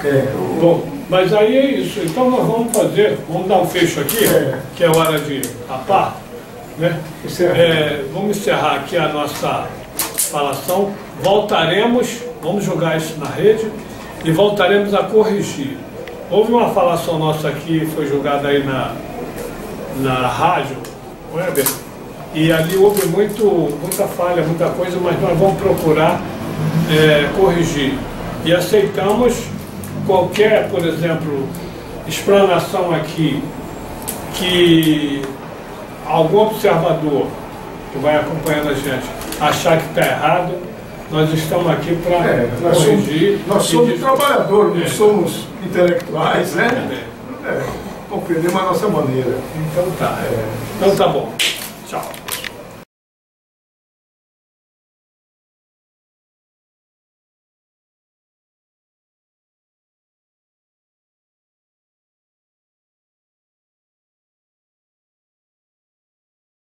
Bom, mas aí é isso. Então nós vamos dar um fecho aqui, que é hora de apar, né? Vamos encerrar aqui a nossa falação. Voltaremos, vamos jogar isso na rede e voltaremos a corrigir. Houve uma falação nossa aqui, foi jogada aí na rádio, Weber, e ali houve muita falha, muita coisa, mas nós vamos procurar corrigir. E aceitamos qualquer, por exemplo, explanação aqui que algum observador que vai acompanhando a gente achar que está errado, nós estamos aqui para corrigir. Nós somos trabalhadores, não somos intelectuais, né? Compreendemos a nossa maneira. Então tá. Então tá bom. Tchau.